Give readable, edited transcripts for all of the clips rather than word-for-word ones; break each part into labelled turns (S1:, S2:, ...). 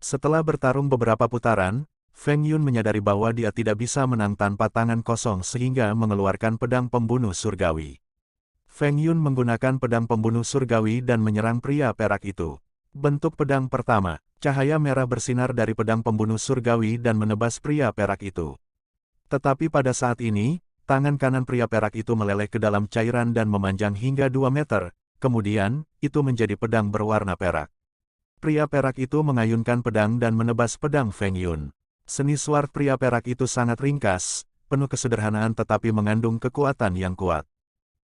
S1: Setelah bertarung beberapa putaran, Feng Yun menyadari bahwa dia tidak bisa menang tanpa tangan kosong sehingga mengeluarkan pedang pembunuh surgawi. Feng Yun menggunakan pedang pembunuh surgawi dan menyerang pria perak itu. Bentuk pedang pertama, cahaya merah bersinar dari pedang pembunuh surgawi dan menebas pria perak itu. Tetapi pada saat ini, tangan kanan pria perak itu meleleh ke dalam cairan dan memanjang hingga 2 meter, kemudian, itu menjadi pedang berwarna perak. Pria perak itu mengayunkan pedang dan menebas pedang Feng Yun. Seni sword pria perak itu sangat ringkas, penuh kesederhanaan tetapi mengandung kekuatan yang kuat.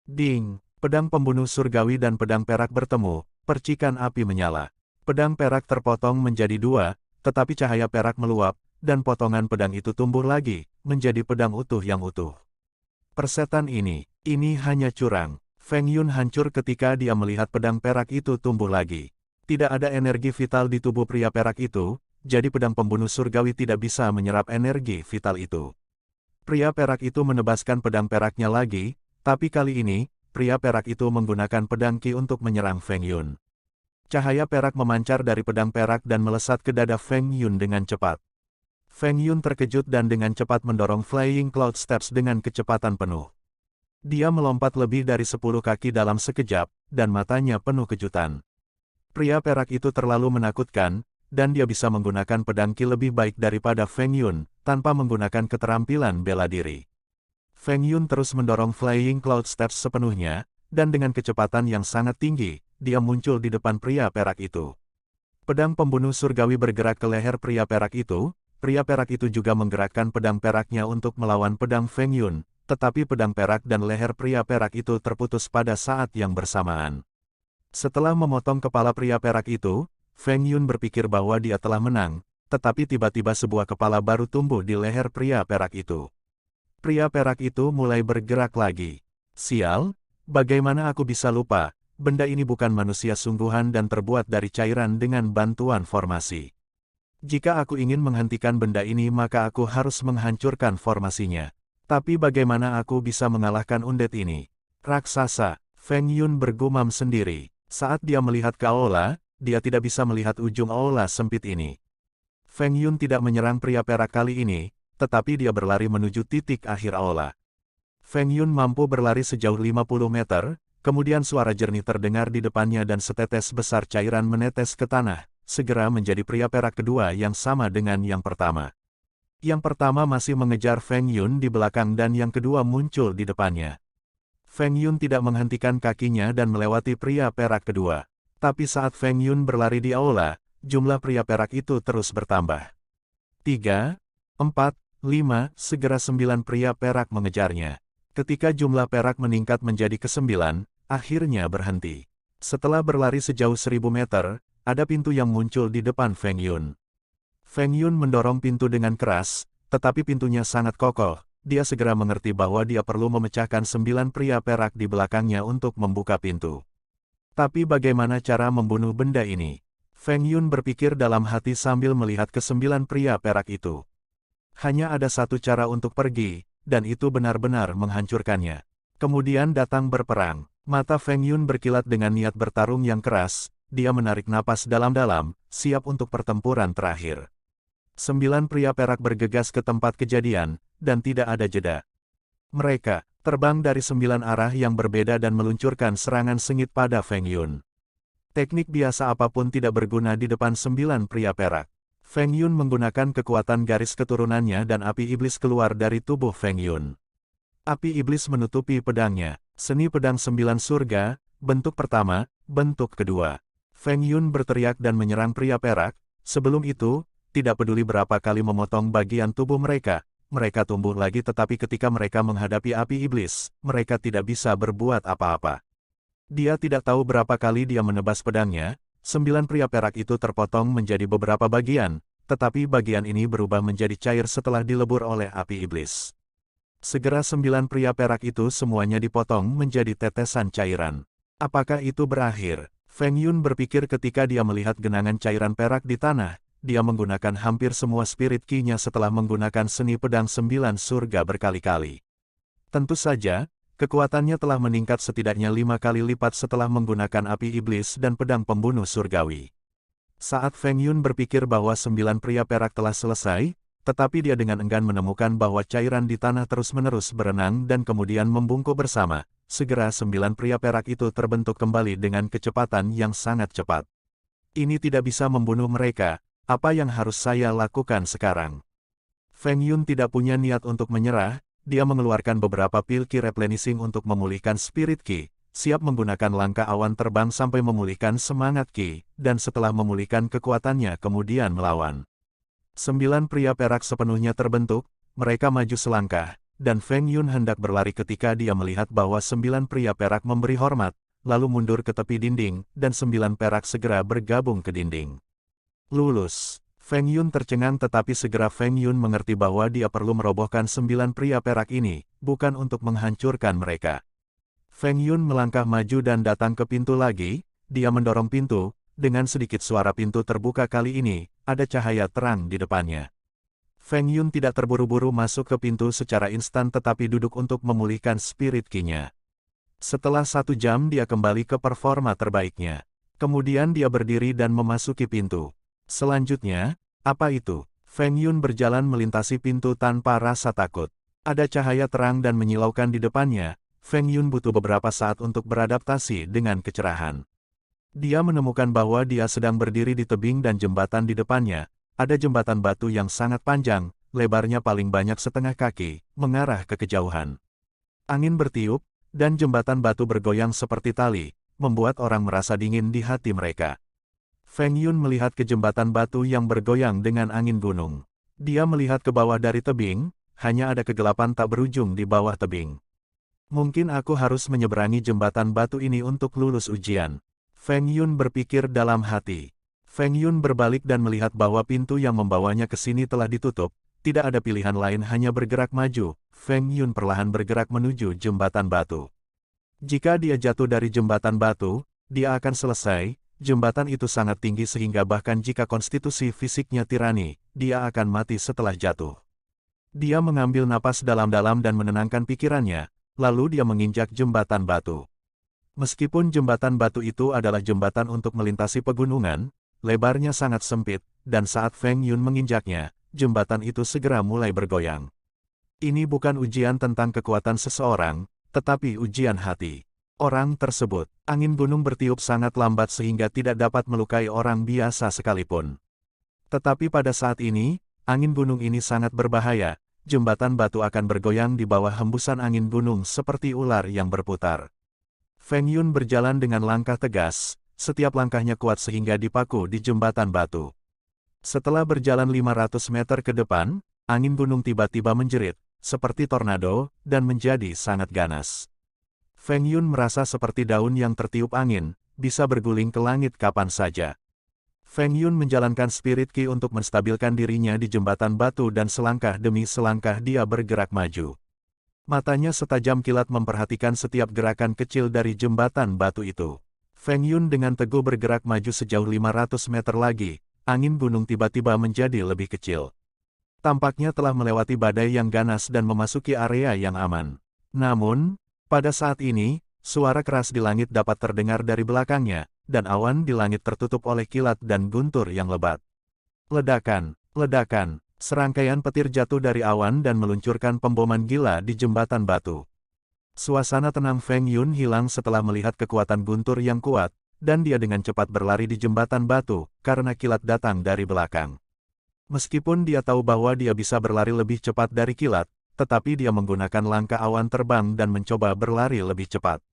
S1: Ding! Pedang pembunuh surgawi dan pedang perak bertemu, percikan api menyala. Pedang perak terpotong menjadi 2, tetapi cahaya perak meluap, dan potongan pedang itu tumbuh lagi, menjadi pedang utuh yang utuh. Persetan ini hanya curang. Feng Yun hancur ketika dia melihat pedang perak itu tumbuh lagi. Tidak ada energi vital di tubuh pria perak itu, jadi pedang pembunuh surgawi tidak bisa menyerap energi vital itu. Pria perak itu menebaskan pedang peraknya lagi, tapi kali ini, pria perak itu menggunakan pedang Qi untuk menyerang Feng Yun. Cahaya perak memancar dari pedang perak dan melesat ke dada Feng Yun dengan cepat. Feng Yun terkejut dan dengan cepat mendorong Flying Cloud Steps dengan kecepatan penuh. Dia melompat lebih dari 10 kaki dalam sekejap, dan matanya penuh kejutan. Pria perak itu terlalu menakutkan, dan dia bisa menggunakan pedang Qi lebih baik daripada Feng Yun, tanpa menggunakan keterampilan bela diri. Feng Yun terus mendorong Flying Cloud Steps sepenuhnya, dan dengan kecepatan yang sangat tinggi, dia muncul di depan pria perak itu. Pedang pembunuh surgawi bergerak ke leher pria perak itu juga menggerakkan pedang peraknya untuk melawan pedang Feng Yun, tetapi pedang perak dan leher pria perak itu terputus pada saat yang bersamaan. Setelah memotong kepala pria perak itu, Feng Yun berpikir bahwa dia telah menang, tetapi tiba-tiba sebuah kepala baru tumbuh di leher pria perak itu. Pria perak itu mulai bergerak lagi. Sial, bagaimana aku bisa lupa, benda ini bukan manusia sungguhan dan terbuat dari cairan dengan bantuan formasi. Jika aku ingin menghentikan benda ini maka aku harus menghancurkan formasinya. Tapi bagaimana aku bisa mengalahkan undead ini? Raksasa, Feng Yun bergumam sendiri. Saat dia melihat ke aula, dia tidak bisa melihat ujung aula sempit ini. Feng Yun tidak menyerang pria perak kali ini, tetapi dia berlari menuju titik akhir aula. Feng Yun mampu berlari sejauh 50 meter, kemudian suara jernih terdengar di depannya dan setetes besar cairan menetes ke tanah, segera menjadi pria perak kedua yang sama dengan yang pertama. Yang pertama masih mengejar Feng Yun di belakang dan yang kedua muncul di depannya. Feng Yun tidak menghentikan kakinya dan melewati pria perak kedua. Tapi saat Feng Yun berlari di aula, jumlah pria perak itu terus bertambah. 3, 4, 5, segera 9 pria perak mengejarnya. Ketika jumlah perak meningkat menjadi ke-9, akhirnya berhenti. Setelah berlari sejauh 1000 meter, ada pintu yang muncul di depan Feng Yun. Feng Yun mendorong pintu dengan keras, tetapi pintunya sangat kokoh. Dia segera mengerti bahwa dia perlu memecahkan 9 pria perak di belakangnya untuk membuka pintu. Tapi bagaimana cara membunuh benda ini? Feng Yun berpikir dalam hati sambil melihat ke-9 pria perak itu. Hanya ada satu cara untuk pergi, dan itu benar-benar menghancurkannya. Kemudian datang berperang. Mata Feng Yun berkilat dengan niat bertarung yang keras, dia menarik napas dalam-dalam, siap untuk pertempuran terakhir. 9 pria perak bergegas ke tempat kejadian, dan tidak ada jeda. Mereka terbang dari 9 arah yang berbeda dan meluncurkan serangan sengit pada Feng Yun. Teknik biasa apapun tidak berguna di depan 9 pria perak. Feng Yun menggunakan kekuatan garis keturunannya dan api iblis keluar dari tubuh Feng Yun. Api iblis menutupi pedangnya, seni pedang 9 surga, bentuk pertama, bentuk kedua. Feng Yun berteriak dan menyerang pria perak. Sebelum itu, tidak peduli berapa kali memotong bagian tubuh mereka tumbuh lagi tetapi ketika mereka menghadapi api iblis, mereka tidak bisa berbuat apa-apa. Dia tidak tahu berapa kali dia menebas pedangnya, 9 pria perak itu terpotong menjadi beberapa bagian, tetapi bagian ini berubah menjadi cair setelah dilebur oleh api iblis. Segera 9 pria perak itu semuanya dipotong menjadi tetesan cairan. Apakah itu berakhir? Feng Yun berpikir ketika dia melihat genangan cairan perak di tanah. Dia menggunakan hampir semua spirit Qi-nya setelah menggunakan seni pedang 9 surga berkali-kali. Tentu saja, kekuatannya telah meningkat setidaknya 5 kali lipat setelah menggunakan api iblis dan pedang pembunuh surgawi. Saat Feng Yun berpikir bahwa 9 pria perak telah selesai, tetapi dia dengan enggan menemukan bahwa cairan di tanah terus-menerus berenang dan kemudian membungkuk bersama. Segera 9 pria perak itu terbentuk kembali dengan kecepatan yang sangat cepat. Ini tidak bisa membunuh mereka, apa yang harus saya lakukan sekarang? Feng Yun tidak punya niat untuk menyerah, dia mengeluarkan beberapa pil Qi replenishing untuk memulihkan spirit Qi, siap menggunakan langkah awan terbang sampai memulihkan semangat Qi, dan setelah memulihkan kekuatannya kemudian melawan. 9 pria perak sepenuhnya terbentuk, mereka maju selangkah, dan Feng Yun hendak berlari ketika dia melihat bahwa 9 pria perak memberi hormat, lalu mundur ke tepi dinding, dan 9 perak segera bergabung ke dinding. Lulus. Feng Yun tercengang tetapi segera Feng Yun mengerti bahwa dia perlu merobohkan 9 pria perak ini, bukan untuk menghancurkan mereka. Feng Yun melangkah maju dan datang ke pintu lagi, dia mendorong pintu, dengan sedikit suara pintu terbuka kali ini, ada cahaya terang di depannya. Feng Yun tidak terburu-buru masuk ke pintu secara instan tetapi duduk untuk memulihkan spirit Qi-nya. Setelah 1 jam dia kembali ke performa terbaiknya. Kemudian dia berdiri dan memasuki pintu. Selanjutnya, apa itu? Feng Yun berjalan melintasi pintu tanpa rasa takut. Ada cahaya terang dan menyilaukan di depannya. Feng Yun butuh beberapa saat untuk beradaptasi dengan kecerahan. Dia menemukan bahwa dia sedang berdiri di tebing dan jembatan di depannya. Ada jembatan batu yang sangat panjang, lebarnya paling banyak setengah kaki, mengarah ke kejauhan. Angin bertiup, dan jembatan batu bergoyang seperti tali, membuat orang merasa dingin di hati mereka. Feng Yun melihat ke jembatan batu yang bergoyang dengan angin gunung. Dia melihat ke bawah dari tebing, hanya ada kegelapan tak berujung di bawah tebing. Mungkin aku harus menyeberangi jembatan batu ini untuk lulus ujian. Feng Yun berpikir dalam hati. Feng Yun berbalik dan melihat bahwa pintu yang membawanya ke sini telah ditutup, tidak ada pilihan lain hanya bergerak maju. Feng Yun perlahan bergerak menuju jembatan batu. Jika dia jatuh dari jembatan batu, dia akan selesai. Jembatan itu sangat tinggi sehingga bahkan jika konstitusi fisiknya tirani, dia akan mati setelah jatuh. Dia mengambil napas dalam-dalam dan menenangkan pikirannya, lalu dia menginjak jembatan batu. Meskipun jembatan batu itu adalah jembatan untuk melintasi pegunungan, lebarnya sangat sempit, dan saat Feng Yun menginjaknya, jembatan itu segera mulai bergoyang. Ini bukan ujian tentang kekuatan seseorang, tetapi ujian hati. Orang tersebut, angin gunung bertiup sangat lambat sehingga tidak dapat melukai orang biasa sekalipun. Tetapi pada saat ini, angin gunung ini sangat berbahaya, jembatan batu akan bergoyang di bawah hembusan angin gunung seperti ular yang berputar. Feng Yun berjalan dengan langkah tegas, setiap langkahnya kuat sehingga dipaku di jembatan batu. Setelah berjalan 500 meter ke depan, angin gunung tiba-tiba menjerit, seperti tornado, dan menjadi sangat ganas. Feng Yun merasa seperti daun yang tertiup angin, bisa berguling ke langit kapan saja. Feng Yun menjalankan spirit Qi untuk menstabilkan dirinya di jembatan batu dan selangkah demi selangkah dia bergerak maju. Matanya setajam kilat memperhatikan setiap gerakan kecil dari jembatan batu itu. Feng Yun dengan teguh bergerak maju sejauh 500 meter lagi, angin gunung tiba-tiba menjadi lebih kecil. Tampaknya telah melewati badai yang ganas dan memasuki area yang aman. Namun, pada saat ini, suara keras di langit dapat terdengar dari belakangnya, dan awan di langit tertutup oleh kilat dan guntur yang lebat. Ledakan, ledakan. Serangkaian petir jatuh dari awan dan meluncurkan pemboman gila di jembatan batu. Suasana tenang Feng Yun hilang setelah melihat kekuatan guntur yang kuat, dan dia dengan cepat berlari di jembatan batu, karena kilat datang dari belakang. Meskipun dia tahu bahwa dia bisa berlari lebih cepat dari kilat, tetapi dia menggunakan langkah awan terbang dan mencoba berlari lebih cepat.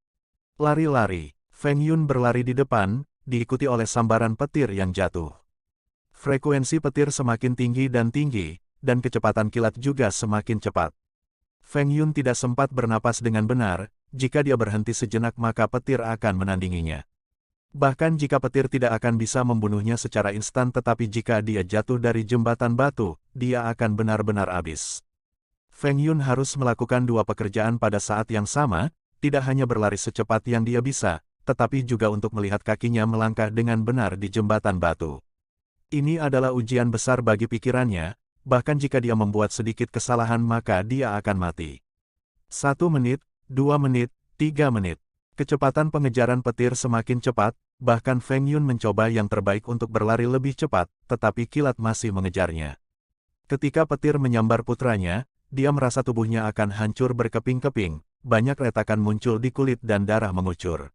S1: Lari-lari, Feng Yun berlari di depan, diikuti oleh sambaran petir yang jatuh. Frekuensi petir semakin tinggi, dan kecepatan kilat juga semakin cepat. Feng Yun tidak sempat bernapas dengan benar, jika dia berhenti sejenak maka petir akan menandinginya. Bahkan jika petir tidak akan bisa membunuhnya secara instan tetapi jika dia jatuh dari jembatan batu, dia akan benar-benar habis. Feng Yun harus melakukan 2 pekerjaan pada saat yang sama, tidak hanya berlari secepat yang dia bisa, tetapi juga untuk melihat kakinya melangkah dengan benar di jembatan batu. Ini adalah ujian besar bagi pikirannya, bahkan jika dia membuat sedikit kesalahan maka dia akan mati. 1 menit, 2 menit, 3 menit. Kecepatan pengejaran petir semakin cepat, Bahkan Feng Yun mencoba yang terbaik untuk berlari lebih cepat, tetapi kilat masih mengejarnya. Ketika petir menyambar putranya, dia merasa tubuhnya akan hancur berkeping-keping, banyak retakan muncul di kulit dan darah mengucur.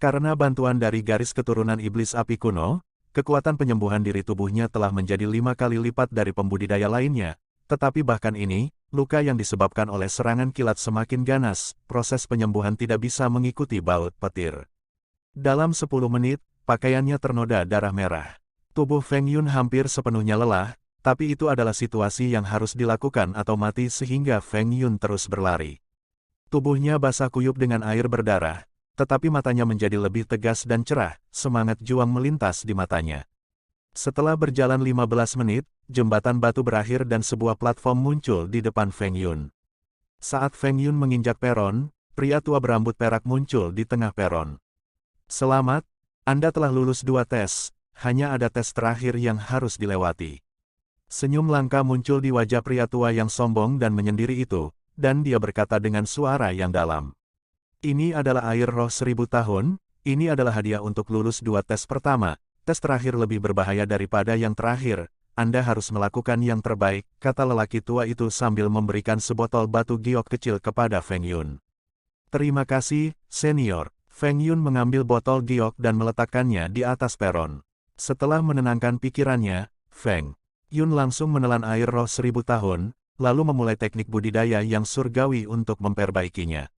S1: Karena bantuan dari garis keturunan iblis api kuno, kekuatan penyembuhan diri tubuhnya telah menjadi 5 kali lipat dari pembudidaya lainnya, tetapi bahkan ini, luka yang disebabkan oleh serangan kilat semakin ganas, proses penyembuhan tidak bisa mengikuti baut petir. Dalam 10 menit, pakaiannya ternoda darah merah. Tubuh Feng Yun hampir sepenuhnya lelah, tapi itu adalah situasi yang harus dilakukan atau mati sehingga Feng Yun terus berlari. Tubuhnya basah kuyup dengan air berdarah, tetapi matanya menjadi lebih tegas dan cerah, semangat juang melintas di matanya. Setelah berjalan 15 menit, jembatan batu berakhir dan sebuah platform muncul di depan Feng Yun. Saat Feng Yun menginjak peron, pria tua berambut perak muncul di tengah peron. Selamat, Anda telah lulus 2 tes, hanya ada tes terakhir yang harus dilewati. Senyum langka muncul di wajah pria tua yang sombong dan menyendiri itu, dan dia berkata dengan suara yang dalam. Ini adalah air roh 1000 tahun, ini adalah hadiah untuk lulus 2 tes pertama, tes terakhir lebih berbahaya daripada yang terakhir, Anda harus melakukan yang terbaik, kata lelaki tua itu sambil memberikan sebotol batu giok kecil kepada Feng Yun. Terima kasih, senior. Feng Yun mengambil botol giok dan meletakkannya di atas peron. Setelah menenangkan pikirannya, Feng Yun langsung menelan air roh 1000 tahun, lalu memulai teknik budidaya yang surgawi untuk memperbaikinya.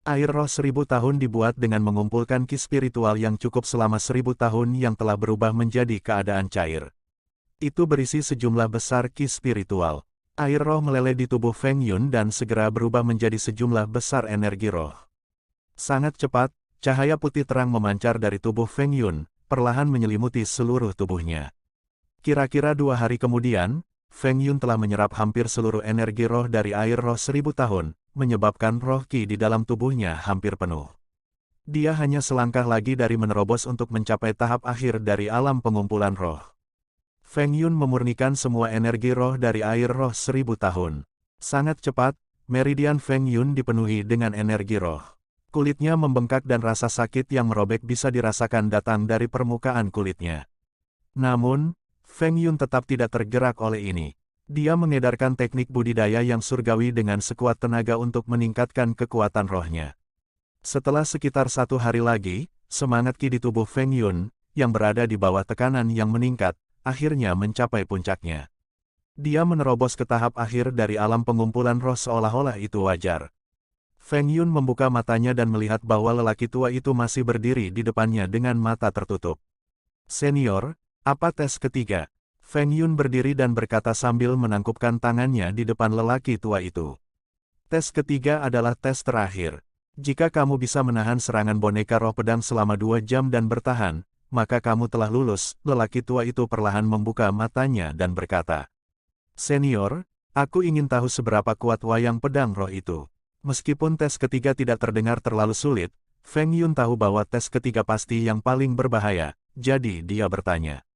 S1: Air roh 1000 tahun dibuat dengan mengumpulkan ki spiritual yang cukup selama 1000 tahun yang telah berubah menjadi keadaan cair. Itu berisi sejumlah besar ki spiritual. Air roh meleleh di tubuh Feng Yun dan segera berubah menjadi sejumlah besar energi roh. Sangat cepat, cahaya putih terang memancar dari tubuh Feng Yun, perlahan menyelimuti seluruh tubuhnya. Kira-kira 2 hari kemudian, Feng Yun telah menyerap hampir seluruh energi roh dari air roh 1000 tahun, menyebabkan roh ki di dalam tubuhnya hampir penuh. Dia hanya selangkah lagi dari menerobos untuk mencapai tahap akhir dari alam pengumpulan roh. Feng Yun memurnikan semua energi roh dari air roh 1000 tahun. Sangat cepat, meridian Feng Yun dipenuhi dengan energi roh. Kulitnya membengkak dan rasa sakit yang merobek bisa dirasakan datang dari permukaan kulitnya. Namun, Feng Yun tetap tidak tergerak oleh ini. Dia mengedarkan teknik budidaya yang surgawi dengan sekuat tenaga untuk meningkatkan kekuatan rohnya. Setelah sekitar 1 hari lagi, semangat ki di tubuh Feng Yun, yang berada di bawah tekanan yang meningkat, akhirnya mencapai puncaknya. Dia menerobos ke tahap akhir dari alam pengumpulan roh seolah-olah itu wajar. Feng Yun membuka matanya dan melihat bahwa lelaki tua itu masih berdiri di depannya dengan mata tertutup. Senior, apa tes ketiga? Feng Yun berdiri dan berkata sambil menangkupkan tangannya di depan lelaki tua itu. Tes ketiga adalah tes terakhir. Jika kamu bisa menahan serangan boneka roh pedang selama 2 jam dan bertahan, maka kamu telah lulus. Lelaki tua itu perlahan membuka matanya dan berkata, Senior, aku ingin tahu seberapa kuat wayang pedang roh itu. Meskipun tes ketiga tidak terdengar terlalu sulit, Feng Yun tahu bahwa tes ketiga pasti yang paling berbahaya, jadi dia bertanya.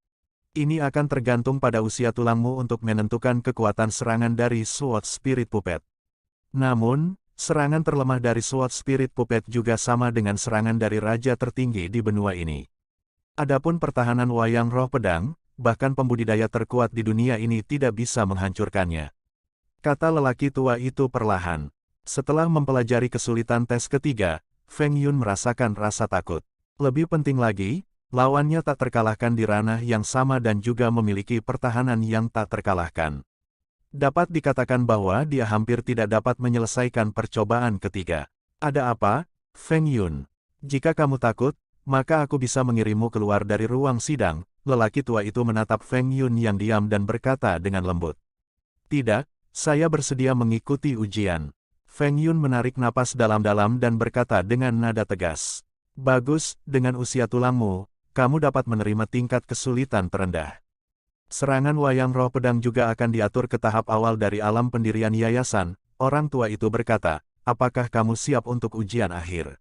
S1: Ini akan tergantung pada usia tulangmu untuk menentukan kekuatan serangan dari Sword Spirit Puppet. Namun, serangan terlemah dari Sword Spirit Puppet juga sama dengan serangan dari raja tertinggi di benua ini. Adapun pertahanan wayang roh pedang, bahkan pembudidaya terkuat di dunia ini tidak bisa menghancurkannya. Kata lelaki tua itu perlahan. Setelah mempelajari kesulitan tes ketiga, Feng Yun merasakan rasa takut. Lebih penting lagi, lawannya tak terkalahkan di ranah yang sama dan juga memiliki pertahanan yang tak terkalahkan. Dapat dikatakan bahwa dia hampir tidak dapat menyelesaikan percobaan ketiga. Ada apa, Feng Yun? Jika kamu takut, maka aku bisa mengirimmu keluar dari ruang sidang. Lelaki tua itu menatap Feng Yun yang diam dan berkata dengan lembut. Tidak, saya bersedia mengikuti ujian. Feng Yun menarik napas dalam-dalam dan berkata dengan nada tegas. Bagus, dengan usia tulangmu, kamu dapat menerima tingkat kesulitan terendah. Serangan wayang roh pedang juga akan diatur ke tahap awal dari alam pendirian yayasan. Orang tua itu berkata, apakah kamu siap untuk ujian akhir?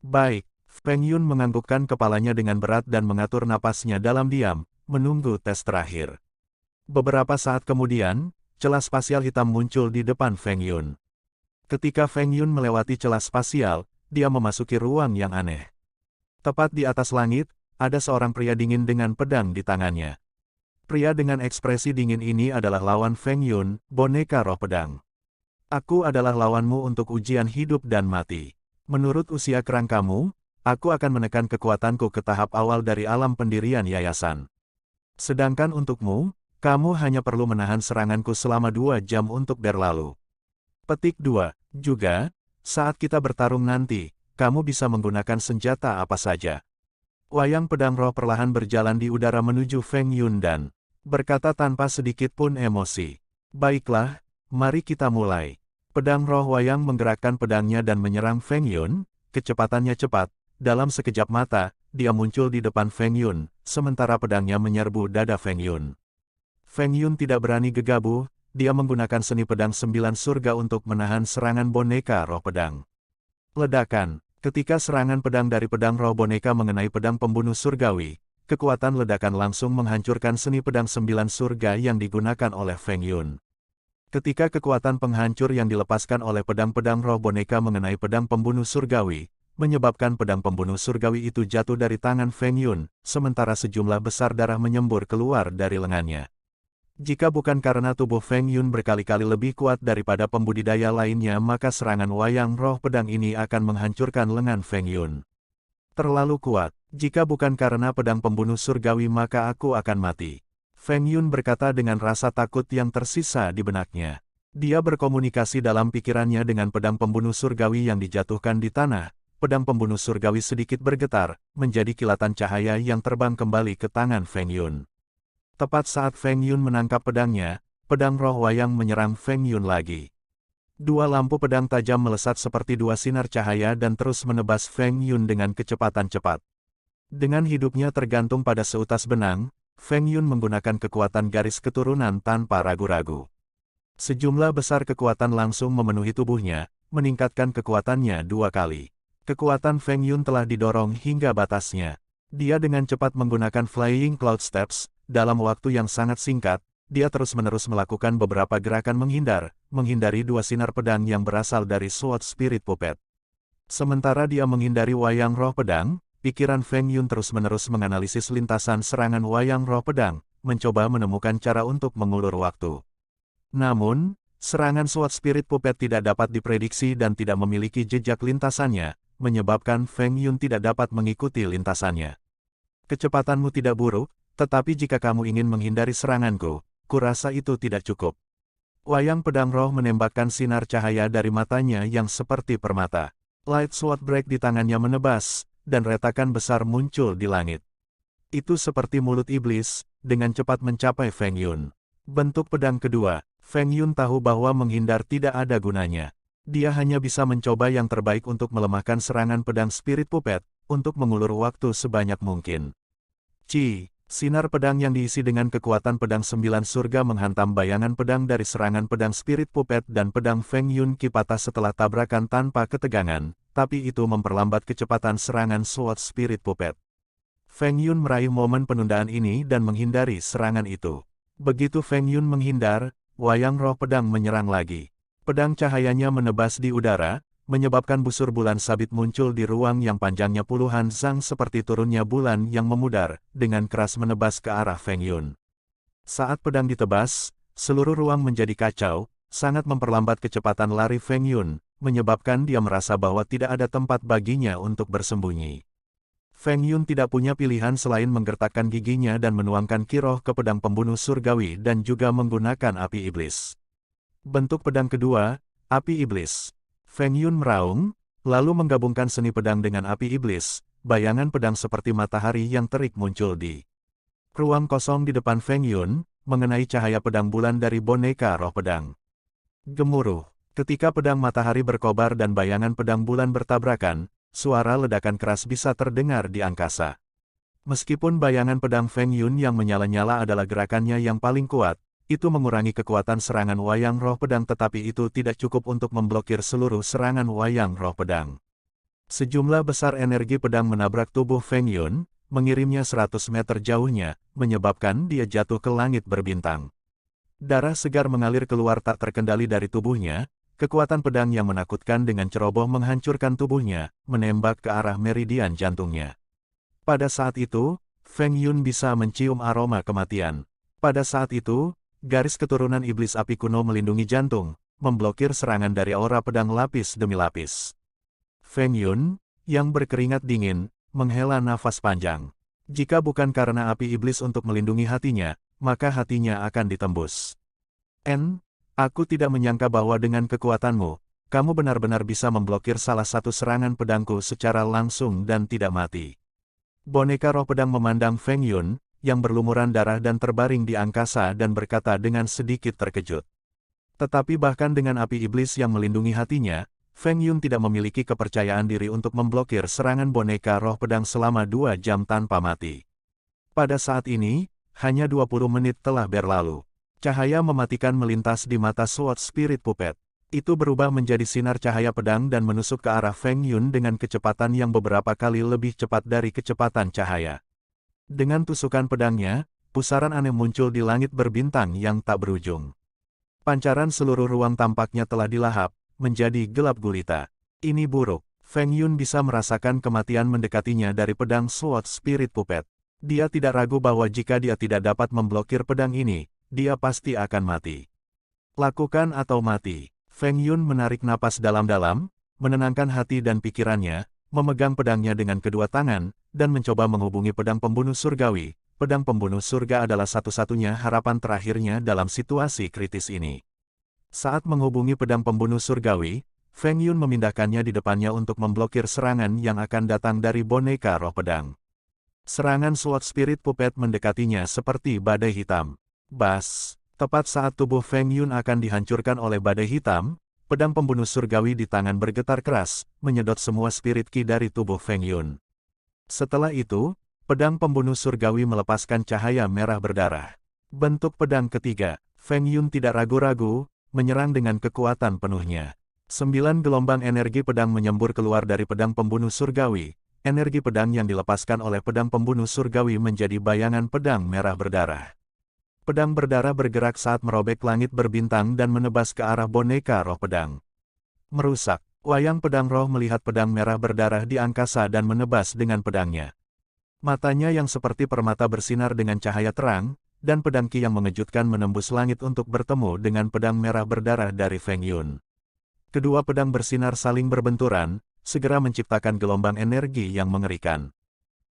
S1: Baik, Feng Yun menganggukkan kepalanya dengan berat dan mengatur napasnya dalam diam, menunggu tes terakhir. Beberapa saat kemudian, celah spasial hitam muncul di depan Feng Yun. Ketika Feng Yun melewati celah spasial, dia memasuki ruang yang aneh. Tepat di atas langit, ada seorang pria dingin dengan pedang di tangannya. Pria dengan ekspresi dingin ini adalah lawan Feng Yun, boneka roh pedang. Aku adalah lawanmu untuk ujian hidup dan mati. Menurut usia kerangkamu, aku akan menekan kekuatanku ke tahap awal dari alam pendirian yayasan. Sedangkan untukmu, kamu hanya perlu menahan seranganku selama 2 jam untuk berlalu. Petik 2. Juga, saat kita bertarung nanti, kamu bisa menggunakan senjata apa saja. Wayang pedang roh perlahan berjalan di udara menuju Feng Yun dan berkata tanpa sedikit pun emosi. Baiklah, mari kita mulai. Pedang roh wayang menggerakkan pedangnya dan menyerang Feng Yun, kecepatannya cepat, dalam sekejap mata, dia muncul di depan Feng Yun, sementara pedangnya menyerbu dada Feng Yun. Feng Yun tidak berani gegabah, dia menggunakan seni pedang 9 surga untuk menahan serangan boneka roh pedang. Ledakan. Ketika serangan pedang dari pedang roh boneka mengenai pedang pembunuh surgawi, kekuatan ledakan langsung menghancurkan seni pedang 9 surga yang digunakan oleh Feng Yun. Ketika kekuatan penghancur yang dilepaskan oleh pedang-pedang roh boneka mengenai pedang pembunuh surgawi, menyebabkan pedang pembunuh surgawi itu jatuh dari tangan Feng Yun, sementara sejumlah besar darah menyembur keluar dari lengannya. Jika bukan karena tubuh Feng Yun berkali-kali lebih kuat daripada pembudidaya lainnya, maka serangan wayang roh pedang ini akan menghancurkan lengan Feng Yun. Terlalu kuat. Jika bukan karena pedang pembunuh surgawi maka aku akan mati. Feng Yun berkata dengan rasa takut yang tersisa di benaknya. Dia berkomunikasi dalam pikirannya dengan pedang pembunuh surgawi yang dijatuhkan di tanah. Pedang pembunuh surgawi sedikit bergetar, menjadi kilatan cahaya yang terbang kembali ke tangan Feng Yun. Tepat saat Feng Yun menangkap pedangnya, pedang roh wayang menyerang Feng Yun lagi. 2 lampu pedang tajam melesat seperti 2 sinar cahaya dan terus menebas Feng Yun dengan kecepatan cepat. Dengan hidupnya tergantung pada seutas benang, Feng Yun menggunakan kekuatan garis keturunan tanpa ragu-ragu. Sejumlah besar kekuatan langsung memenuhi tubuhnya, meningkatkan kekuatannya 2 kali. Kekuatan Feng Yun telah didorong hingga batasnya. Dia dengan cepat menggunakan Flying Cloud Steps. Dalam waktu yang sangat singkat, dia terus-menerus melakukan beberapa gerakan menghindari 2 sinar pedang yang berasal dari Sword Spirit Puppet. Sementara dia menghindari wayang roh pedang, pikiran Feng Yun terus-menerus menganalisis lintasan serangan wayang roh pedang, mencoba menemukan cara untuk mengulur waktu. Namun, serangan Sword Spirit Puppet tidak dapat diprediksi dan tidak memiliki jejak lintasannya, menyebabkan Feng Yun tidak dapat mengikuti lintasannya. Kecepatanmu tidak buruk, tetapi jika kamu ingin menghindari seranganku, kurasa itu tidak cukup. Wayang pedang roh menembakkan sinar cahaya dari matanya yang seperti permata. Light Sword Break di tangannya menebas, dan retakan besar muncul di langit. Itu seperti mulut iblis, dengan cepat mencapai Feng Yun. Bentuk pedang kedua, Feng Yun tahu bahwa menghindar tidak ada gunanya. Dia hanya bisa mencoba yang terbaik untuk melemahkan serangan pedang Spirit Puppet, untuk mengulur waktu sebanyak mungkin. Sinar pedang yang diisi dengan kekuatan pedang 9 surga menghantam bayangan pedang dari serangan pedang Spirit Puppet dan pedang Feng Yun patah setelah tabrakan tanpa ketegangan, tapi itu memperlambat kecepatan serangan Sword Spirit Puppet. Feng Yun meraih momen penundaan ini dan menghindari serangan itu. Begitu Feng Yun menghindar, wayang roh pedang menyerang lagi. Pedang cahayanya menebas di udara, menyebabkan busur bulan sabit muncul di ruang yang panjangnya puluhan zang seperti turunnya bulan yang memudar, dengan keras menebas ke arah Feng Yun. Saat pedang ditebas, seluruh ruang menjadi kacau, sangat memperlambat kecepatan lari Feng Yun, menyebabkan dia merasa bahwa tidak ada tempat baginya untuk bersembunyi. Feng Yun tidak punya pilihan selain menggertakkan giginya dan menuangkan kiroh ke pedang pembunuh surgawi dan juga menggunakan api iblis. Bentuk pedang kedua, api iblis. Feng Yun meraung, lalu menggabungkan seni pedang dengan api iblis, bayangan pedang seperti matahari yang terik muncul di ruang kosong di depan Feng Yun, mengenai cahaya pedang bulan dari boneka roh pedang. Gemuruh, ketika pedang matahari berkobar dan bayangan pedang bulan bertabrakan, suara ledakan keras bisa terdengar di angkasa. Meskipun bayangan pedang Feng Yun yang menyala-nyala adalah gerakannya yang paling kuat, itu mengurangi kekuatan serangan wayang roh pedang tetapi itu tidak cukup untuk memblokir seluruh serangan wayang roh pedang. Sejumlah besar energi pedang menabrak tubuh Feng Yun, mengirimnya 100 meter jauhnya, menyebabkan dia jatuh ke langit berbintang. Darah segar mengalir keluar tak terkendali dari tubuhnya, kekuatan pedang yang menakutkan dengan ceroboh menghancurkan tubuhnya, menembak ke arah meridian jantungnya. Pada saat itu, Feng Yun bisa mencium aroma kematian. Pada saat itu, garis keturunan iblis api kuno melindungi jantung, memblokir serangan dari aura pedang lapis demi lapis. Feng Yun, yang berkeringat dingin, menghela nafas panjang. Jika bukan karena api iblis untuk melindungi hatinya, maka hatinya akan ditembus. Aku tidak menyangka bahwa dengan kekuatanmu, kamu benar-benar bisa memblokir salah satu serangan pedangku secara langsung dan tidak mati. Boneka roh pedang memandang Feng Yun, yang berlumuran darah dan terbaring di angkasa dan berkata dengan sedikit terkejut. Tetapi bahkan dengan api iblis yang melindungi hatinya, Feng Yun tidak memiliki kepercayaan diri untuk memblokir serangan boneka roh pedang selama 2 jam tanpa mati. Pada saat ini, hanya 20 menit telah berlalu. Cahaya mematikan melintas di mata Sword Spirit Puppet. Itu berubah menjadi sinar cahaya pedang dan menusuk ke arah Feng Yun dengan kecepatan yang beberapa kali lebih cepat dari kecepatan cahaya. Dengan tusukan pedangnya, pusaran aneh muncul di langit berbintang yang tak berujung. Pancaran seluruh ruang tampaknya telah dilahap, menjadi gelap gulita. Ini buruk. Feng Yun bisa merasakan kematian mendekatinya dari pedang Sword Spirit Puppet. Dia tidak ragu bahwa jika dia tidak dapat memblokir pedang ini, dia pasti akan mati. Lakukan atau mati. Feng Yun menarik napas dalam-dalam, menenangkan hati dan pikirannya, memegang pedangnya dengan kedua tangan, dan mencoba menghubungi pedang pembunuh surgawi. Pedang pembunuh surga adalah satu-satunya harapan terakhirnya dalam situasi kritis ini. Saat menghubungi pedang pembunuh surgawi, Feng Yun memindahkannya di depannya untuk memblokir serangan yang akan datang dari boneka roh pedang. Serangan Sword Spirit Puppet mendekatinya seperti badai hitam. Bas! Tepat saat tubuh Feng Yun akan dihancurkan oleh badai hitam, pedang pembunuh surgawi di tangan bergetar keras, menyedot semua spirit ki dari tubuh Feng Yun. Setelah itu, pedang pembunuh surgawi melepaskan cahaya merah berdarah. Bentuk pedang ketiga, Feng Yun tidak ragu-ragu, menyerang dengan kekuatan penuhnya. 9 gelombang energi pedang menyembur keluar dari pedang pembunuh surgawi. Energi pedang yang dilepaskan oleh pedang pembunuh surgawi menjadi bayangan pedang merah berdarah. Pedang berdarah bergerak saat merobek langit berbintang dan menebas ke arah boneka roh pedang. Merusak. Wayang pedang roh melihat pedang merah berdarah di angkasa dan menebas dengan pedangnya. Matanya yang seperti permata bersinar dengan cahaya terang, dan pedang ki yang mengejutkan menembus langit untuk bertemu dengan pedang merah berdarah dari Feng Yun. Kedua pedang bersinar saling berbenturan, segera menciptakan gelombang energi yang mengerikan.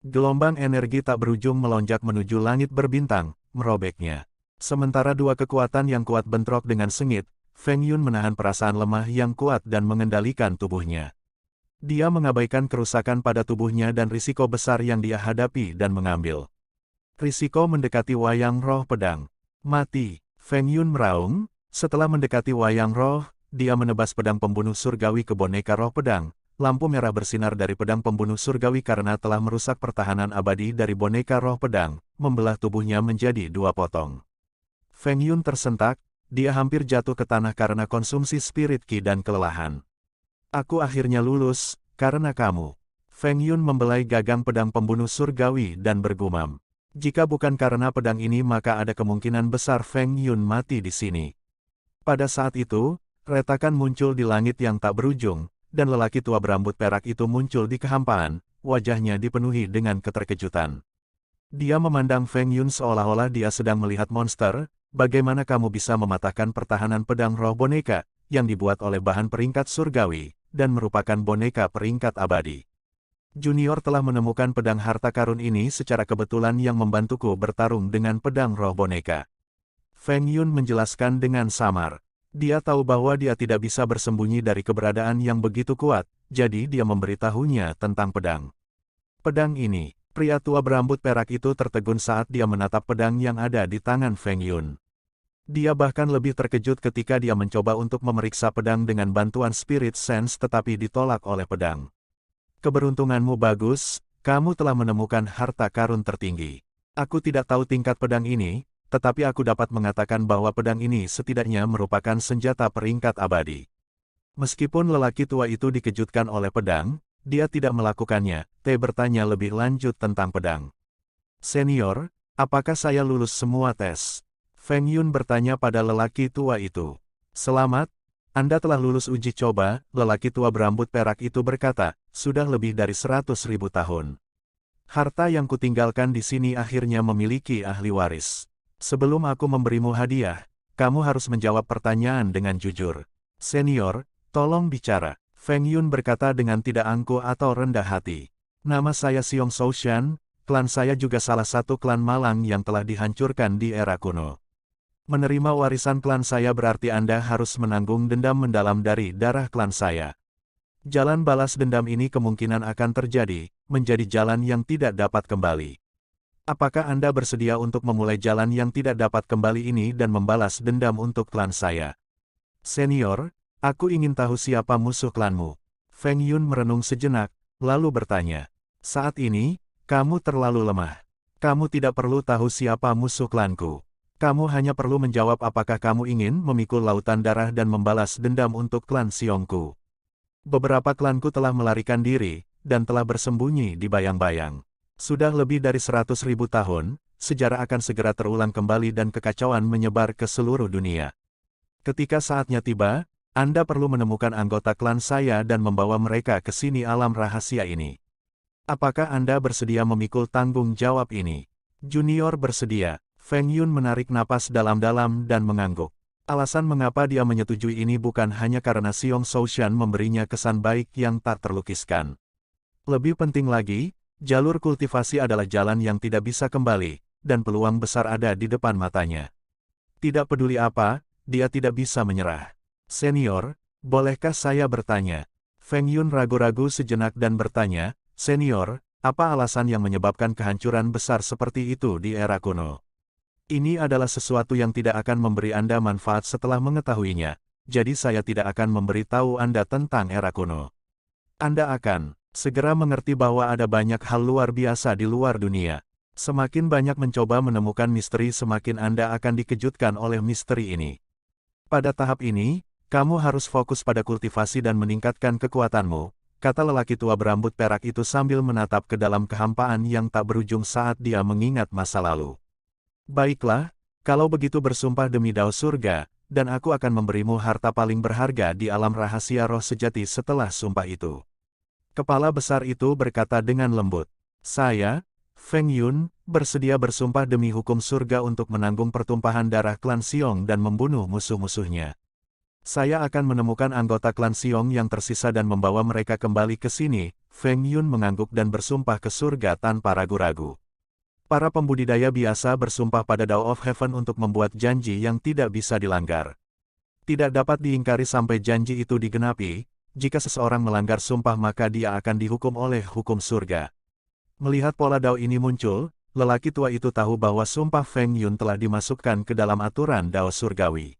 S1: Gelombang energi tak berujung melonjak menuju langit berbintang, merobeknya. Sementara dua kekuatan yang kuat bentrok dengan sengit, Feng Yun menahan perasaan lemah yang kuat dan mengendalikan tubuhnya. Dia mengabaikan kerusakan pada tubuhnya dan risiko besar yang dia hadapi dan mengambil. Risiko mendekati wayang roh pedang. Mati. Feng Yun meraung. Setelah mendekati wayang roh, dia menebas pedang pembunuh surgawi ke boneka roh pedang. Lampu merah bersinar dari pedang pembunuh surgawi karena telah merusak pertahanan abadi dari boneka roh pedang, membelah tubuhnya menjadi 2 potong. Feng Yun tersentak, dia hampir jatuh ke tanah karena konsumsi spirit ki dan kelelahan. Aku akhirnya lulus, karena kamu. Feng Yun membelai gagang pedang pembunuh surgawi dan bergumam. Jika bukan karena pedang ini maka ada kemungkinan besar Feng Yun mati di sini. Pada saat itu, retakan muncul di langit yang tak berujung, dan lelaki tua berambut perak itu muncul di kehampaan, wajahnya dipenuhi dengan keterkejutan. Dia memandang Feng Yun seolah-olah dia sedang melihat monster. Bagaimana kamu bisa mematahkan pertahanan pedang roh boneka, yang dibuat oleh bahan peringkat surgawi, dan merupakan boneka peringkat abadi? Junior telah menemukan pedang harta karun ini secara kebetulan yang membantuku bertarung dengan pedang roh boneka. Feng Yun menjelaskan dengan samar. Dia tahu bahwa dia tidak bisa bersembunyi dari keberadaan yang begitu kuat, jadi dia memberitahunya tentang pedang. Pedang ini, pria tua berambut perak itu tertegun saat dia menatap pedang yang ada di tangan Feng Yun. Dia bahkan lebih terkejut ketika dia mencoba untuk memeriksa pedang dengan bantuan Spirit Sense tetapi ditolak oleh pedang. Keberuntunganmu bagus, kamu telah menemukan harta karun tertinggi. Aku tidak tahu tingkat pedang ini, tetapi aku dapat mengatakan bahwa pedang ini setidaknya merupakan senjata peringkat abadi. Meskipun lelaki tua itu dikejutkan oleh pedang, dia tidak melakukannya. T bertanya lebih lanjut tentang pedang. Senior, apakah saya lulus semua tes? Feng Yun bertanya pada lelaki tua itu. Selamat, Anda telah lulus uji coba, lelaki tua berambut perak itu berkata, sudah lebih dari 100.000 tahun. Harta yang kutinggalkan di sini akhirnya memiliki ahli waris. Sebelum aku memberimu hadiah, kamu harus menjawab pertanyaan dengan jujur. Senior, tolong bicara. Feng Yun berkata dengan tidak angkuh atau rendah hati. Nama saya Xiong Soushan, klan saya juga salah satu klan malang yang telah dihancurkan di era kuno. Menerima warisan klan saya berarti Anda harus menanggung dendam mendalam dari darah klan saya. Jalan balas dendam ini kemungkinan akan terjadi, menjadi jalan yang tidak dapat kembali. Apakah Anda bersedia untuk memulai jalan yang tidak dapat kembali ini dan membalas dendam untuk klan saya? Senior, aku ingin tahu siapa musuh klanmu. Feng Yun merenung sejenak, lalu bertanya. Saat ini, kamu terlalu lemah. Kamu tidak perlu tahu siapa musuh klanku. Kamu hanya perlu menjawab apakah kamu ingin memikul lautan darah dan membalas dendam untuk klan Xiongku. Beberapa klanku telah melarikan diri, dan telah bersembunyi di bayang-bayang. Sudah lebih dari 100.000 tahun, sejarah akan segera terulang kembali dan kekacauan menyebar ke seluruh dunia. Ketika saatnya tiba, Anda perlu menemukan anggota klan saya dan membawa mereka ke sini alam rahasia ini. Apakah Anda bersedia memikul tanggung jawab ini? Junior bersedia. Feng Yun menarik napas dalam-dalam dan mengangguk. Alasan mengapa dia menyetujui ini bukan hanya karena Xiong Soushan memberinya kesan baik yang tak terlukiskan. Lebih penting lagi, jalur kultivasi adalah jalan yang tidak bisa kembali, dan peluang besar ada di depan matanya. Tidak peduli apa, dia tidak bisa menyerah. Senior, bolehkah saya bertanya? Feng Yun ragu-ragu sejenak dan bertanya, Senior, apa alasan yang menyebabkan kehancuran besar seperti itu di era kuno? Ini adalah sesuatu yang tidak akan memberi Anda manfaat setelah mengetahuinya, jadi saya tidak akan memberitahu Anda tentang era kuno. Anda akan segera mengerti bahwa ada banyak hal luar biasa di luar dunia. Semakin banyak mencoba menemukan misteri semakin Anda akan dikejutkan oleh misteri ini. Pada tahap ini, kamu harus fokus pada kultivasi dan meningkatkan kekuatanmu, kata lelaki tua berambut perak itu sambil menatap ke dalam kehampaan yang tak berujung saat dia mengingat masa lalu. Baiklah, kalau begitu bersumpah demi dao surga, dan aku akan memberimu harta paling berharga di alam rahasia roh sejati setelah sumpah itu. Kepala besar itu berkata dengan lembut, saya, Feng Yun, bersedia bersumpah demi hukum surga untuk menanggung pertumpahan darah klan Xiong dan membunuh musuh-musuhnya. Saya akan menemukan anggota klan Xiong yang tersisa dan membawa mereka kembali ke sini. Feng Yun mengangguk dan bersumpah ke surga tanpa ragu-ragu. Para pembudidaya biasa bersumpah pada Dao of Heaven untuk membuat janji yang tidak bisa dilanggar. Tidak dapat diingkari sampai janji itu digenapi, jika seseorang melanggar sumpah maka dia akan dihukum oleh hukum surga. Melihat pola Dao ini muncul, lelaki tua itu tahu bahwa sumpah Feng Yun telah dimasukkan ke dalam aturan Dao surgawi.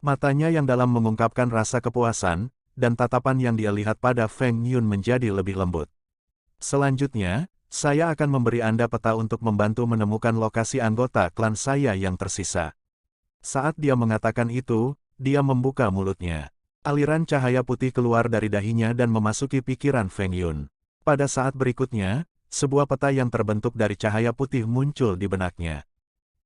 S1: Matanya yang dalam mengungkapkan rasa kepuasan, dan tatapan yang dia lihat pada Feng Yun menjadi lebih lembut. Selanjutnya, saya akan memberi Anda peta untuk membantu menemukan lokasi anggota klan saya yang tersisa. Saat dia mengatakan itu, dia membuka mulutnya. Aliran cahaya putih keluar dari dahinya dan memasuki pikiran Feng Yun. Pada saat berikutnya, sebuah peta yang terbentuk dari cahaya putih muncul di benaknya.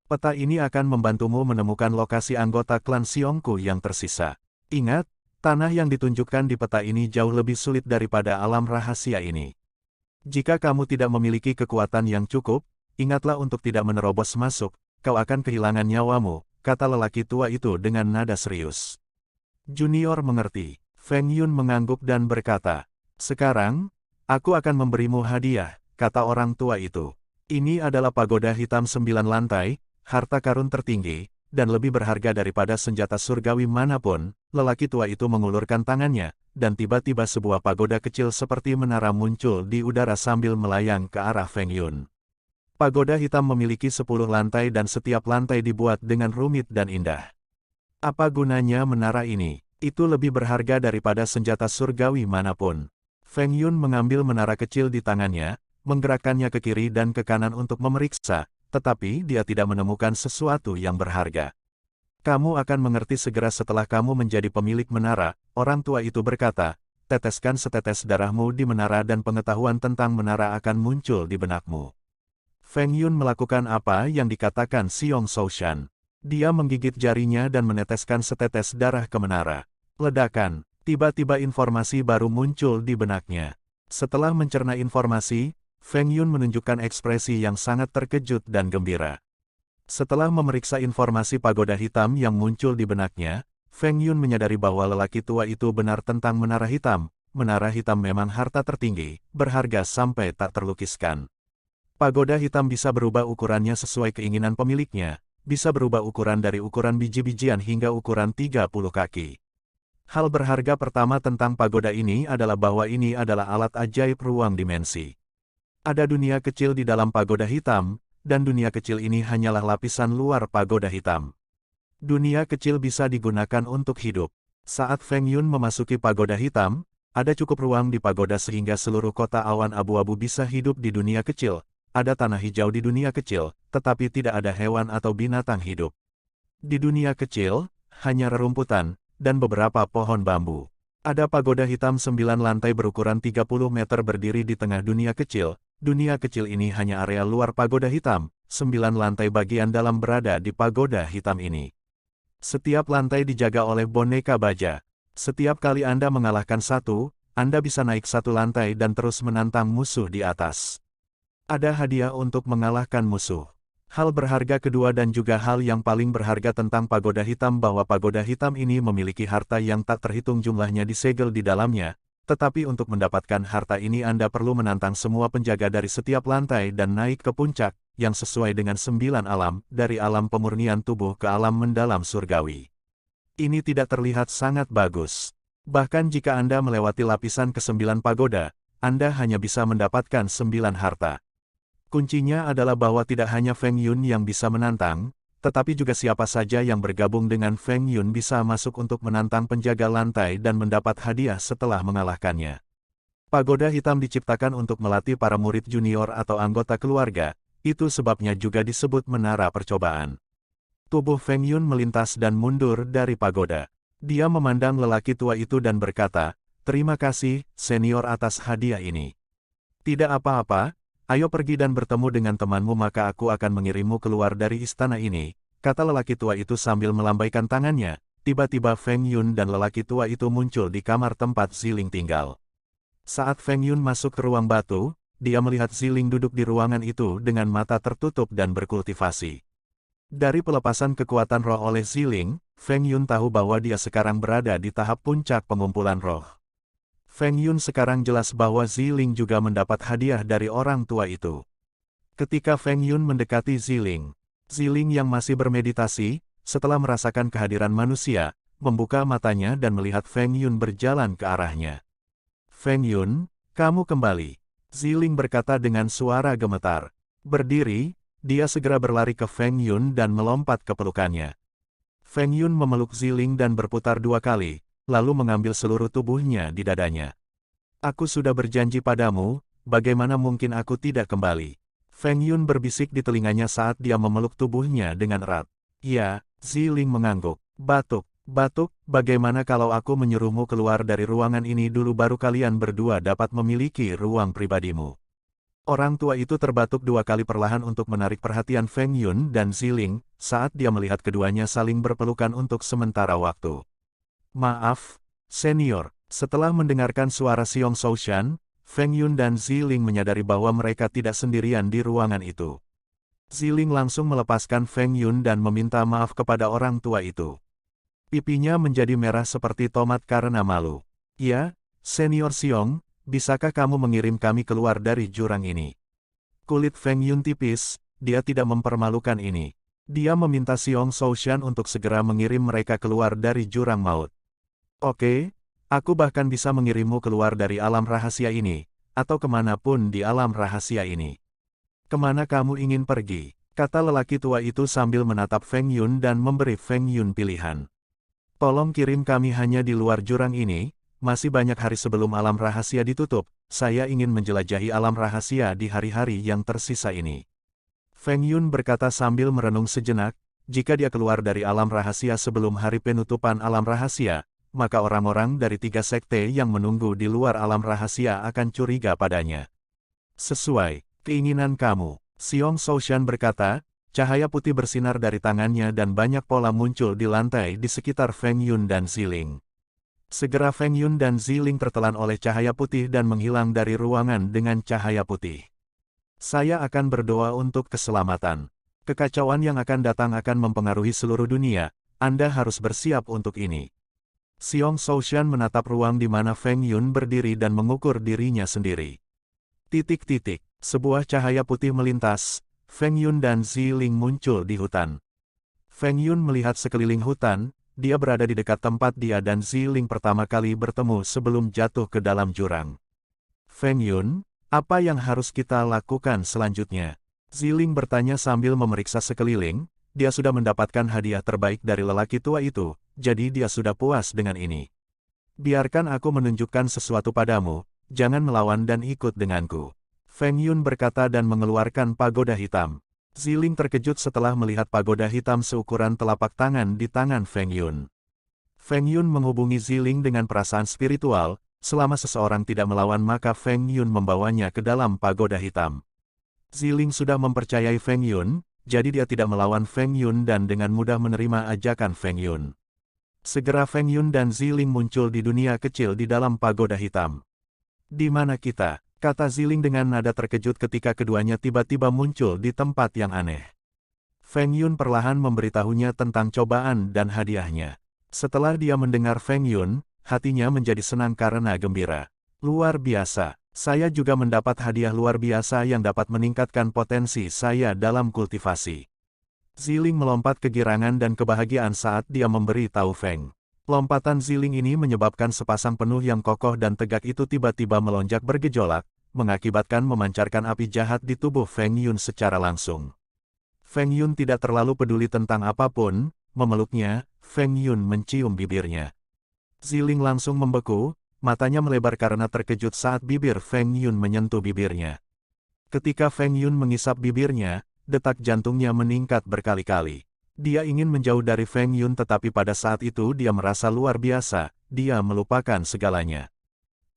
S1: Peta ini akan membantumu menemukan lokasi anggota klan Xiongku yang tersisa. Ingat, tanah yang ditunjukkan di peta ini jauh lebih sulit daripada alam rahasia ini. Jika kamu tidak memiliki kekuatan yang cukup, ingatlah untuk tidak menerobos masuk, kau akan kehilangan nyawamu, kata lelaki tua itu dengan nada serius. Junior mengerti. Feng Yun mengangguk dan berkata, sekarang, aku akan memberimu hadiah, kata orang tua itu. Ini adalah pagoda hitam 9 lantai, harta karun tertinggi, dan lebih berharga daripada senjata surgawi manapun. Lelaki tua itu mengulurkan tangannya, dan tiba-tiba sebuah pagoda kecil seperti menara muncul di udara sambil melayang ke arah Feng Yun. Pagoda hitam memiliki 10 lantai dan setiap lantai dibuat dengan rumit dan indah. Apa gunanya menara ini? Itu lebih berharga daripada senjata surgawi manapun. Feng Yun mengambil menara kecil di tangannya, menggerakkannya ke kiri dan ke kanan untuk memeriksa, tetapi dia tidak menemukan sesuatu yang berharga. Kamu akan mengerti segera setelah kamu menjadi pemilik menara, orang tua itu berkata, teteskan setetes darahmu di menara dan pengetahuan tentang menara akan muncul di benakmu. Feng Yun melakukan apa yang dikatakan Xiong Soushan. Dia menggigit jarinya dan meneteskan setetes darah ke menara. Ledakan, tiba-tiba informasi baru muncul di benaknya. Setelah mencerna informasi, Feng Yun menunjukkan ekspresi yang sangat terkejut dan gembira. Setelah memeriksa informasi pagoda hitam yang muncul di benaknya, Feng Yun menyadari bahwa lelaki tua itu benar tentang menara hitam. Menara hitam memang harta tertinggi, berharga sampai tak terlukiskan. Pagoda hitam bisa berubah ukurannya sesuai keinginan pemiliknya, bisa berubah ukuran dari ukuran biji-bijian hingga ukuran 30 kaki. Hal berharga pertama tentang pagoda ini adalah bahwa ini adalah alat ajaib ruang dimensi. Ada dunia kecil di dalam pagoda hitam, dan dunia kecil ini hanyalah lapisan luar pagoda hitam. Dunia kecil bisa digunakan untuk hidup. Saat Feng Yun memasuki pagoda hitam, ada cukup ruang di pagoda sehingga seluruh kota awan abu-abu bisa hidup di dunia kecil. Ada tanah hijau di dunia kecil, tetapi tidak ada hewan atau binatang hidup. Di dunia kecil, hanya rerumputan, dan beberapa pohon bambu. Ada pagoda hitam 9 lantai berukuran 30 meter berdiri di tengah dunia kecil. Dunia kecil ini hanya area luar pagoda hitam, 9 lantai bagian dalam berada di pagoda hitam ini. Setiap lantai dijaga oleh boneka baja. Setiap kali Anda mengalahkan satu, Anda bisa naik satu lantai dan terus menantang musuh di atas. Ada hadiah untuk mengalahkan musuh. Hal berharga kedua dan juga hal yang paling berharga tentang pagoda hitam bahwa pagoda hitam ini memiliki harta yang tak terhitung jumlahnya disegel di dalamnya. Tetapi untuk mendapatkan harta ini Anda perlu menantang semua penjaga dari setiap lantai dan naik ke puncak, yang sesuai dengan 9 alam, dari alam pemurnian tubuh ke alam mendalam surgawi. Ini tidak terlihat sangat bagus. Bahkan jika Anda melewati lapisan ke-9 pagoda, Anda hanya bisa mendapatkan 9 harta. Kuncinya adalah bahwa tidak hanya Feng Yun yang bisa menantang, tetapi juga siapa saja yang bergabung dengan Feng Yun bisa masuk untuk menantang penjaga lantai dan mendapat hadiah setelah mengalahkannya. Pagoda hitam diciptakan untuk melatih para murid junior atau anggota keluarga, itu sebabnya juga disebut menara percobaan. Tubuh Feng Yun melintas dan mundur dari pagoda. Dia memandang lelaki tua itu dan berkata, "Terima kasih, senior atas hadiah ini. Tidak apa-apa. Ayo pergi dan bertemu dengan temanmu maka aku akan mengirimmu keluar dari istana ini," kata lelaki tua itu sambil melambaikan tangannya. Tiba-tiba Feng Yun dan lelaki tua itu muncul di kamar tempat Ziling tinggal. Saat Feng Yun masuk ke ruang batu, dia melihat Ziling duduk di ruangan itu dengan mata tertutup dan berkultivasi. Dari pelepasan kekuatan roh oleh Ziling, Feng Yun tahu bahwa dia sekarang berada di tahap puncak pengumpulan roh. Feng Yun sekarang jelas bahwa Ziling juga mendapat hadiah dari orang tua itu. Ketika Feng Yun mendekati Ziling yang masih bermeditasi, setelah merasakan kehadiran manusia, membuka matanya dan melihat Feng Yun berjalan ke arahnya. "Feng Yun, kamu kembali," Ziling berkata dengan suara gemetar. Berdiri, dia segera berlari ke Feng Yun dan melompat ke pelukannya. Feng Yun memeluk Ziling dan berputar 2 kali, lalu mengambil seluruh tubuhnya di dadanya. "Aku sudah berjanji padamu, bagaimana mungkin aku tidak kembali?" Feng Yun berbisik di telinganya saat dia memeluk tubuhnya dengan erat. "Ya," Ziling mengangguk. "Batuk, bagaimana kalau aku menyuruhmu keluar dari ruangan ini dulu baru kalian berdua dapat memiliki ruang pribadimu?" Orang tua itu terbatuk 2 kali perlahan untuk menarik perhatian Feng Yun dan Ziling, saat dia melihat keduanya saling berpelukan untuk sementara waktu. "Maaf, senior." Setelah mendengarkan suara Xiong Soushan, Feng Yun dan Ziling menyadari bahwa mereka tidak sendirian di ruangan itu. Ziling langsung melepaskan Feng Yun dan meminta maaf kepada orang tua itu. Pipinya menjadi merah seperti tomat karena malu. "Ya, senior Xiong, bisakah kamu mengirim kami keluar dari jurang ini?" Kulit Feng Yun tipis, dia tidak mempermalukan ini. Dia meminta Xiong Soushan untuk segera mengirim mereka keluar dari jurang maut. "Oke, aku bahkan bisa mengirimmu keluar dari alam rahasia ini, atau kemanapun di alam rahasia ini." "Kemana kamu ingin pergi?" kata lelaki tua itu sambil menatap Feng Yun dan memberi Feng Yun pilihan. "Tolong kirim kami hanya di luar jurang ini, masih banyak hari sebelum alam rahasia ditutup, saya ingin menjelajahi alam rahasia di hari-hari yang tersisa ini." Feng Yun berkata sambil merenung sejenak, jika dia keluar dari alam rahasia sebelum hari penutupan alam rahasia, maka orang-orang dari 3 sekte yang menunggu di luar alam rahasia akan curiga padanya. "Sesuai keinginan kamu," Xiong Soushan berkata, cahaya putih bersinar dari tangannya dan banyak pola muncul di lantai di sekitar Feng Yun dan Ziling. Segera Feng Yun dan Ziling tertelan oleh cahaya putih dan menghilang dari ruangan dengan cahaya putih. Saya akan berdoa untuk keselamatan. Kekacauan yang akan datang akan mempengaruhi seluruh dunia, Anda harus bersiap untuk ini. Xiong Shoushan menatap ruang di mana Feng Yun berdiri dan mengukur dirinya sendiri. Titik-titik, sebuah cahaya putih melintas, Feng Yun dan Ziling muncul di hutan. Feng Yun melihat sekeliling hutan, dia berada di dekat tempat dia dan Ziling pertama kali bertemu sebelum jatuh ke dalam jurang. Feng Yun, apa yang harus kita lakukan selanjutnya? Ziling bertanya sambil memeriksa sekeliling, dia sudah mendapatkan hadiah terbaik dari lelaki tua itu, jadi dia sudah puas dengan ini. Biarkan aku menunjukkan sesuatu padamu, jangan melawan dan ikut denganku. Feng Yun berkata dan mengeluarkan pagoda hitam. Ziling terkejut setelah melihat pagoda hitam seukuran telapak tangan di tangan Feng Yun. Feng Yun menghubungi Ziling dengan perasaan spiritual, selama seseorang tidak melawan maka Feng Yun membawanya ke dalam pagoda hitam. Ziling sudah mempercayai Feng Yun, jadi dia tidak melawan Feng Yun dan dengan mudah menerima ajakan Feng Yun. Segera Feng Yun dan Ziling muncul di dunia kecil di dalam pagoda hitam. Di mana kita? Kata Ziling dengan nada terkejut ketika keduanya tiba-tiba muncul di tempat yang aneh. Feng Yun perlahan memberitahunya tentang cobaan dan hadiahnya. Setelah dia mendengar Feng Yun, hatinya menjadi senang karena gembira. Luar biasa. Saya juga mendapat hadiah luar biasa yang dapat meningkatkan potensi saya dalam kultivasi. Ziling melompat kegirangan dan kebahagiaan saat dia memberi tahu Feng. Lompatan Ziling ini menyebabkan sepasang penuh yang kokoh dan tegak itu tiba-tiba melonjak bergejolak, mengakibatkan memancarkan api jahat di tubuh Feng Yun secara langsung. Feng Yun tidak terlalu peduli tentang apapun, memeluknya, Feng Yun mencium bibirnya. Ziling langsung membeku, matanya melebar karena terkejut saat bibir Feng Yun menyentuh bibirnya. Ketika Feng Yun mengisap bibirnya, detak jantungnya meningkat berkali-kali. Dia ingin menjauh dari Feng Yun tetapi pada saat itu dia merasa luar biasa, dia melupakan segalanya.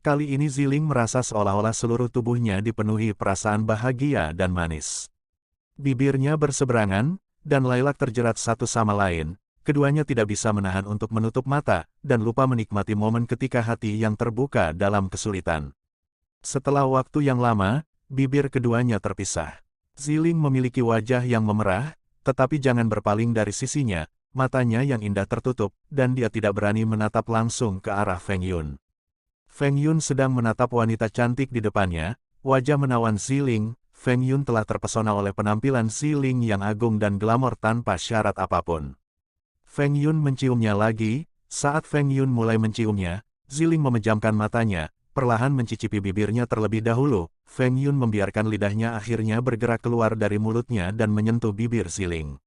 S1: Kali ini Ziling merasa seolah-olah seluruh tubuhnya dipenuhi perasaan bahagia dan manis. Bibirnya berseberangan, dan lailak terjerat satu sama lain. Keduanya tidak bisa menahan untuk menutup mata, dan lupa menikmati momen ketika hati yang terbuka dalam kesulitan. Setelah waktu yang lama, bibir keduanya terpisah. Ziling memiliki wajah yang memerah, tetapi jangan berpaling dari sisinya, matanya yang indah tertutup, dan dia tidak berani menatap langsung ke arah Feng Yun. Feng Yun sedang menatap wanita cantik di depannya, wajah menawan Ziling. Feng Yun telah terpesona oleh penampilan Ziling yang agung dan glamor tanpa syarat apapun. Feng Yun menciumnya lagi, saat Feng Yun mulai menciumnya, Ziling memejamkan matanya, perlahan mencicipi bibirnya terlebih dahulu, Feng Yun membiarkan lidahnya akhirnya bergerak keluar dari mulutnya dan menyentuh bibir Ziling.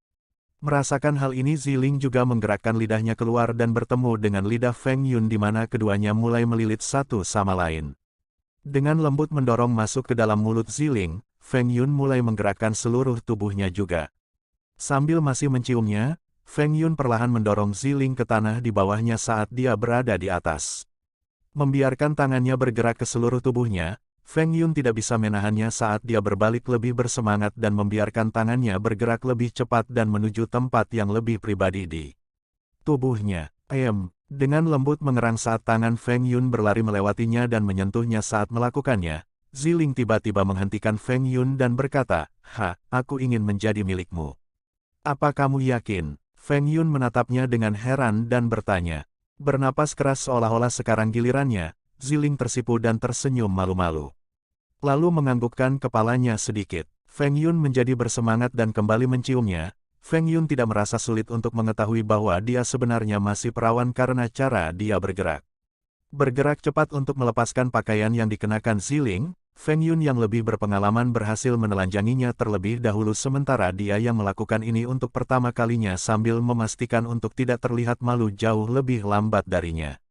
S1: Merasakan hal ini Ziling juga menggerakkan lidahnya keluar dan bertemu dengan lidah Feng Yun di mana keduanya mulai melilit satu sama lain. Dengan lembut mendorong masuk ke dalam mulut Ziling, Feng Yun mulai menggerakkan seluruh tubuhnya juga. Sambil masih menciumnya, Feng Yun perlahan mendorong Ziling ke tanah di bawahnya saat dia berada di atas. Membiarkan tangannya bergerak ke seluruh tubuhnya, Feng Yun tidak bisa menahannya saat dia berbalik lebih bersemangat dan membiarkan tangannya bergerak lebih cepat dan menuju tempat yang lebih pribadi di tubuhnya. Dengan lembut mengerang saat tangan Feng Yun berlari melewatinya dan menyentuhnya saat melakukannya, Ziling tiba-tiba menghentikan Feng Yun dan berkata, aku ingin menjadi milikmu. Apa kamu yakin? Feng Yun menatapnya dengan heran dan bertanya. Bernapas keras seolah-olah sekarang gilirannya, Ziling tersipu dan tersenyum malu-malu. Lalu menganggukkan kepalanya sedikit. Feng Yun menjadi bersemangat dan kembali menciumnya. Feng Yun tidak merasa sulit untuk mengetahui bahwa dia sebenarnya masih perawan karena cara dia bergerak. Bergerak cepat untuk melepaskan pakaian yang dikenakan Ziling, Feng Yun yang lebih berpengalaman berhasil menelanjanginya terlebih dahulu sementara dia yang melakukan ini untuk pertama kalinya sambil memastikan untuk tidak terlihat malu jauh lebih lambat darinya.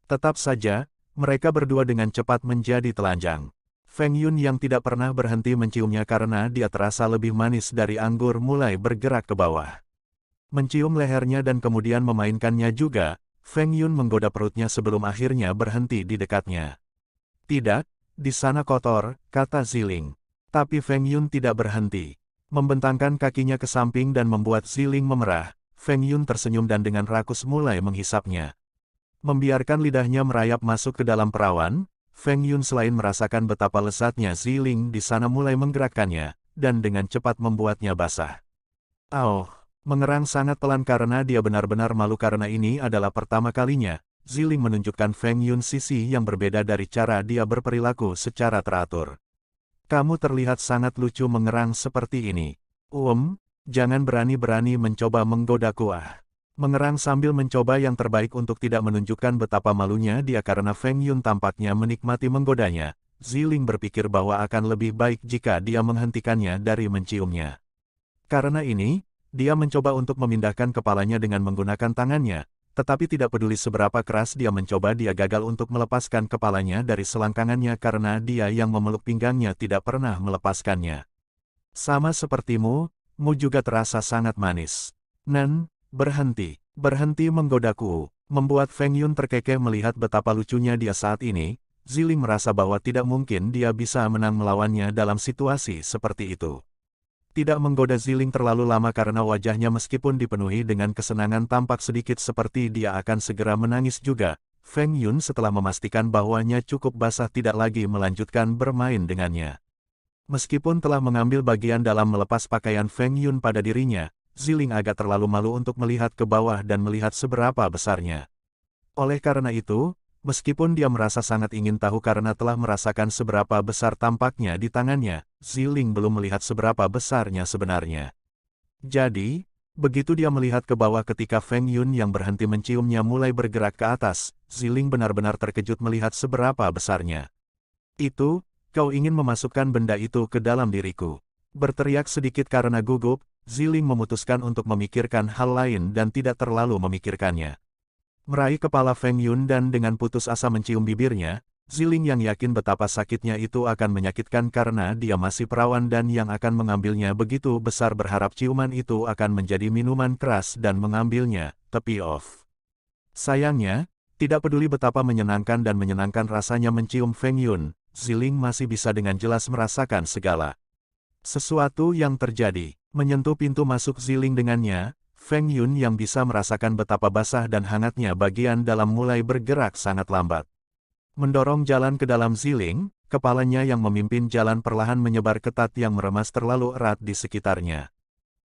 S1: Tetap saja, mereka berdua dengan cepat menjadi telanjang. Feng Yun yang tidak pernah berhenti menciumnya karena dia terasa lebih manis dari anggur mulai bergerak ke bawah. Mencium lehernya dan kemudian memainkannya juga, Feng Yun menggoda perutnya sebelum akhirnya berhenti di dekatnya. Tidak, di sana kotor, kata Ziling. Tapi Feng Yun tidak berhenti. Membentangkan kakinya ke samping dan membuat Ziling memerah, Feng Yun tersenyum dan dengan rakus mulai menghisapnya. Membiarkan lidahnya merayap masuk ke dalam perawan, Feng Yun selain merasakan betapa lezatnya Ziling di sana mulai menggerakkannya, dan dengan cepat membuatnya basah. Mengerang sangat pelan karena dia benar-benar malu karena ini adalah pertama kalinya, Ziling menunjukkan Feng Yun sisi yang berbeda dari cara dia berperilaku secara teratur. Kamu terlihat sangat lucu mengerang seperti ini. Jangan berani-berani mencoba menggodaku Mengerang sambil mencoba yang terbaik untuk tidak menunjukkan betapa malunya dia karena Feng Yun tampaknya menikmati menggodanya. Ziling berpikir bahwa akan lebih baik jika dia menghentikannya dari menciumnya. Karena ini, dia mencoba untuk memindahkan kepalanya dengan menggunakan tangannya, tetapi tidak peduli seberapa keras dia mencoba, dia gagal untuk melepaskan kepalanya dari selangkangannya karena dia yang memeluk pinggangnya tidak pernah melepaskannya. Sama sepertimu, mu juga terasa sangat manis. Berhenti menggodaku. Membuat Feng Yun terkekeh melihat betapa lucunya dia saat ini. Ziling merasa bahwa tidak mungkin dia bisa menang melawannya dalam situasi seperti itu. Tidak menggoda Ziling terlalu lama karena wajahnya meskipun dipenuhi dengan kesenangan tampak sedikit seperti dia akan segera menangis juga. Feng Yun setelah memastikan bahwanya cukup basah tidak lagi melanjutkan bermain dengannya. Meskipun telah mengambil bagian dalam melepas pakaian Feng Yun pada dirinya, Ziling agak terlalu malu untuk melihat ke bawah dan melihat seberapa besarnya. Oleh karena itu, meskipun dia merasa sangat ingin tahu karena telah merasakan seberapa besar tampaknya di tangannya, Ziling belum melihat seberapa besarnya sebenarnya. Jadi, begitu dia melihat ke bawah ketika Feng Yun yang berhenti menciumnya mulai bergerak ke atas, Ziling benar-benar terkejut melihat seberapa besarnya. Kau ingin memasukkan benda itu ke dalam diriku. Berteriak sedikit karena gugup, Ziling memutuskan untuk memikirkan hal lain dan tidak terlalu memikirkannya. Meraih kepala Feng Yun dan dengan putus asa mencium bibirnya, Ziling yang yakin betapa sakitnya itu akan menyakitkan karena dia masih perawan dan yang akan mengambilnya begitu besar berharap ciuman itu akan menjadi minuman keras dan mengambilnya, tapi sayangnya, tidak peduli betapa menyenangkan dan menyenangkan rasanya mencium Feng Yun, Ziling masih bisa dengan jelas merasakan segala sesuatu yang terjadi. Menyentuh pintu masuk Ziling dengannya, Feng Yun yang bisa merasakan betapa basah dan hangatnya bagian dalam mulai bergerak sangat lambat. Mendorong jalan ke dalam Ziling, kepalanya yang memimpin jalan perlahan menyebar ketat yang meremas terlalu erat di sekitarnya.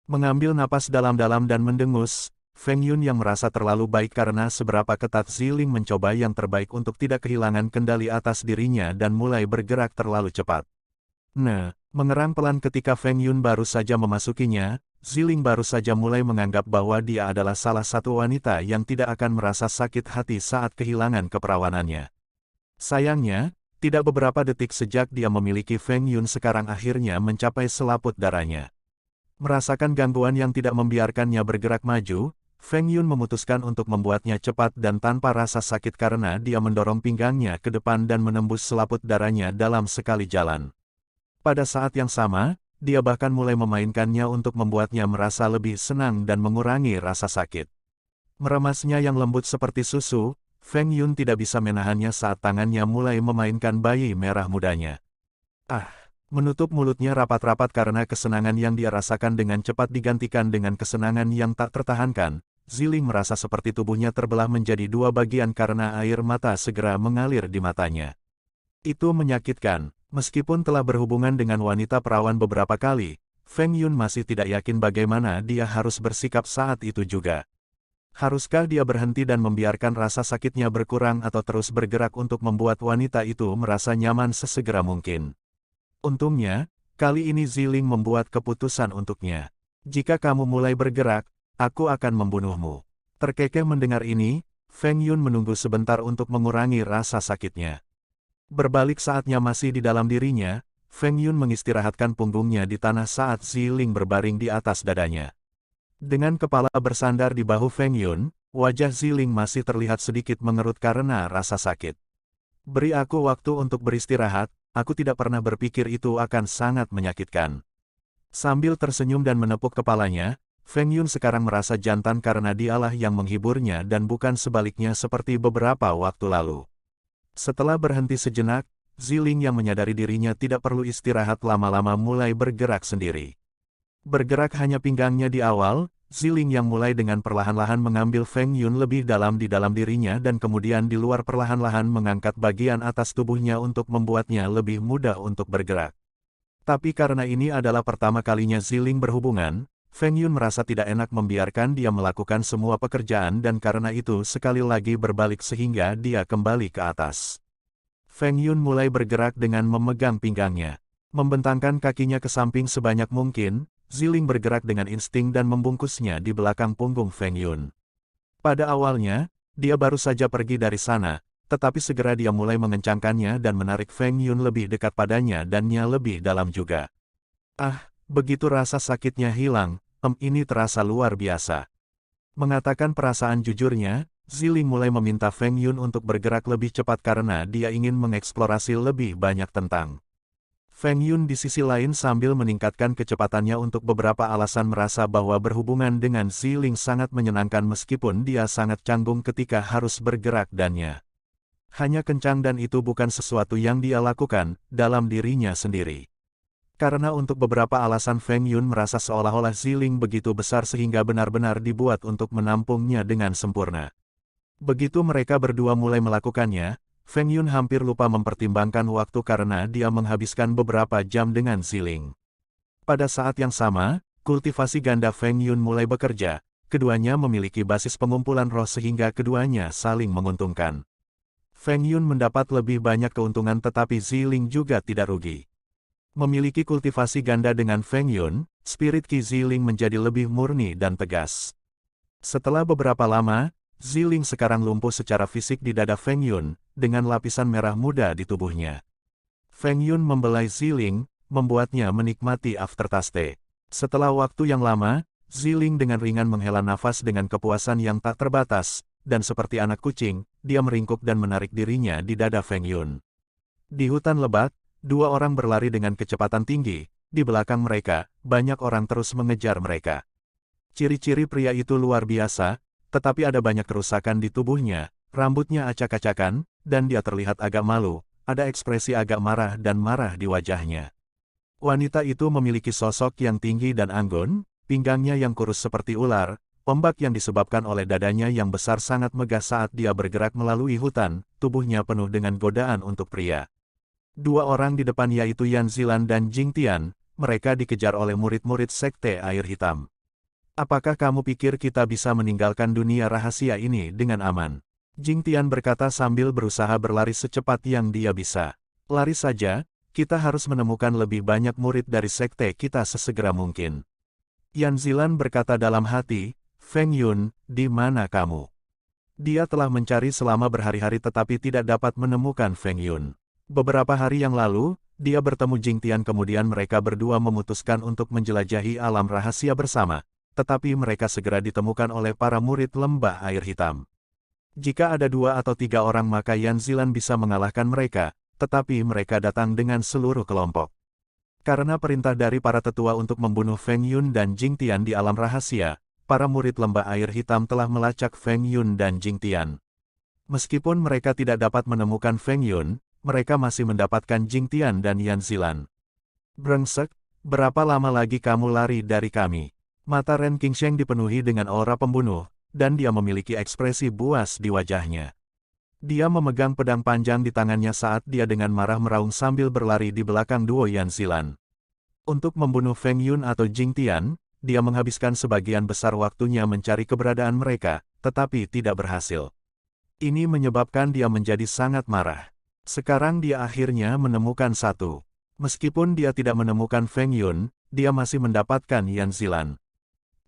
S1: Mengambil napas dalam-dalam dan mendengus, Feng Yun yang merasa terlalu baik karena seberapa ketat Ziling mencoba yang terbaik untuk tidak kehilangan kendali atas dirinya dan mulai bergerak terlalu cepat. Mengerang pelan ketika Feng Yun baru saja memasukinya, Ziling baru saja mulai menganggap bahwa dia adalah salah satu wanita yang tidak akan merasa sakit hati saat kehilangan keperawanannya. Sayangnya, tidak beberapa detik sejak dia memiliki Feng Yun sekarang akhirnya mencapai selaput darahnya. Merasakan gangguan yang tidak membiarkannya bergerak maju, Feng Yun memutuskan untuk membuatnya cepat dan tanpa rasa sakit karena dia mendorong pinggangnya ke depan dan menembus selaput darahnya dalam sekali jalan. Pada saat yang sama, dia bahkan mulai memainkannya untuk membuatnya merasa lebih senang dan mengurangi rasa sakit. Meremasnya yang lembut seperti susu, Feng Yun tidak bisa menahannya saat tangannya mulai memainkan bayi merah mudanya. Menutup mulutnya rapat-rapat karena kesenangan yang dia rasakan dengan cepat digantikan dengan kesenangan yang tak tertahankan. Ziling merasa seperti tubuhnya terbelah menjadi dua bagian karena air mata segera mengalir di matanya. Itu menyakitkan. Meskipun telah berhubungan dengan wanita perawan beberapa kali, Feng Yun masih tidak yakin bagaimana dia harus bersikap saat itu juga. Haruskah dia berhenti dan membiarkan rasa sakitnya berkurang atau terus bergerak untuk membuat wanita itu merasa nyaman sesegera mungkin? Untungnya, kali ini Ziling membuat keputusan untuknya. Jika kamu mulai bergerak, aku akan membunuhmu. Terkekeh mendengar ini, Feng Yun menunggu sebentar untuk mengurangi rasa sakitnya. Berbalik saatnya masih di dalam dirinya, Feng Yun mengistirahatkan punggungnya di tanah saat Ziling berbaring di atas dadanya. Dengan kepala bersandar di bahu Feng Yun, wajah Ziling masih terlihat sedikit mengerut karena rasa sakit. Beri aku waktu untuk beristirahat, aku tidak pernah berpikir itu akan sangat menyakitkan. Sambil tersenyum dan menepuk kepalanya, Feng Yun sekarang merasa jantan karena dialah yang menghiburnya dan bukan sebaliknya seperti beberapa waktu lalu. Setelah berhenti sejenak, Ziling yang menyadari dirinya tidak perlu istirahat lama-lama mulai bergerak sendiri. Bergerak hanya pinggangnya di awal, Ziling yang mulai dengan perlahan-lahan mengambil Feng Yun lebih dalam di dalam dirinya dan kemudian di luar perlahan-lahan mengangkat bagian atas tubuhnya untuk membuatnya lebih mudah untuk bergerak. Tapi karena ini adalah pertama kalinya Ziling berhubungan, Feng Yun merasa tidak enak membiarkan dia melakukan semua pekerjaan dan karena itu sekali lagi berbalik sehingga dia kembali ke atas. Feng Yun mulai bergerak dengan memegang pinggangnya. Membentangkan kakinya ke samping sebanyak mungkin, Ziling bergerak dengan insting dan membungkusnya di belakang punggung Feng Yun. Pada awalnya, dia baru saja pergi dari sana, tetapi segera dia mulai mengencangkannya dan menarik Feng Yun lebih dekat padanya dannya lebih dalam juga. Ah, begitu rasa sakitnya hilang, ini terasa luar biasa. Mengatakan perasaan jujurnya, Ziling mulai meminta Feng Yun untuk bergerak lebih cepat karena dia ingin mengeksplorasi lebih banyak tentang Feng Yun di sisi lain sambil meningkatkan kecepatannya untuk beberapa alasan merasa bahwa berhubungan dengan Ziling sangat menyenangkan meskipun dia sangat canggung ketika harus bergerak dannya hanya kencang dan itu bukan sesuatu yang dia lakukan dalam dirinya sendiri. Karena untuk beberapa alasan Feng Yun merasa seolah-olah Ziling begitu besar sehingga benar-benar dibuat untuk menampungnya dengan sempurna. Begitu mereka berdua mulai melakukannya, Feng Yun hampir lupa mempertimbangkan waktu karena dia menghabiskan beberapa jam dengan Ziling. Pada saat yang sama, kultivasi ganda Feng Yun mulai bekerja, keduanya memiliki basis pengumpulan roh sehingga keduanya saling menguntungkan. Feng Yun mendapat lebih banyak keuntungan tetapi Ziling juga tidak rugi. Memiliki kultivasi ganda dengan Feng Yun, spirit Qi Ziling menjadi lebih murni dan tegas. Setelah beberapa lama, Ziling sekarang lumpuh secara fisik di dada Feng Yun, dengan lapisan merah muda di tubuhnya. Feng Yun membelai Ziling, membuatnya menikmati aftertaste. Setelah waktu yang lama, Ziling dengan ringan menghela nafas dengan kepuasan yang tak terbatas, dan seperti anak kucing, dia meringkuk dan menarik dirinya di dada Feng Yun. Di hutan lebat, dua orang berlari dengan kecepatan tinggi, di belakang mereka, banyak orang terus mengejar mereka. Ciri-ciri pria itu luar biasa, tetapi ada banyak kerusakan di tubuhnya, rambutnya acak-acakan, dan dia terlihat agak malu, ada ekspresi agak marah dan marah di wajahnya. Wanita itu memiliki sosok yang tinggi dan anggun, pinggangnya yang kurus seperti ular, ombak yang disebabkan oleh dadanya yang besar sangat megah saat dia bergerak melalui hutan, tubuhnya penuh dengan godaan untuk pria. Dua orang di depan yaitu Yan Zilan dan Jing Tian, mereka dikejar oleh murid-murid Sekte Air Hitam. Apakah kamu pikir kita bisa meninggalkan dunia rahasia ini dengan aman? Jing Tian berkata sambil berusaha berlari secepat yang dia bisa. Lari saja, kita harus menemukan lebih banyak murid dari sekte kita sesegera mungkin. Yan Zilan berkata dalam hati, Feng Yun, di mana kamu? Dia telah mencari selama berhari-hari tetapi tidak dapat menemukan Feng Yun. Beberapa hari yang lalu, dia bertemu Jing Tian kemudian mereka berdua memutuskan untuk menjelajahi alam rahasia bersama. Tetapi mereka segera ditemukan oleh para murid lembah air hitam. Jika ada 2 atau 3 orang maka Yan Zilan bisa mengalahkan mereka, tetapi mereka datang dengan seluruh kelompok. Karena perintah dari para tetua untuk membunuh Feng Yun dan Jing Tian di alam rahasia, para murid lembah air hitam telah melacak Feng Yun dan Jing Tian. Meskipun mereka tidak dapat menemukan Feng Yun, mereka masih mendapatkan Jing Tian dan Yan Zilan. Brengsek, berapa lama lagi kamu lari dari kami? Mata Ren Qingsheng dipenuhi dengan aura pembunuh, dan dia memiliki ekspresi buas di wajahnya. Dia memegang pedang panjang di tangannya saat dia dengan marah meraung sambil berlari di belakang duo Yan Zilan. Untuk membunuh Feng Yun atau Jing Tian, dia menghabiskan sebagian besar waktunya mencari keberadaan mereka, tetapi tidak berhasil. Ini menyebabkan dia menjadi sangat marah. Sekarang dia akhirnya menemukan satu. Meskipun dia tidak menemukan Feng Yun, dia masih mendapatkan Yan Zilan.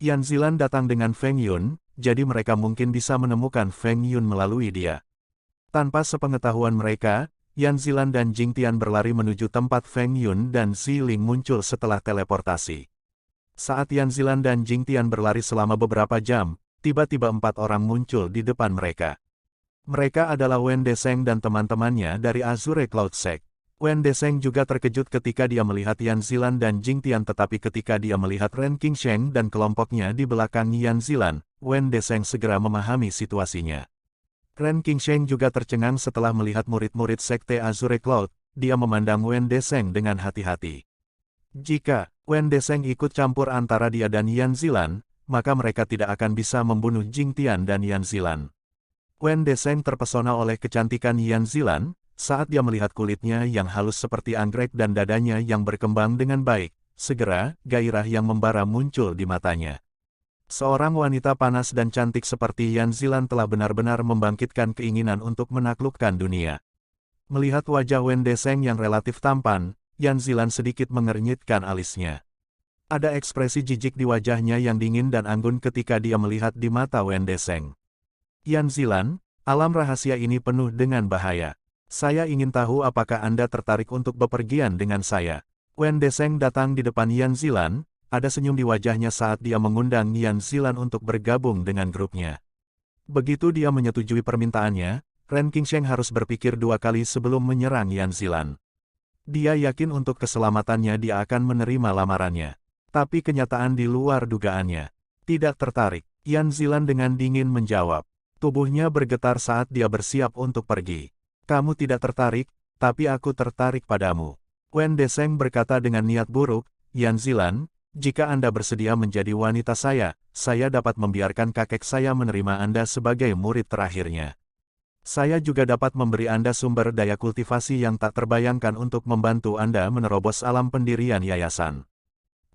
S1: Yan Zilan datang dengan Feng Yun, jadi mereka mungkin bisa menemukan Feng Yun melalui dia. Tanpa sepengetahuan mereka, Yan Zilan dan Jing Tian berlari menuju tempat Feng Yun dan Ziling muncul setelah teleportasi. Saat Yan Zilan dan Jing Tian berlari selama beberapa jam, tiba-tiba 4 orang muncul di depan mereka. Mereka adalah Wen Deseng dan teman-temannya dari Azure Cloud Sect. Wen Deseng juga terkejut ketika dia melihat Yan Zilan dan Jing Tian tetapi ketika dia melihat Ren Qingsheng dan kelompoknya di belakang Yan Zilan, Wen Deseng segera memahami situasinya. Ren Qingsheng juga tercengang setelah melihat murid-murid Sekte Azure Cloud, dia memandang Wen Deseng dengan hati-hati. Jika Wen Deseng ikut campur antara dia dan Yan Zilan, maka mereka tidak akan bisa membunuh Jing Tian dan Yan Zilan. Wen Deseng terpesona oleh kecantikan Yan Zilan, saat dia melihat kulitnya yang halus seperti anggrek dan dadanya yang berkembang dengan baik. Segera, gairah yang membara muncul di matanya. Seorang wanita panas dan cantik seperti Yan Zilan telah benar-benar membangkitkan keinginan untuk menaklukkan dunia. Melihat wajah Wen Deseng yang relatif tampan, Yan Zilan sedikit mengernyitkan alisnya. Ada ekspresi jijik di wajahnya yang dingin dan anggun ketika dia melihat di mata Wen Deseng. Yan Zilan, alam rahasia ini penuh dengan bahaya. Saya ingin tahu apakah Anda tertarik untuk bepergian dengan saya. Wen Deseng datang di depan Yan Zilan. Ada senyum di wajahnya saat dia mengundang Yan Zilan untuk bergabung dengan grupnya. Begitu dia menyetujui permintaannya, Ren Qingsheng harus berpikir dua kali sebelum menyerang Yan Zilan. Dia yakin untuk keselamatannya dia akan menerima lamarannya. Tapi kenyataan di luar dugaannya. Tidak tertarik, Yan Zilan dengan dingin menjawab. Tubuhnya bergetar saat dia bersiap untuk pergi. Kamu tidak tertarik, tapi aku tertarik padamu. Wen Deseng berkata dengan niat buruk, Yan Zilan, jika Anda bersedia menjadi wanita saya dapat membiarkan kakek saya menerima Anda sebagai murid terakhirnya. Saya juga dapat memberi Anda sumber daya kultivasi yang tak terbayangkan untuk membantu Anda menerobos alam pendirian yayasan.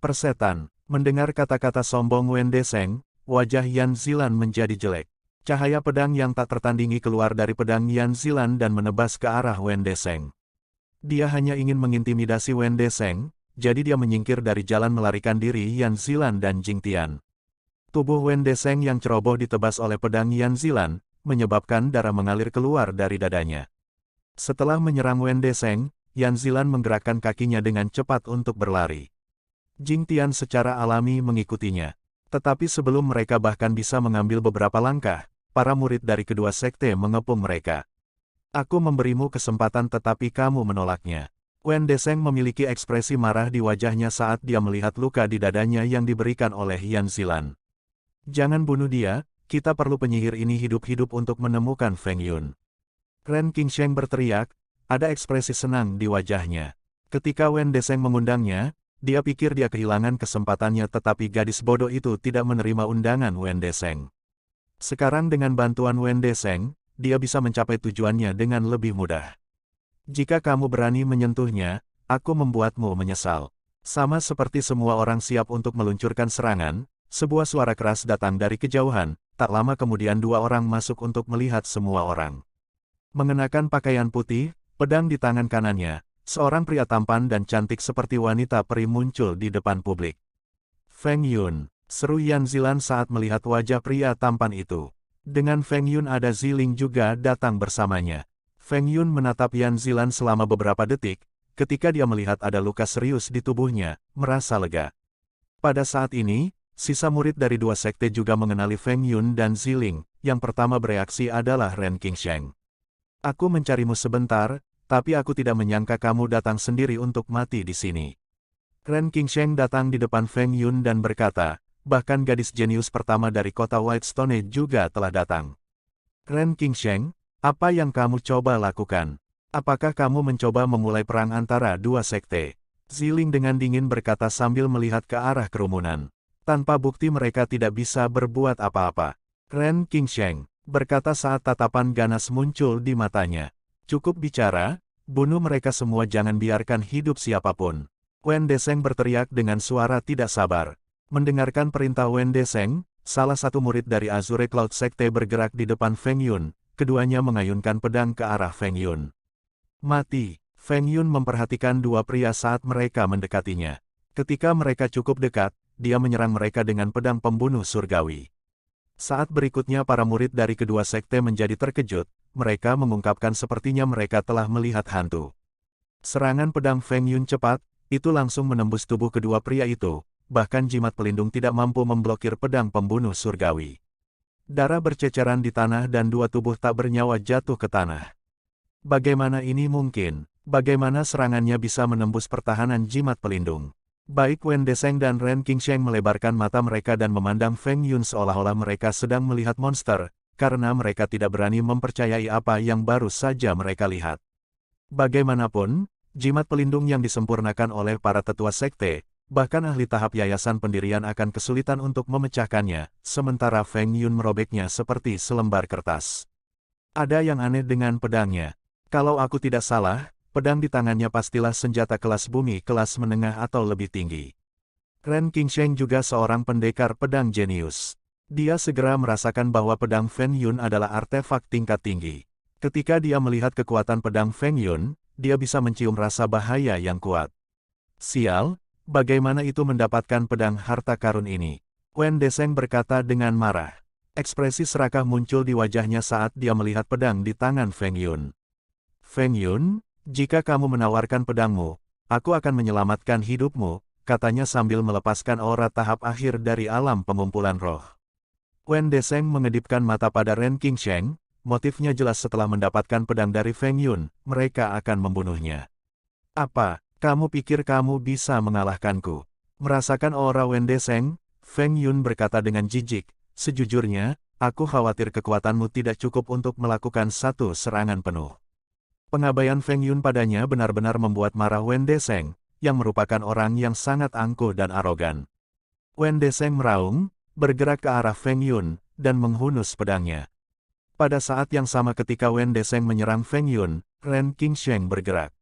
S1: Persetan, mendengar kata-kata sombong Wen Deseng, wajah Yan Zilan menjadi jelek. Cahaya pedang yang tak tertandingi keluar dari pedang Yan Zilan dan menebas ke arah Wen Deseng. Dia hanya ingin mengintimidasi Wen Deseng, jadi dia menyingkir dari jalan melarikan diri Yan Zilan dan Jing Tian. Tubuh Wen Deseng yang ceroboh ditebas oleh pedang Yan Zilan, menyebabkan darah mengalir keluar dari dadanya. Setelah menyerang Wen Deseng, Yan Zilan menggerakkan kakinya dengan cepat untuk berlari. Jing Tian secara alami mengikutinya. Tetapi sebelum mereka bahkan bisa mengambil beberapa langkah, para murid dari kedua sekte mengepung mereka. Aku memberimu kesempatan tetapi kamu menolaknya. Wen Deseng memiliki ekspresi marah di wajahnya saat dia melihat luka di dadanya yang diberikan oleh Yan Zilan. Jangan bunuh dia, kita perlu penyihir ini hidup-hidup untuk menemukan Feng Yun. Ren Qingsheng berteriak, ada ekspresi senang di wajahnya. Ketika Wen Deseng mengundangnya, dia pikir dia kehilangan kesempatannya tetapi gadis bodoh itu tidak menerima undangan Wen Deseng. Sekarang dengan bantuan Wen Deseng, dia bisa mencapai tujuannya dengan lebih mudah. Jika kamu berani menyentuhnya, aku membuatmu menyesal. Sama seperti semua orang siap untuk meluncurkan serangan, sebuah suara keras datang dari kejauhan, tak lama kemudian dua orang masuk untuk melihat semua orang. Mengenakan pakaian putih, pedang di tangan kanannya, seorang pria tampan dan cantik seperti wanita peri muncul di depan publik. Feng Yun, seru Yan Zilan saat melihat wajah pria tampan itu. Dengan Feng Yun ada Ziling juga datang bersamanya. Feng Yun menatap Yan Zilan selama beberapa detik, ketika dia melihat ada luka serius di tubuhnya, merasa lega. Pada saat ini, sisa murid dari dua sekte juga mengenali Feng Yun dan Ziling, yang pertama bereaksi adalah Ren Qingsheng. Aku mencarimu sebentar, tapi aku tidak menyangka kamu datang sendiri untuk mati di sini. Ren Qingsheng datang di depan Feng Yun dan berkata, bahkan gadis jenius pertama dari kota Whitestone juga telah datang. Ren Qingsheng, apa yang kamu coba lakukan? Apakah kamu mencoba memulai perang antara dua sekte? Ziling dengan dingin berkata sambil melihat ke arah kerumunan. Tanpa bukti mereka tidak bisa berbuat apa-apa. Ren Qingsheng berkata saat tatapan ganas muncul di matanya. Cukup bicara, bunuh mereka semua, jangan biarkan hidup siapapun. Wen Deseng berteriak dengan suara tidak sabar. Mendengarkan perintah Wen Deseng, salah satu murid dari Azure Cloud Sekte bergerak di depan Feng Yun. Keduanya mengayunkan pedang ke arah Feng Yun. Mati, Feng Yun memperhatikan dua pria saat mereka mendekatinya. Ketika mereka cukup dekat, dia menyerang mereka dengan pedang pembunuh surgawi. Saat berikutnya para murid dari kedua sekte menjadi terkejut, mereka mengungkapkan sepertinya mereka telah melihat hantu. Serangan pedang Feng Yun cepat, itu langsung menembus tubuh kedua pria itu, bahkan jimat pelindung tidak mampu memblokir pedang pembunuh surgawi. Darah berceceran di tanah dan dua tubuh tak bernyawa jatuh ke tanah. Bagaimana ini mungkin? Bagaimana serangannya bisa menembus pertahanan jimat pelindung? Baik Wen Deseng dan Ren Qingsheng melebarkan mata mereka dan memandang Feng Yun seolah-olah mereka sedang melihat monster, karena mereka tidak berani mempercayai apa yang baru saja mereka lihat. Bagaimanapun, jimat pelindung yang disempurnakan oleh para tetua sekte, Bahkan ahli tahap yayasan pendirian akan kesulitan untuk memecahkannya, sementara Feng Yun merobeknya seperti selembar kertas. Ada yang aneh dengan pedangnya. Kalau aku tidak salah, pedang di tangannya pastilah senjata kelas bumi kelas menengah atau lebih tinggi. Ren Qingsheng juga seorang pendekar pedang jenius. Dia segera merasakan bahwa pedang Feng Yun adalah artefak tingkat tinggi. Ketika dia melihat kekuatan pedang Feng Yun, dia bisa mencium rasa bahaya yang kuat. Sial, bagaimana itu mendapatkan pedang harta karun ini? Wen Deseng berkata dengan marah. Ekspresi serakah muncul di wajahnya saat dia melihat pedang di tangan Feng Yun. Feng Yun, jika kamu menawarkan pedangmu, aku akan menyelamatkan hidupmu, katanya sambil melepaskan aura tahap akhir dari alam pengumpulan roh. Wen Deseng mengedipkan mata pada Ren Qingsheng, motifnya jelas setelah mendapatkan pedang dari Feng Yun, mereka akan membunuhnya. Apa? Kamu pikir kamu bisa mengalahkanku? Merasakan aura Wen Deseng, Feng Yun berkata dengan jijik, sejujurnya, aku khawatir kekuatanmu tidak cukup untuk melakukan satu serangan penuh. Pengabaian Feng Yun padanya benar-benar membuat marah Wen Deseng, yang merupakan orang yang sangat angkuh dan arogan. Wen Deseng meraung, bergerak ke arah Feng Yun, dan menghunus pedangnya. Pada saat yang sama ketika Wen Deseng menyerang Feng Yun, Ren Qingsheng bergerak.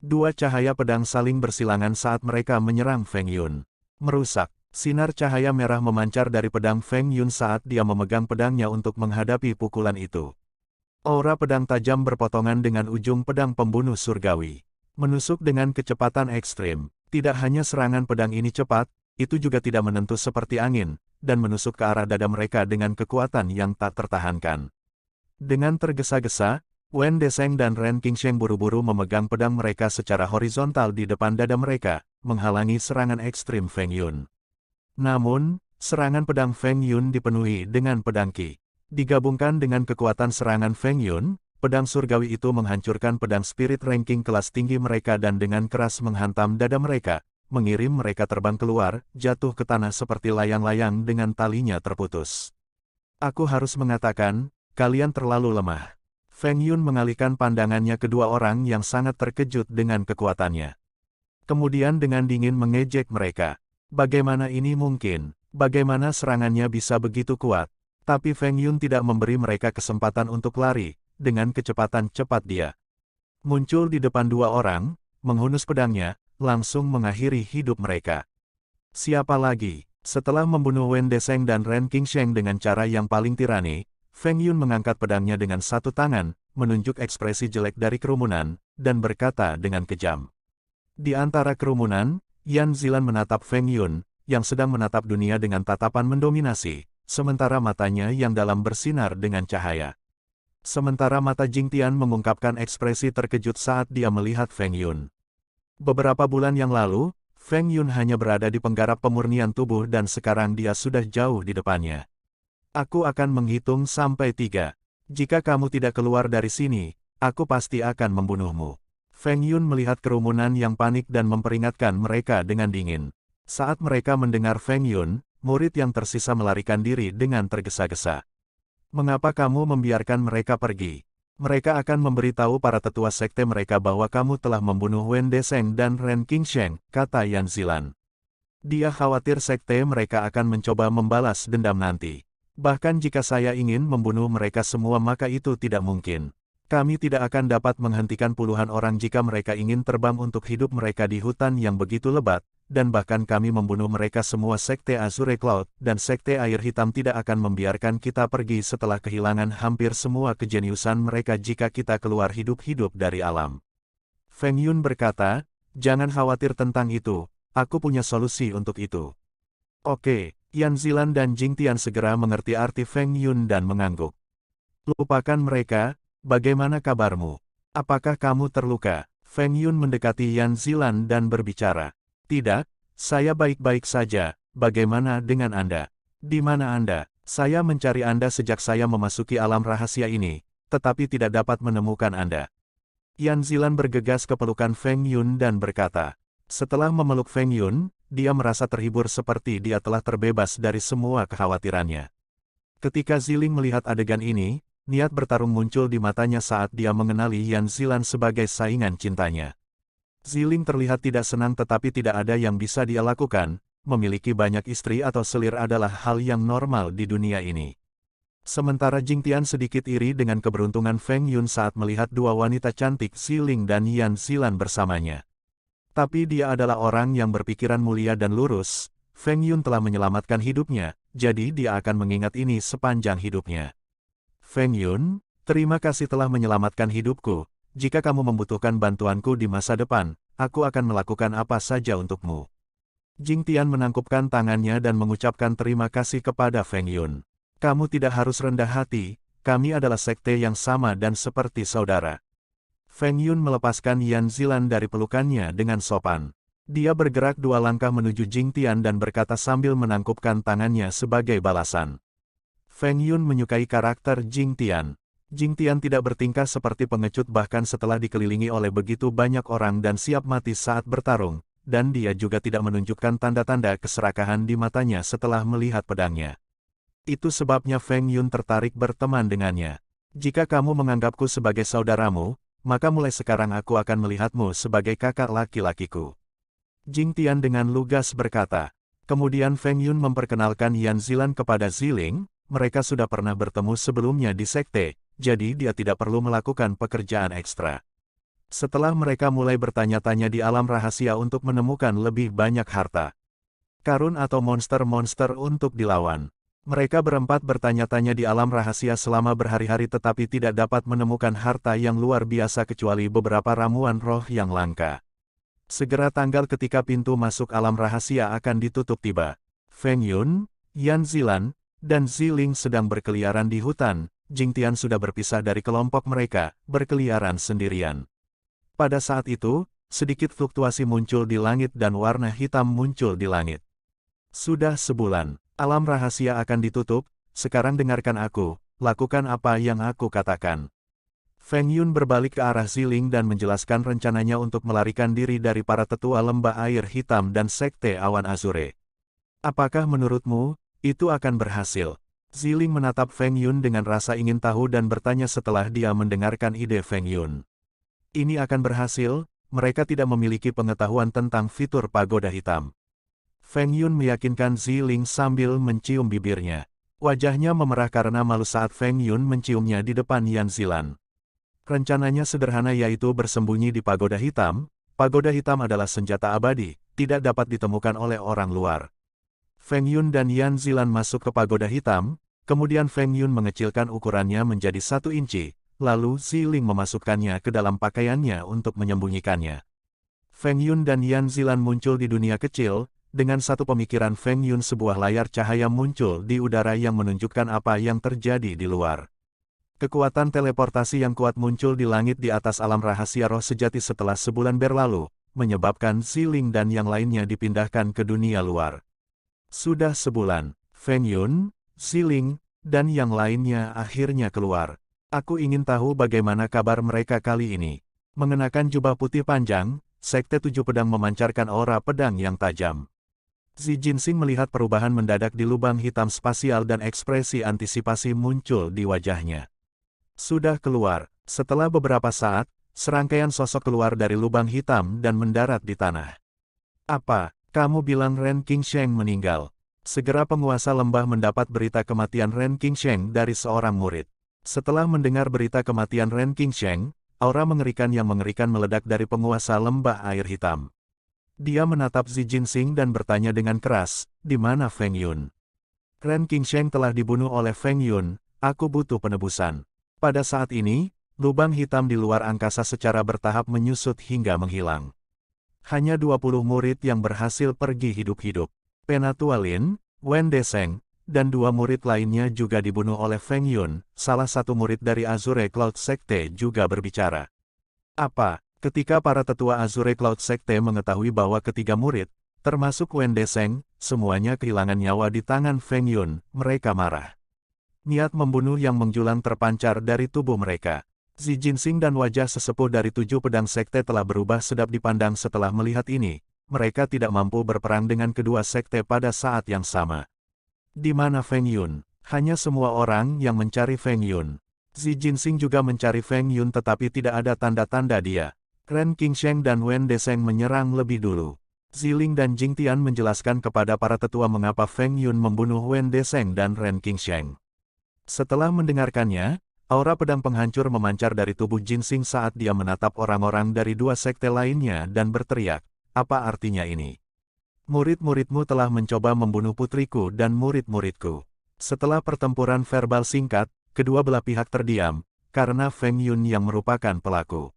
S1: Dua cahaya pedang saling bersilangan saat mereka menyerang Feng Yun. Merusak, sinar cahaya merah memancar dari pedang Feng Yun saat dia memegang pedangnya untuk menghadapi pukulan itu. Aura pedang tajam berpotongan dengan ujung pedang pembunuh surgawi. Menusuk dengan kecepatan ekstrim. Tidak hanya serangan pedang ini cepat, itu juga tidak menentu seperti angin, dan menusuk ke arah dada mereka dengan kekuatan yang tak tertahankan. Dengan tergesa-gesa, Wen Deseng dan Ren Qingsheng buru-buru memegang pedang mereka secara horizontal di depan dada mereka, menghalangi serangan ekstrim Feng Yun. Namun, serangan pedang Feng Yun dipenuhi dengan pedang Qi. Digabungkan dengan kekuatan serangan Feng Yun, pedang surgawi itu menghancurkan pedang spirit ranking kelas tinggi mereka dan dengan keras menghantam dada mereka, mengirim mereka terbang keluar, jatuh ke tanah seperti layang-layang dengan talinya terputus. Aku harus mengatakan, kalian terlalu lemah. Feng Yun mengalihkan pandangannya ke dua orang yang sangat terkejut dengan kekuatannya. Kemudian dengan dingin mengejek mereka. Bagaimana ini mungkin? Bagaimana serangannya bisa begitu kuat? Tapi Feng Yun tidak memberi mereka kesempatan untuk lari, dengan kecepatan cepat dia muncul di depan dua orang, menghunus pedangnya, langsung mengakhiri hidup mereka. Siapa lagi? Setelah membunuh Wen Deseng dan Ren Qingsheng dengan cara yang paling tirani, Feng Yun mengangkat pedangnya dengan satu tangan, menunjuk ekspresi jelek dari kerumunan, dan berkata dengan kejam. Di antara kerumunan, Yan Zilan menatap Feng Yun, yang sedang menatap dunia dengan tatapan mendominasi, sementara matanya yang dalam bersinar dengan cahaya. Sementara mata Jing Tian mengungkapkan ekspresi terkejut saat dia melihat Feng Yun. Beberapa bulan yang lalu, Feng Yun hanya berada di penggarap pemurnian tubuh dan sekarang dia sudah jauh di depannya. Aku akan menghitung sampai 3. Jika kamu tidak keluar dari sini, aku pasti akan membunuhmu. Feng Yun melihat kerumunan yang panik dan memperingatkan mereka dengan dingin. Saat mereka mendengar Feng Yun, murid yang tersisa melarikan diri dengan tergesa-gesa. Mengapa kamu membiarkan mereka pergi? Mereka akan memberitahu para tetua sekte mereka bahwa kamu telah membunuh Wen Deseng dan Ren Qingsheng, kata Yan Zilan. Dia khawatir sekte mereka akan mencoba membalas dendam nanti. Bahkan jika saya ingin membunuh mereka semua maka itu tidak mungkin. Kami tidak akan dapat menghentikan puluhan orang jika mereka ingin terbang untuk hidup mereka di hutan yang begitu lebat, dan bahkan kami membunuh mereka semua sekte Azure Cloud dan sekte air hitam tidak akan membiarkan kita pergi setelah kehilangan hampir semua kejeniusan mereka jika kita keluar hidup-hidup dari alam. Feng Yun berkata, jangan khawatir tentang itu, aku punya solusi untuk itu. Oke. Yan Zilan dan Jing Tian segera mengerti arti Feng Yun dan mengangguk. Lupakan mereka, bagaimana kabarmu? Apakah kamu terluka? Feng Yun mendekati Yan Zilan dan berbicara. Tidak, saya baik-baik saja, bagaimana dengan Anda? Di mana Anda? Saya mencari Anda sejak saya memasuki alam rahasia ini, tetapi tidak dapat menemukan Anda. Yan Zilan bergegas ke pelukan Feng Yun dan berkata. Setelah memeluk Feng Yun, dia merasa terhibur seperti dia telah terbebas dari semua kekhawatirannya. Ketika Ziling melihat adegan ini, niat bertarung muncul di matanya saat dia mengenali Yan Zilan sebagai saingan cintanya. Ziling terlihat tidak senang tetapi tidak ada yang bisa dia lakukan, memiliki banyak istri atau selir adalah hal yang normal di dunia ini. Sementara Jingtian sedikit iri dengan keberuntungan Feng Yun saat melihat dua wanita cantik Ziling dan Yan Zilan bersamanya. Tapi dia adalah orang yang berpikiran mulia dan lurus, Feng Yun telah menyelamatkan hidupnya, jadi dia akan mengingat ini sepanjang hidupnya. Feng Yun, terima kasih telah menyelamatkan hidupku, jika kamu membutuhkan bantuanku di masa depan, aku akan melakukan apa saja untukmu. Jingtian menangkupkan tangannya dan mengucapkan terima kasih kepada Feng Yun. Kamu tidak harus rendah hati, kami adalah sekte yang sama dan seperti saudara. Feng Yun melepaskan Yan Zilan dari pelukannya dengan sopan. Dia bergerak 2 langkah menuju Jingtian dan berkata sambil menangkupkan tangannya sebagai balasan. Feng Yun menyukai karakter Jingtian. Jingtian tidak bertingkah seperti pengecut bahkan setelah dikelilingi oleh begitu banyak orang dan siap mati saat bertarung, dan dia juga tidak menunjukkan tanda-tanda keserakahan di matanya setelah melihat pedangnya. Itu sebabnya Feng Yun tertarik berteman dengannya. Jika kamu menganggapku sebagai saudaramu, maka mulai sekarang aku akan melihatmu sebagai kakak laki-lakiku. Jingtian dengan lugas berkata. Kemudian Feng Yun memperkenalkan Yan Zilan kepada Ziling, mereka sudah pernah bertemu sebelumnya di sekte, jadi dia tidak perlu melakukan pekerjaan ekstra. Setelah mereka mulai bertanya-tanya di alam rahasia untuk menemukan lebih banyak harta karun atau monster-monster untuk dilawan. Mereka berempat bertanya-tanya di alam rahasia selama berhari-hari tetapi tidak dapat menemukan harta yang luar biasa kecuali beberapa ramuan roh yang langka. Segera tanggal ketika pintu masuk alam rahasia akan ditutup tiba. Feng Yun, Yan Zilan, dan Ziling sedang berkeliaran di hutan. Jingtian sudah berpisah dari kelompok mereka, berkeliaran sendirian. Pada saat itu, sedikit fluktuasi muncul di langit dan warna hitam muncul di langit. Sudah sebulan. Alam rahasia akan ditutup, sekarang dengarkan aku, lakukan apa yang aku katakan. Feng Yun berbalik ke arah Ziling dan menjelaskan rencananya untuk melarikan diri dari para tetua lembah air hitam dan sekte awan azure. Apakah menurutmu, itu akan berhasil? Ziling menatap Feng Yun dengan rasa ingin tahu dan bertanya setelah dia mendengarkan ide Feng Yun. Ini akan berhasil, mereka tidak memiliki pengetahuan tentang fitur pagoda hitam. Feng Yun meyakinkan Ziling sambil mencium bibirnya. Wajahnya memerah karena malu saat Feng Yun menciumnya di depan Yan Zilan. Rencananya sederhana yaitu bersembunyi di pagoda hitam. Pagoda hitam adalah senjata abadi, tidak dapat ditemukan oleh orang luar. Feng Yun dan Yan Zilan masuk ke pagoda hitam, kemudian Feng Yun mengecilkan ukurannya menjadi 1 inci, lalu Ziling memasukkannya ke dalam pakaiannya untuk menyembunyikannya. Feng Yun dan Yan Zilan muncul di dunia kecil. Dengan satu pemikiran Feng Yun sebuah layar cahaya muncul di udara yang menunjukkan apa yang terjadi di luar. Kekuatan teleportasi yang kuat muncul di langit di atas alam rahasia roh sejati setelah sebulan berlalu, menyebabkan Ziling dan yang lainnya dipindahkan ke dunia luar. Sudah sebulan, Feng Yun, Ziling, dan yang lainnya akhirnya keluar. Aku ingin tahu bagaimana kabar mereka kali ini. Mengenakan jubah putih panjang, Sekte 7 Pedang memancarkan aura pedang yang tajam. Xi Jinxing melihat perubahan mendadak di lubang hitam spasial dan ekspresi antisipasi muncul di wajahnya. Sudah keluar. Setelah beberapa saat, serangkaian sosok keluar dari lubang hitam dan mendarat di tanah. Apa, kamu bilang Ren Qingsheng meninggal? Segera penguasa lembah mendapat berita kematian Ren Qingsheng dari seorang murid. Setelah mendengar berita kematian Ren Qingsheng, aura mengerikan yang mengerikan meledak dari penguasa lembah air hitam. Dia menatap Xi Jinxing dan bertanya dengan keras, di mana Feng Yun? Ren Qingsheng telah dibunuh oleh Feng Yun, aku butuh penebusan. Pada saat ini, lubang hitam di luar angkasa secara bertahap menyusut hingga menghilang. Hanya 20 murid yang berhasil pergi hidup-hidup. Penatua Lin, Wen Deseng, dan 2 murid lainnya juga dibunuh oleh Feng Yun. Salah satu murid dari Azure Cloud Sekte juga berbicara. Apa? Ketika para tetua Azure Cloud Sekte mengetahui bahwa ketiga murid, termasuk Wen Deseng, semuanya kehilangan nyawa di tangan Feng Yun, mereka marah. Niat membunuh yang menjulang terpancar dari tubuh mereka. Xi Jinxing dan wajah sesepuh dari 7 pedang sekte telah berubah sedap dipandang setelah melihat ini. Mereka tidak mampu berperang dengan kedua sekte pada saat yang sama. Di mana Feng Yun? Hanya semua orang yang mencari Feng Yun. Xi Jinxing juga mencari Feng Yun tetapi tidak ada tanda-tanda dia. Ren Qingsheng dan Wen Deseng menyerang lebih dulu. Ziling dan Jing Tian menjelaskan kepada para tetua mengapa Feng Yun membunuh Wen Deseng dan Ren Qingsheng. Setelah mendengarkannya, aura pedang penghancur memancar dari tubuh Jinsing saat dia menatap orang-orang dari dua sekte lainnya dan berteriak, "Apa artinya ini? Murid-muridmu telah mencoba membunuh putriku dan murid-muridku." Setelah pertempuran verbal singkat, kedua belah pihak terdiam, karena Feng Yun yang merupakan pelaku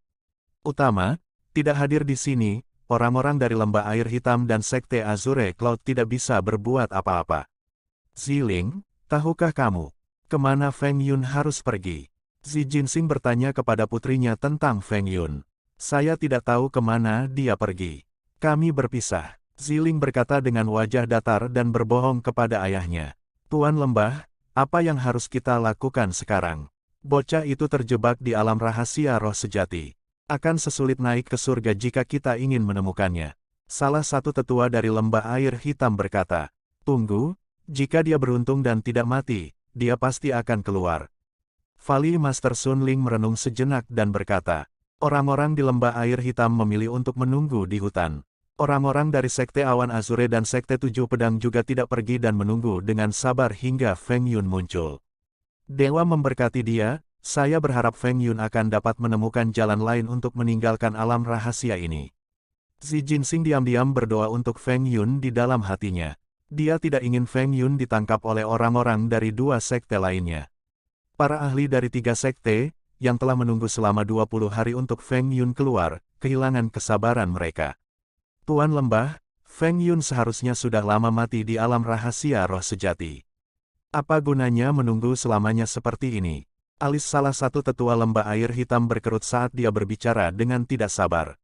S1: utama, tidak hadir di sini. Orang-orang dari Lembah Air Hitam dan Sekte Azure Cloud tidak bisa berbuat apa-apa. Ziling, tahukah kamu kemana Feng Yun harus pergi? Zi Jinsing bertanya kepada putrinya tentang Feng Yun. Saya tidak tahu kemana dia pergi. Kami berpisah. Ziling berkata dengan wajah datar dan berbohong kepada ayahnya. Tuan Lembah, apa yang harus kita lakukan sekarang? Bocah itu terjebak di alam rahasia roh sejati. Akan sesulit naik ke surga jika kita ingin menemukannya. Salah satu tetua dari Lembah Air Hitam berkata, "Tunggu, jika dia beruntung dan tidak mati, dia pasti akan keluar." Vali Master Sun Ling merenung sejenak dan berkata, "Orang-orang di Lembah Air Hitam memilih untuk menunggu di hutan. Orang-orang dari Sekte Awan Azure dan Sekte Tujuh Pedang juga tidak pergi dan menunggu dengan sabar hingga Feng Yun muncul. Dewa memberkati dia. Saya berharap Feng Yun akan dapat menemukan jalan lain untuk meninggalkan alam rahasia ini." Zi Jinsing diam-diam berdoa untuk Feng Yun di dalam hatinya. Dia tidak ingin Feng Yun ditangkap oleh orang-orang dari dua sekte lainnya. Para ahli dari tiga sekte, yang telah menunggu selama 20 hari untuk Feng Yun keluar, kehilangan kesabaran mereka. Tuan Lembah, Feng Yun seharusnya sudah lama mati di alam rahasia roh sejati. Apa gunanya menunggu selamanya seperti ini? Alis salah satu tetua Lembah Air Hitam berkerut saat dia berbicara dengan tidak sabar.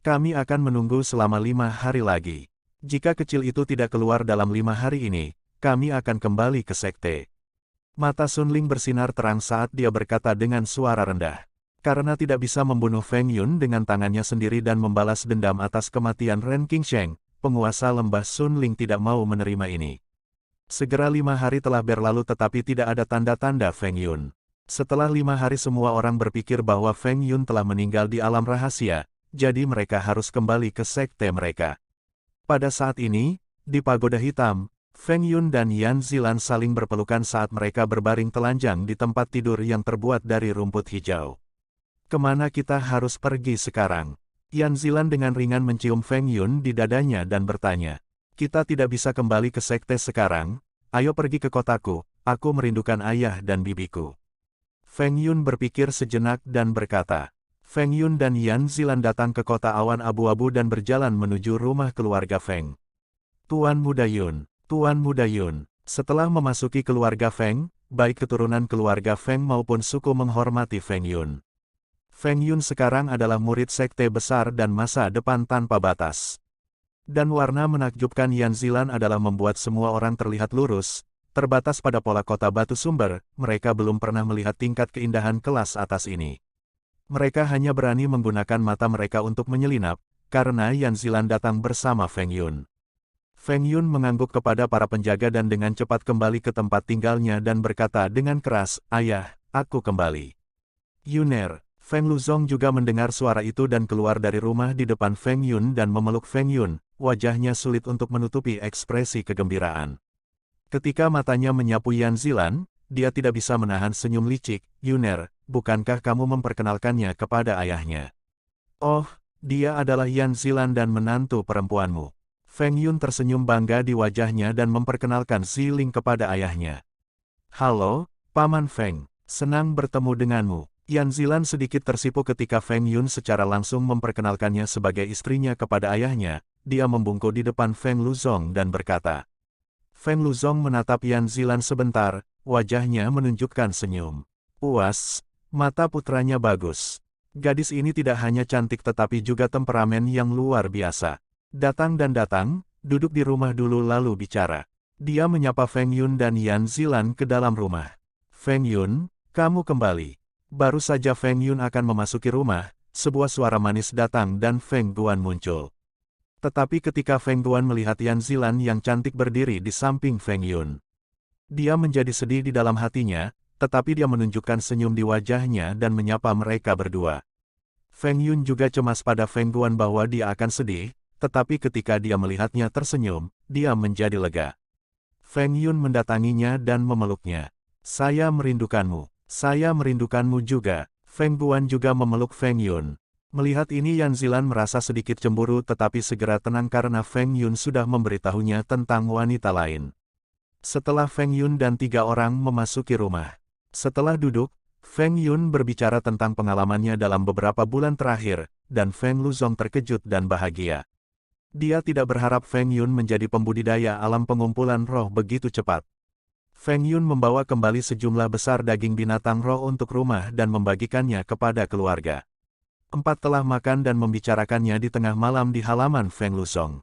S1: "Kami akan menunggu selama 5 hari lagi. Jika kecil itu tidak keluar dalam 5 hari ini, kami akan kembali ke sekte." Mata Sun Ling bersinar terang saat dia berkata dengan suara rendah. Karena tidak bisa membunuh Feng Yun dengan tangannya sendiri dan membalas dendam atas kematian Ren Qingsheng, penguasa Lembah Sun Ling tidak mau menerima ini. Segera 5 hari telah berlalu tetapi tidak ada tanda-tanda Feng Yun. Setelah 5 hari semua orang berpikir bahwa Feng Yun telah meninggal di alam rahasia, jadi mereka harus kembali ke sekte mereka. Pada saat ini, di Pagoda Hitam, Feng Yun dan Yan Zilan saling berpelukan saat mereka berbaring telanjang di tempat tidur yang terbuat dari rumput hijau. "Kemana kita harus pergi sekarang?" Yan Zilan dengan ringan mencium Feng Yun di dadanya dan bertanya. "Kita tidak bisa kembali ke sekte sekarang, ayo pergi ke kotaku, aku merindukan ayah dan bibiku." Feng Yun berpikir sejenak dan berkata. Feng Yun dan Yan Zilan datang ke kota awan abu-abu dan berjalan menuju rumah keluarga Feng. Tuan Muda Yun, Tuan Muda Yun. Setelah memasuki keluarga Feng, baik keturunan keluarga Feng maupun suku menghormati Feng Yun. Feng Yun sekarang adalah murid sekte besar dan masa depan tanpa batas. Dan warna menakjubkan Yan Zilan adalah membuat semua orang terlihat lurus. Terbatas pada pola kota batu sumber, mereka belum pernah melihat tingkat keindahan kelas atas ini. Mereka hanya berani menggunakan mata mereka untuk menyelinap, karena Yan Zilan datang bersama Feng Yun. Feng Yun mengangguk kepada para penjaga dan dengan cepat kembali ke tempat tinggalnya dan berkata dengan keras, "Ayah, aku kembali." Yuner, Feng Luzong juga mendengar suara itu dan keluar dari rumah di depan Feng Yun dan memeluk Feng Yun, wajahnya sulit untuk menutupi ekspresi kegembiraan. Ketika matanya menyapu Yan Zilan, dia tidak bisa menahan senyum licik. "Yuner, bukankah kamu memperkenalkannya kepada ayahnya?" "Oh, dia adalah Yan Zilan dan menantu perempuanmu." Feng Yun tersenyum bangga di wajahnya dan memperkenalkan Ziling kepada ayahnya. "Halo, Paman Feng, senang bertemu denganmu." Yan Zilan sedikit tersipu ketika Feng Yun secara langsung memperkenalkannya sebagai istrinya kepada ayahnya. Dia membungkuk di depan Feng Luzong dan berkata. Feng Luzong menatap Yan Zilan sebentar, wajahnya menunjukkan senyum. Puas, mata putranya bagus. Gadis ini tidak hanya cantik tetapi juga temperamen yang luar biasa. Datang dan datang, duduk di rumah dulu lalu bicara. Dia menyapa Feng Yun dan Yan Zilan ke dalam rumah. "Feng Yun, kamu kembali." Baru saja Feng Yun akan memasuki rumah, sebuah suara manis datang dan Feng Guan muncul. Tetapi ketika Feng Guan melihat Yan Zilan yang cantik berdiri di samping Feng Yun, dia menjadi sedih di dalam hatinya, tetapi dia menunjukkan senyum di wajahnya dan menyapa mereka berdua. Feng Yun juga cemas pada Feng Guan bahwa dia akan sedih, tetapi ketika dia melihatnya tersenyum, dia menjadi lega. Feng Yun mendatanginya dan memeluknya. Saya merindukanmu. Saya merindukanmu juga. Feng Guan juga memeluk Feng Yun. Melihat ini Yan Zilan merasa sedikit cemburu tetapi segera tenang karena Feng Yun sudah memberitahunya tentang wanita lain. Setelah Feng Yun dan 3 orang memasuki rumah. Setelah duduk, Feng Yun berbicara tentang pengalamannya dalam beberapa bulan terakhir, dan Feng Luzong terkejut dan bahagia. Dia tidak berharap Feng Yun menjadi pembudidaya alam pengumpulan roh begitu cepat. Feng Yun membawa kembali sejumlah besar daging binatang roh untuk rumah dan membagikannya kepada keluarga. 4 telah makan dan membicarakannya di tengah malam di halaman Feng Luzong.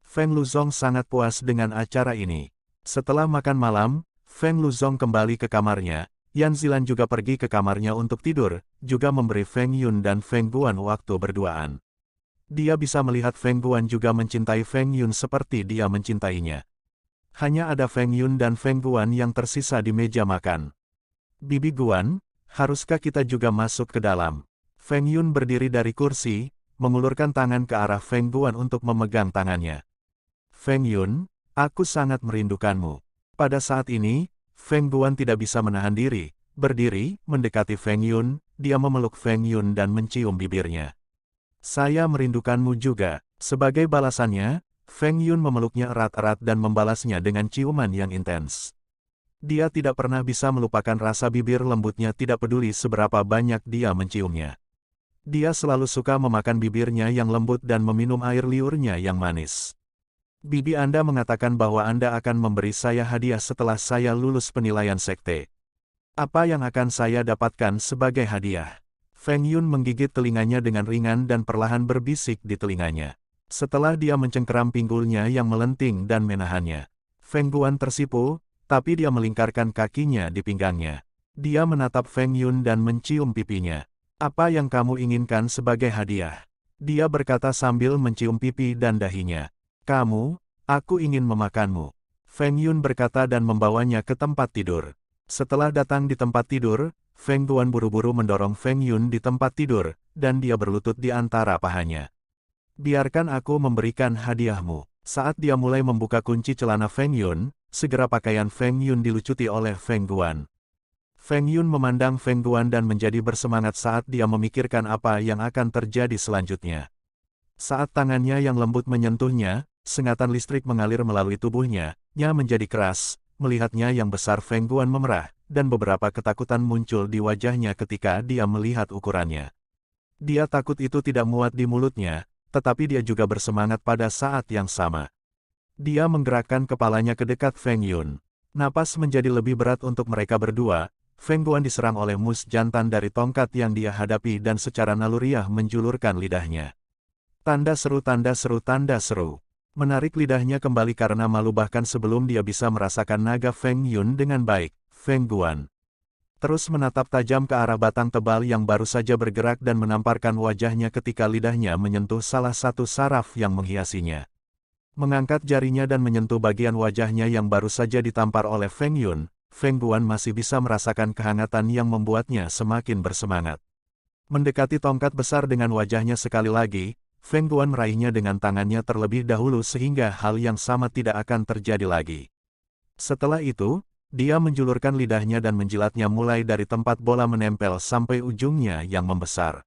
S1: Feng Luzong sangat puas dengan acara ini. Setelah makan malam, Feng Luzong kembali ke kamarnya. Yan Zilan juga pergi ke kamarnya untuk tidur, juga memberi Feng Yun dan Feng Guan waktu berduaan. Dia bisa melihat Feng Guan juga mencintai Feng Yun seperti dia mencintainya. Hanya ada Feng Yun dan Feng Guan yang tersisa di meja makan. Bibi Guan, haruskah kita juga masuk ke dalam? Feng Yun berdiri dari kursi, mengulurkan tangan ke arah Feng Guan untuk memegang tangannya. Feng Yun, aku sangat merindukanmu. Pada saat ini, Feng Guan tidak bisa menahan diri, berdiri, mendekati Feng Yun, dia memeluk Feng Yun dan mencium bibirnya. Saya merindukanmu juga. Sebagai balasannya, Feng Yun memeluknya erat-erat dan membalasnya dengan ciuman yang intens. Dia tidak pernah bisa melupakan rasa bibir lembutnya tidak peduli seberapa banyak dia menciumnya. Dia selalu suka memakan bibirnya yang lembut dan meminum air liurnya yang manis. Bibi Anda mengatakan bahwa Anda akan memberi saya hadiah setelah saya lulus penilaian sekte. Apa yang akan saya dapatkan sebagai hadiah? Feng Yun menggigit telinganya dengan ringan dan perlahan berbisik di telinganya. Setelah dia mencengkeram pinggulnya yang melenting dan menahannya. Feng Guan tersipu, tapi dia melingkarkan kakinya di pinggangnya. Dia menatap Feng Yun dan mencium pipinya. Apa yang kamu inginkan sebagai hadiah? Dia berkata sambil mencium pipi dan dahinya. Kamu, aku ingin memakanmu. Feng Yun berkata dan membawanya ke tempat tidur. Setelah datang di tempat tidur, Feng Guan buru-buru mendorong Feng Yun di tempat tidur, dan dia berlutut di antara pahanya. Biarkan aku memberikan hadiahmu. Saat dia mulai membuka kunci celana Feng Yun, segera pakaian Feng Yun dilucuti oleh Feng Guan. Feng Yun memandang Feng Guan dan menjadi bersemangat saat dia memikirkan apa yang akan terjadi selanjutnya. Saat tangannya yang lembut menyentuhnya, sengatan listrik mengalir melalui tubuhnya, nya menjadi keras, melihatnya yang besar Feng Guan memerah, dan beberapa ketakutan muncul di wajahnya ketika dia melihat ukurannya. Dia takut itu tidak muat di mulutnya, tetapi dia juga bersemangat pada saat yang sama. Dia menggerakkan kepalanya ke dekat Feng Yun. Napas menjadi lebih berat untuk mereka berdua. Feng Guan diserang oleh mus jantan dari tongkat yang dia hadapi dan secara naluriah menjulurkan lidahnya. Tanda seru, tanda seru, tanda seru. Menarik lidahnya kembali karena malu bahkan sebelum dia bisa merasakan naga Feng Yun dengan baik, Feng Guan terus menatap tajam ke arah batang tebal yang baru saja bergerak dan menamparkan wajahnya ketika lidahnya menyentuh salah satu saraf yang menghiasinya. Mengangkat jarinya dan menyentuh bagian wajahnya yang baru saja ditampar oleh Feng Yun, Feng Guan masih bisa merasakan kehangatan yang membuatnya semakin bersemangat. Mendekati tongkat besar dengan wajahnya sekali lagi, Feng Guan meraihnya dengan tangannya terlebih dahulu sehingga hal yang sama tidak akan terjadi lagi. Setelah itu, dia menjulurkan lidahnya dan menjilatnya mulai dari tempat bola menempel sampai ujungnya yang membesar.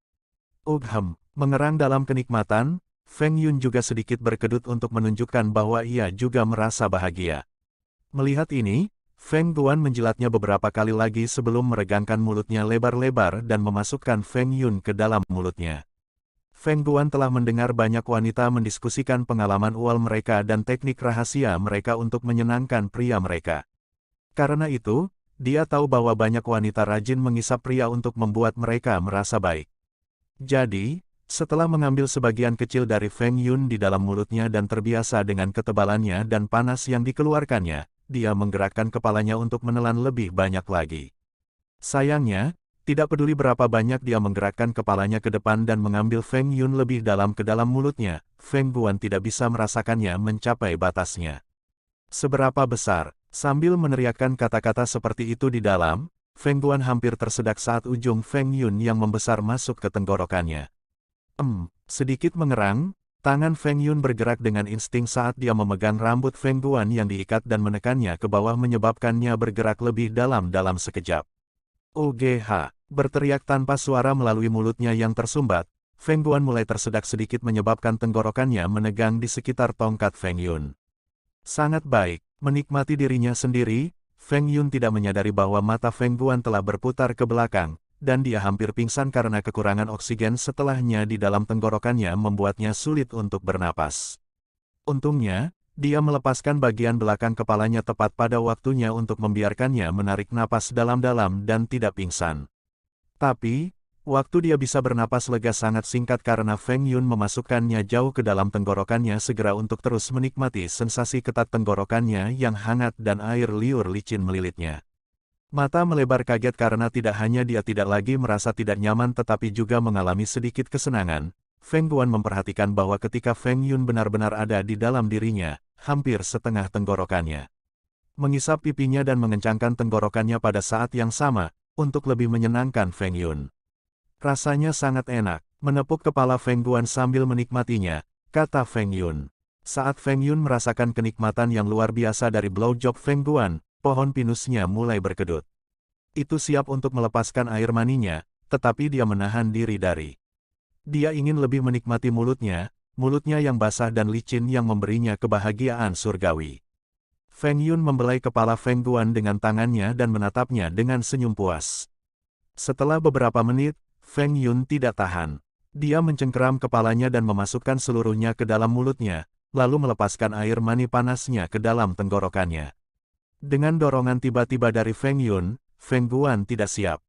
S1: Mengerang dalam kenikmatan, Feng Yun juga sedikit berkedut untuk menunjukkan bahwa ia juga merasa bahagia. Melihat ini, Feng Guan menjilatnya beberapa kali lagi sebelum meregangkan mulutnya lebar-lebar dan memasukkan Feng Yun ke dalam mulutnya. Feng Guan telah mendengar banyak wanita mendiskusikan pengalaman ual mereka dan teknik rahasia mereka untuk menyenangkan pria mereka. Karena itu, dia tahu bahwa banyak wanita rajin mengisap pria untuk membuat mereka merasa baik. Jadi, setelah mengambil sebagian kecil dari Feng Yun di dalam mulutnya dan terbiasa dengan ketebalannya dan panas yang dikeluarkannya, dia menggerakkan kepalanya untuk menelan lebih banyak lagi. Sayangnya, tidak peduli berapa banyak dia menggerakkan kepalanya ke depan dan mengambil Feng Yun lebih dalam ke dalam mulutnya, Feng Guan tidak bisa merasakannya mencapai batasnya. Seberapa besar? Sambil meneriakkan kata-kata seperti itu di dalam, Feng Guan hampir tersedak saat ujung Feng Yun yang membesar masuk ke tenggorokannya. Sedikit mengerang, tangan Feng Yun bergerak dengan insting saat dia memegang rambut Feng Guan yang diikat dan menekannya ke bawah menyebabkannya bergerak lebih dalam dalam sekejap. "OGH!" Berteriak tanpa suara melalui mulutnya yang tersumbat, Feng Guan mulai tersedak sedikit menyebabkan tenggorokannya menegang di sekitar tongkat Feng Yun. Sangat baik, menikmati dirinya sendiri, Feng Yun tidak menyadari bahwa mata Feng Guan telah berputar ke belakang, dan dia hampir pingsan karena kekurangan oksigen setelahnya di dalam tenggorokannya membuatnya sulit untuk bernapas. Untungnya, dia melepaskan bagian belakang kepalanya tepat pada waktunya untuk membiarkannya menarik napas dalam-dalam dan tidak pingsan. Tapi, waktu dia bisa bernapas lega sangat singkat karena Feng Yun memasukkannya jauh ke dalam tenggorokannya segera untuk terus menikmati sensasi ketat tenggorokannya yang hangat dan air liur licin melilitnya. Mata melebar kaget karena tidak hanya dia tidak lagi merasa tidak nyaman tetapi juga mengalami sedikit kesenangan. Feng Guan memperhatikan bahwa ketika Feng Yun benar-benar ada di dalam dirinya, hampir setengah tenggorokannya. Mengisap pipinya dan mengencangkan tenggorokannya pada saat yang sama, untuk lebih menyenangkan Feng Yun. Rasanya sangat enak, menepuk kepala Feng Guan sambil menikmatinya, kata Feng Yun. Saat Feng Yun merasakan kenikmatan yang luar biasa dari blowjob Feng Guan, pohon pinusnya mulai berkedut. Itu siap untuk melepaskan air maninya, tetapi dia menahan diri dari. Dia ingin lebih menikmati mulutnya yang basah dan licin yang memberinya kebahagiaan surgawi. Feng Yun membelai kepala Feng Guan dengan tangannya dan menatapnya dengan senyum puas. Setelah beberapa menit, Feng Yun tidak tahan. Dia mencengkeram kepalanya dan memasukkan seluruhnya ke dalam mulutnya, lalu melepaskan air mani panasnya ke dalam tenggorokannya. Dengan dorongan tiba-tiba dari Feng Yun, Feng Guan tidak siap.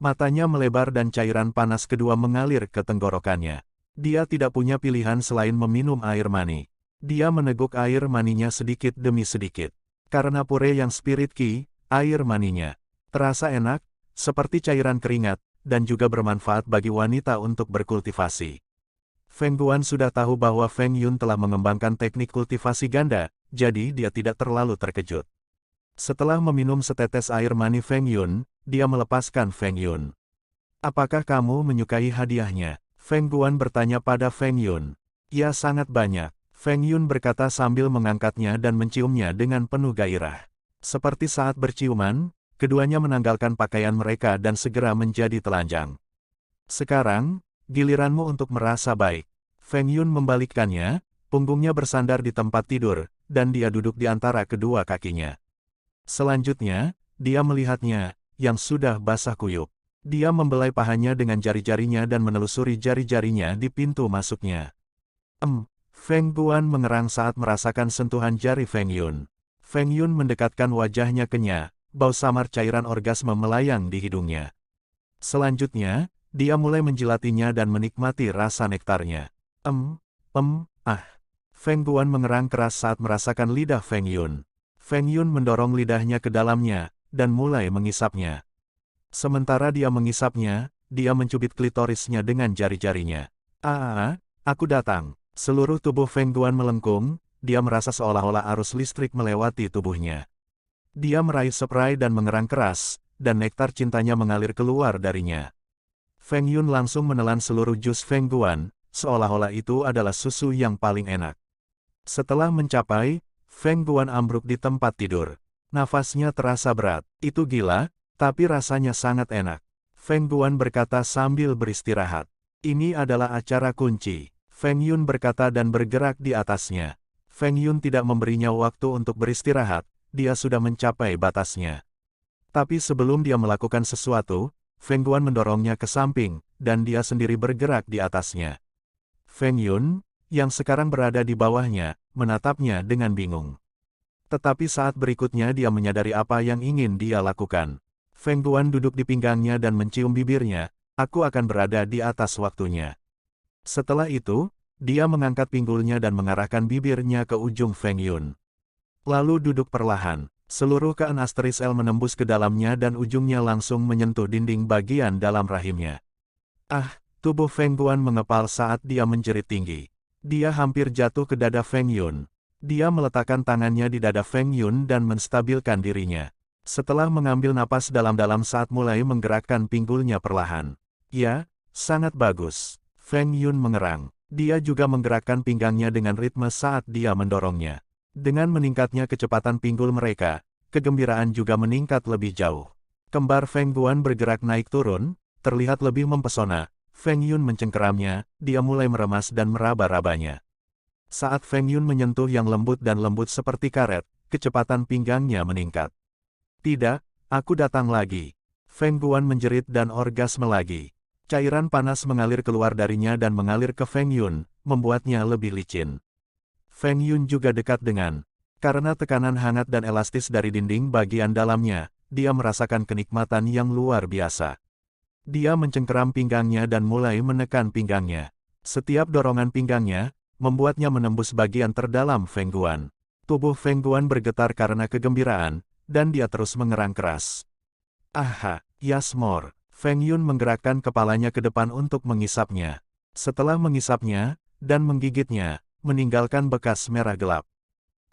S1: Matanya melebar dan cairan panas kedua mengalir ke tenggorokannya. Dia tidak punya pilihan selain meminum air mani. Dia meneguk air maninya sedikit demi sedikit. Karena pure yang spirit ki, air maninya terasa enak, seperti cairan keringat, dan juga bermanfaat bagi wanita untuk berkultivasi. Feng Guan sudah tahu bahwa Feng Yun telah mengembangkan teknik kultivasi ganda, jadi dia tidak terlalu terkejut. Setelah meminum setetes air mani Feng Yun, dia melepaskan Feng Yun. "Apakah kamu menyukai hadiahnya?" Feng Guan bertanya pada Feng Yun. "Ya, sangat banyak," Feng Yun berkata sambil mengangkatnya dan menciumnya dengan penuh gairah. Seperti saat berciuman, keduanya menanggalkan pakaian mereka dan segera menjadi telanjang. "Sekarang, giliranmu untuk merasa baik." Feng Yun membalikkannya, punggungnya bersandar di tempat tidur, dan dia duduk di antara kedua kakinya. Selanjutnya, dia melihatnya, yang sudah basah kuyup. Dia membelai pahanya dengan jari-jarinya dan menelusuri jari-jarinya di pintu masuknya. Feng Guan mengerang saat merasakan sentuhan jari Feng Yun. Feng Yun mendekatkan wajahnya kenya, bau samar cairan orgasme melayang di hidungnya. Selanjutnya, dia mulai menjilatinya dan menikmati rasa nektarnya. Feng Guan mengerang keras saat merasakan lidah Feng Yun. Feng Yun mendorong lidahnya ke dalamnya, dan mulai mengisapnya. Sementara dia mengisapnya, dia mencubit klitorisnya dengan jari-jarinya. Aku datang." Seluruh tubuh Feng Guan melengkung, dia merasa seolah-olah arus listrik melewati tubuhnya. Dia meraih spray dan mengerang keras, dan nektar cintanya mengalir keluar darinya. Feng Yun langsung menelan seluruh jus Feng Guan, seolah-olah itu adalah susu yang paling enak. Setelah mencapai, Feng Guan ambruk di tempat tidur. Nafasnya terasa berat. "Itu gila, tapi rasanya sangat enak," Feng Guan berkata sambil beristirahat. "Ini adalah acara kunci," Feng Yun berkata dan bergerak di atasnya. Feng Yun tidak memberinya waktu untuk beristirahat, dia sudah mencapai batasnya. Tapi sebelum dia melakukan sesuatu, Feng Guan mendorongnya ke samping, dan dia sendiri bergerak di atasnya. Feng Yun, yang sekarang berada di bawahnya, menatapnya dengan bingung. Tetapi saat berikutnya dia menyadari apa yang ingin dia lakukan. Feng Guan duduk di pinggangnya dan mencium bibirnya, "Aku akan berada di atas waktunya." Setelah itu, dia mengangkat pinggulnya dan mengarahkan bibirnya ke ujung Feng Yun. Lalu duduk perlahan. Seluruh keenasteris L menembus ke dalamnya dan ujungnya langsung menyentuh dinding bagian dalam rahimnya. Tubuh Feng Guan mengepal saat dia menjerit tinggi. Dia hampir jatuh ke dada Feng Yun. Dia meletakkan tangannya di dada Feng Yun dan menstabilkan dirinya. Setelah mengambil napas dalam-dalam saat mulai menggerakkan pinggulnya perlahan. Ya, sangat bagus. Feng Yun mengerang. Dia juga menggerakkan pinggangnya dengan ritme saat dia mendorongnya. Dengan meningkatnya kecepatan pinggul mereka, kegembiraan juga meningkat lebih jauh. Kembar Feng Guan bergerak naik turun, terlihat lebih mempesona. Feng Yun mencengkeramnya, dia mulai meremas dan meraba-rabanya. Saat Feng Yun menyentuh yang lembut dan lembut seperti karet, kecepatan pinggangnya meningkat. Tidak, aku datang lagi. Feng Guan menjerit dan orgasme lagi. Cairan panas mengalir keluar darinya dan mengalir ke Feng Yun, membuatnya lebih licin. Feng Yun juga dekat dengan. Karena tekanan hangat dan elastis dari dinding bagian dalamnya, dia merasakan kenikmatan yang luar biasa. Dia mencengkeram pinggangnya dan mulai menekan pinggangnya. Setiap dorongan pinggangnya, membuatnya menembus bagian terdalam Feng Guan. Tubuh Feng Guan bergetar karena kegembiraan, dan dia terus mengerang keras. Aha, yes more. Feng Yun menggerakkan kepalanya ke depan untuk mengisapnya. Setelah mengisapnya, dan menggigitnya, meninggalkan bekas merah gelap.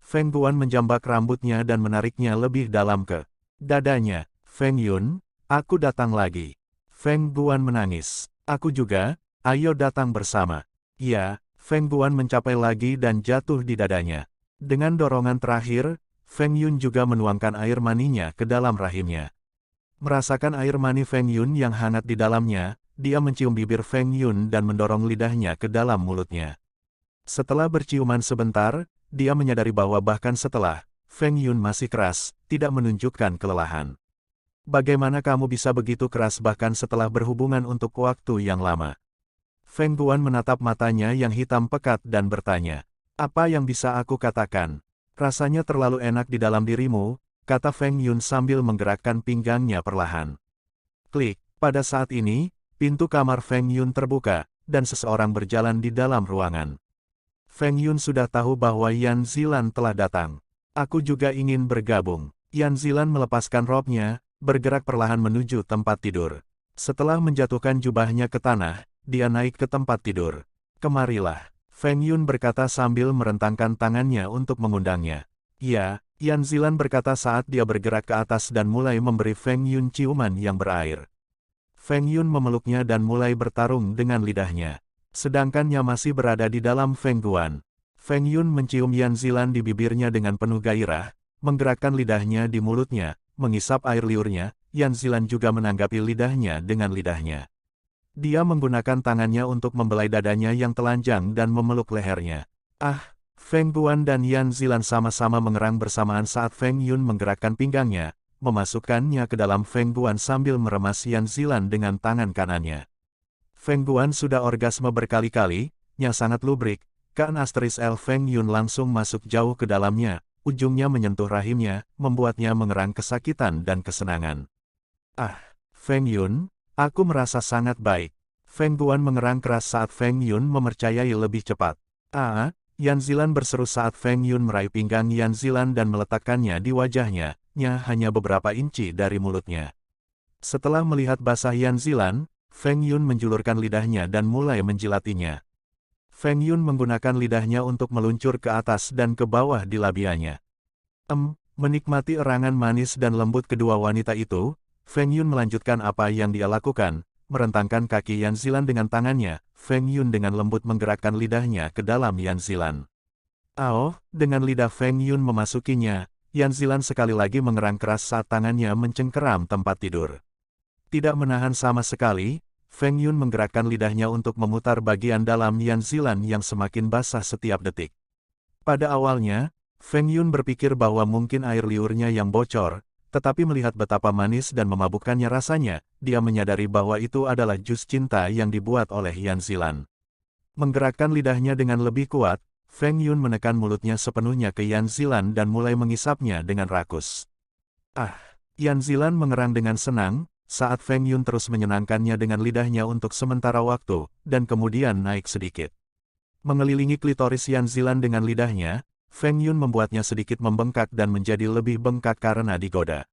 S1: Feng Guan menjambak rambutnya dan menariknya lebih dalam ke dadanya. Feng Yun, aku datang lagi. Feng Guan menangis. Aku juga, ayo datang bersama. Ya, Feng Guan mencapai lagi dan jatuh di dadanya. Dengan dorongan terakhir, Feng Yun juga menuangkan air maninya ke dalam rahimnya. Merasakan air mani Feng Yun yang hangat di dalamnya, dia mencium bibir Feng Yun dan mendorong lidahnya ke dalam mulutnya. Setelah berciuman sebentar, dia menyadari bahwa bahkan setelah Feng Yun masih keras, tidak menunjukkan kelelahan. Bagaimana kamu bisa begitu keras bahkan setelah berhubungan untuk waktu yang lama? Feng Guan menatap matanya yang hitam pekat dan bertanya, apa yang bisa aku katakan? Rasanya terlalu enak di dalam dirimu, kata Feng Yun sambil menggerakkan pinggangnya perlahan. Klik, pada saat ini, pintu kamar Feng Yun terbuka, dan seseorang berjalan di dalam ruangan. Feng Yun sudah tahu bahwa Yan Zilan telah datang. Aku juga ingin bergabung. Yan Zilan melepaskan robnya, bergerak perlahan menuju tempat tidur. Setelah menjatuhkan jubahnya ke tanah, dia naik ke tempat tidur. Kemarilah. Feng Yun berkata sambil merentangkan tangannya untuk mengundangnya. Ya, Yan Zilan berkata saat dia bergerak ke atas dan mulai memberi Feng Yun ciuman yang berair. Feng Yun memeluknya dan mulai bertarung dengan lidahnya. Sedangkan Nya masih berada di dalam Feng Guan. Feng Yun mencium Yan Zilan di bibirnya dengan penuh gairah, menggerakkan lidahnya di mulutnya, mengisap air liurnya. Yan Zilan juga menanggapi lidahnya dengan lidahnya. Dia menggunakan tangannya untuk membelai dadanya yang telanjang dan memeluk lehernya. Ah, Feng Guan dan Yan Zilan sama-sama mengerang bersamaan saat Feng Yun menggerakkan pinggangnya, memasukkannya ke dalam Feng Guan sambil meremas Yan Zilan dengan tangan kanannya. Feng Guan sudah orgasme berkali-kali, yang sangat lubrik, kan asteris L Feng Yun langsung masuk jauh ke dalamnya, ujungnya menyentuh rahimnya, membuatnya mengerang kesakitan dan kesenangan. Ah, Feng Yun, aku merasa sangat baik. Feng Guan mengerang keras saat Feng Yun mempercayai lebih cepat. Ah, Yan Zilan berseru saat Feng Yun meraih pinggang Yan Zilan dan meletakkannya di wajahnya, nya hanya beberapa inci dari mulutnya. Setelah melihat basah Yan Zilan, Feng Yun menjulurkan lidahnya dan mulai menjilatinya. Feng Yun menggunakan lidahnya untuk meluncur ke atas dan ke bawah di labianya. Menikmati erangan manis dan lembut kedua wanita itu, Feng Yun melanjutkan apa yang dia lakukan, merentangkan kaki Yan Zilan dengan tangannya. Feng Yun dengan lembut menggerakkan lidahnya ke dalam Yan Zilan. Dengan lidah Feng Yun memasukinya, Yan Zilan sekali lagi mengerang keras saat tangannya mencengkeram tempat tidur. Tidak menahan sama sekali, Feng Yun menggerakkan lidahnya untuk memutar bagian dalam Yan Zilan yang semakin basah setiap detik. Pada awalnya, Feng Yun berpikir bahwa mungkin air liurnya yang bocor, tetapi melihat betapa manis dan memabukkannya rasanya, dia menyadari bahwa itu adalah jus cinta yang dibuat oleh Yan Zilan. Menggerakkan lidahnya dengan lebih kuat, Feng Yun menekan mulutnya sepenuhnya ke Yan Zilan dan mulai mengisapnya dengan rakus. Yan Zilan mengerang dengan senang, saat Feng Yun terus menyenangkannya dengan lidahnya untuk sementara waktu, dan kemudian naik sedikit. Mengelilingi klitoris Yan Zilan dengan lidahnya, Feng Yun membuatnya sedikit membengkak dan menjadi lebih bengkak karena digoda.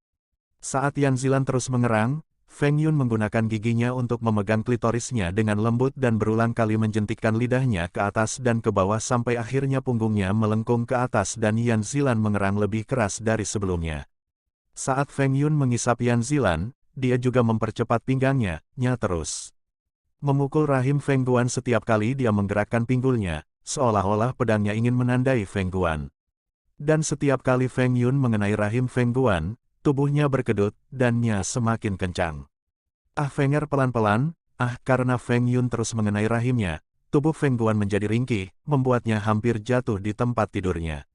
S1: Saat Yan Zilan terus mengerang, Feng Yun menggunakan giginya untuk memegang klitorisnya dengan lembut dan berulang kali menjentikkan lidahnya ke atas dan ke bawah sampai akhirnya punggungnya melengkung ke atas dan Yan Zilan mengerang lebih keras dari sebelumnya. Saat Feng Yun mengisap Yan Zilan, dia juga mempercepat pinggangnya, terus. Memukul rahim Feng Guan setiap kali dia menggerakkan pinggulnya, seolah-olah pedangnya ingin menandai Feng Guan. Dan setiap kali Feng Yun mengenai rahim Feng Guan, tubuhnya berkedut, dan semakin kencang. Fenger pelan-pelan, karena Feng Yun terus mengenai rahimnya, tubuh Feng Guan menjadi ringkih, membuatnya hampir jatuh di tempat tidurnya.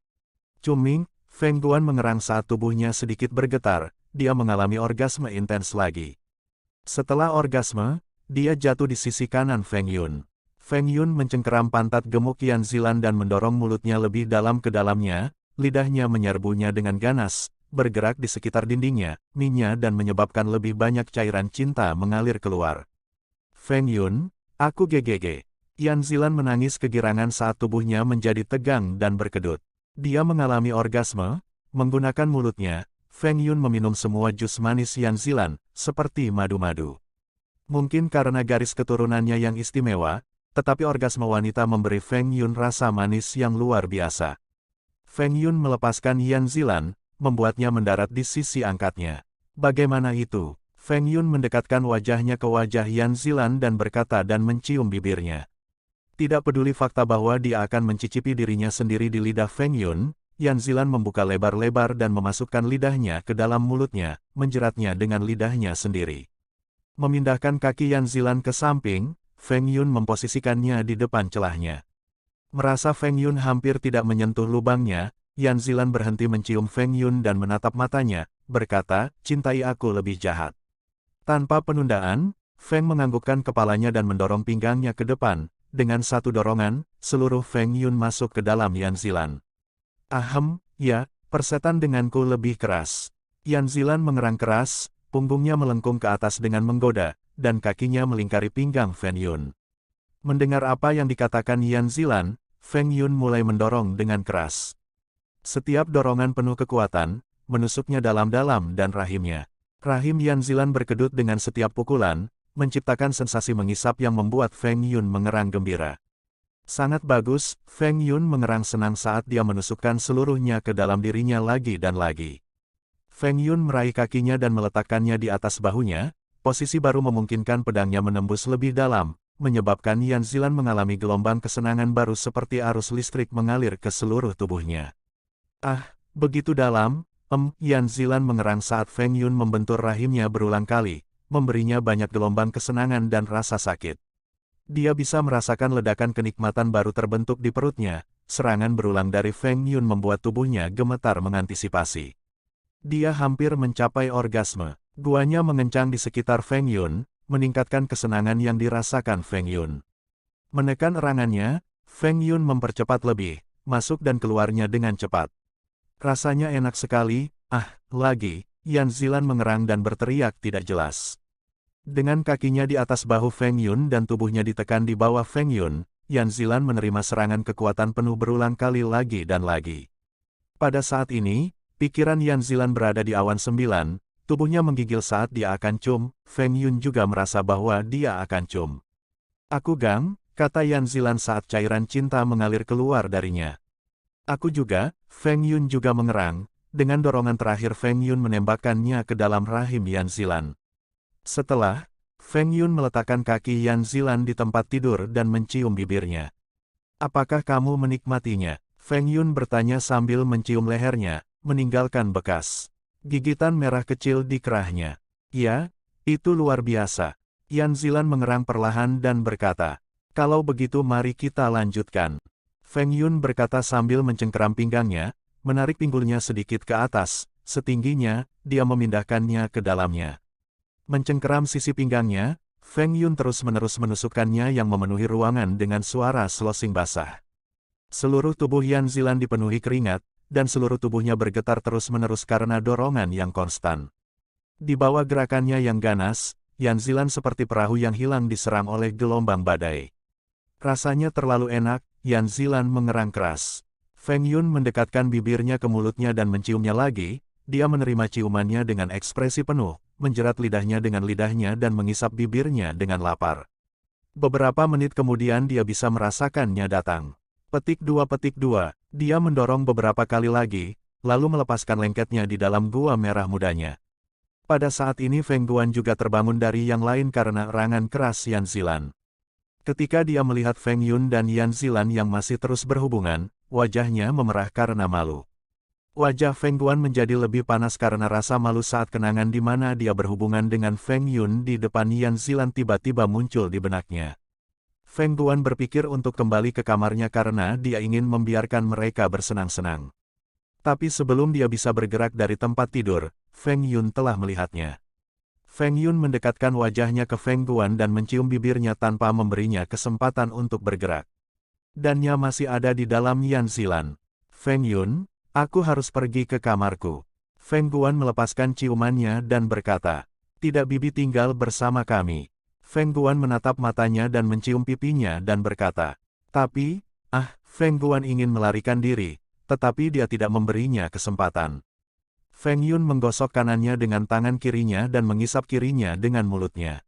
S1: Cuming, Feng Guan mengerang saat tubuhnya sedikit bergetar, dia mengalami orgasme intens lagi. Setelah orgasme, dia jatuh di sisi kanan Feng Yun. Feng Yun mencengkeram pantat gemuk Yan Zilan dan mendorong mulutnya lebih dalam ke dalamnya, lidahnya menyerbunya dengan ganas, bergerak di sekitar dindingnya, dan menyebabkan lebih banyak cairan cinta mengalir keluar. Feng Yun, aku GGG. Yan Zilan menangis kegirangan saat tubuhnya menjadi tegang dan berkedut. Dia mengalami orgasme, menggunakan mulutnya, Feng Yun meminum semua jus manis Yan Zilan, seperti madu-madu. Mungkin karena garis keturunannya yang istimewa, tetapi orgasme wanita memberi Feng Yun rasa manis yang luar biasa. Feng Yun melepaskan Yan Zilan, membuatnya mendarat di sisi angkatnya. Bagaimana itu? Feng Yun mendekatkan wajahnya ke wajah Yan Zilan dan berkata dan mencium bibirnya. Tidak peduli fakta bahwa dia akan mencicipi dirinya sendiri di lidah Feng Yun, Yan Zilan membuka lebar-lebar dan memasukkan lidahnya ke dalam mulutnya, menjeratnya dengan lidahnya sendiri. Memindahkan kaki Yan Zilan ke samping, Feng Yun memposisikannya di depan celahnya. Merasa Feng Yun hampir tidak menyentuh lubangnya, Yan Zilan berhenti mencium Feng Yun dan menatap matanya, berkata, cintai aku lebih jahat. Tanpa penundaan, Feng menganggukkan kepalanya dan mendorong pinggangnya ke depan. Dengan satu dorongan, seluruh Feng Yun masuk ke dalam Yan Zilan. Ya, persetan denganku lebih keras. Yan Zilan mengerang keras, punggungnya melengkung ke atas dengan menggoda, dan kakinya melingkari pinggang Feng Yun. Mendengar apa yang dikatakan Yan Zilan, Feng Yun mulai mendorong dengan keras. Setiap dorongan penuh kekuatan, menusuknya dalam-dalam dan rahimnya. Rahim Yan Zilan berkedut dengan setiap pukulan, menciptakan sensasi mengisap yang membuat Feng Yun mengerang gembira. Sangat bagus, Feng Yun mengerang senang saat dia menusukkan seluruhnya ke dalam dirinya lagi dan lagi. Feng Yun meraih kakinya dan meletakkannya di atas bahunya, posisi baru memungkinkan pedangnya menembus lebih dalam, menyebabkan Yan Zilan mengalami gelombang kesenangan baru seperti arus listrik mengalir ke seluruh tubuhnya. Begitu dalam, Yan Zilan mengerang saat Feng Yun membentur rahimnya berulang kali, memberinya banyak gelombang kesenangan dan rasa sakit. Dia bisa merasakan ledakan kenikmatan baru terbentuk di perutnya, serangan berulang dari Feng Yun membuat tubuhnya gemetar mengantisipasi. Dia hampir mencapai orgasme. Guanya mengencang di sekitar Feng Yun, meningkatkan kesenangan yang dirasakan Feng Yun. Menekan erangannya, Feng Yun mempercepat lebih, masuk dan keluarnya dengan cepat. Rasanya enak sekali, lagi, Yan Zilan mengerang dan berteriak tidak jelas. Dengan kakinya di atas bahu Feng Yun dan tubuhnya ditekan di bawah Feng Yun, Yan Zilan menerima serangan kekuatan penuh berulang kali lagi dan lagi. Pada saat ini, pikiran Yan Zilan berada di awan 9, tubuhnya menggigil saat dia akan cum, Feng Yun juga merasa bahwa dia akan cum. Aku Gang, kata Yan Zilan saat cairan cinta mengalir keluar darinya. Aku juga, Feng Yun juga mengerang, dengan dorongan terakhir Feng Yun menembakkannya ke dalam rahim Yan Zilan. Setelah, Feng Yun meletakkan kaki Yan Zilan di tempat tidur dan mencium bibirnya. Apakah kamu menikmatinya? Feng Yun bertanya sambil mencium lehernya, meninggalkan bekas gigitan merah kecil di kerahnya. Ya, itu luar biasa. Yan Zilan mengerang perlahan dan berkata, kalau begitu mari kita lanjutkan. Feng Yun berkata sambil mencengkeram pinggangnya, menarik pinggulnya sedikit ke atas, setingginya, dia memindahkannya ke dalamnya. Mencengkeram sisi pinggangnya, Feng Yun terus-menerus menusukkannya yang memenuhi ruangan dengan suara selosing basah. Seluruh tubuh Yan Zilan dipenuhi keringat, dan seluruh tubuhnya bergetar terus-menerus karena dorongan yang konstan. Di bawah gerakannya yang ganas, Yan Zilan seperti perahu yang hilang diserang oleh gelombang badai. Rasanya terlalu enak, Yan Zilan mengerang keras. Feng Yun mendekatkan bibirnya ke mulutnya dan menciumnya lagi, dia menerima ciumannya dengan ekspresi penuh, menjerat lidahnya dengan lidahnya dan mengisap bibirnya dengan lapar. Beberapa menit kemudian dia bisa merasakannya datang. Petik 2. Dia mendorong beberapa kali lagi, lalu melepaskan lengketnya di dalam gua merah mudanya. Pada saat ini Feng Guan juga terbangun dari yang lain karena erangan keras Yan Zilan. Ketika dia melihat Feng Yun dan Yan Zilan yang masih terus berhubungan, wajahnya memerah karena malu. Wajah Feng Guan menjadi lebih panas karena rasa malu saat kenangan di mana dia berhubungan dengan Feng Yun di depan Yan Zilan tiba-tiba muncul di benaknya. Feng Guan berpikir untuk kembali ke kamarnya karena dia ingin membiarkan mereka bersenang-senang. Tapi sebelum dia bisa bergerak dari tempat tidur, Feng Yun telah melihatnya. Feng Yun mendekatkan wajahnya ke Feng Guan dan mencium bibirnya tanpa memberinya kesempatan untuk bergerak. Dannya masih ada di dalam Yan Zilan. Feng Yun, aku harus pergi ke kamarku. Feng Guan melepaskan ciumannya dan berkata, tidak bibi tinggal bersama kami. Feng Guan menatap matanya dan mencium pipinya dan berkata, tapi, Feng Guan ingin melarikan diri, tetapi dia tidak memberinya kesempatan. Feng Yun menggosok kanannya dengan tangan kirinya dan mengisap kirinya dengan mulutnya.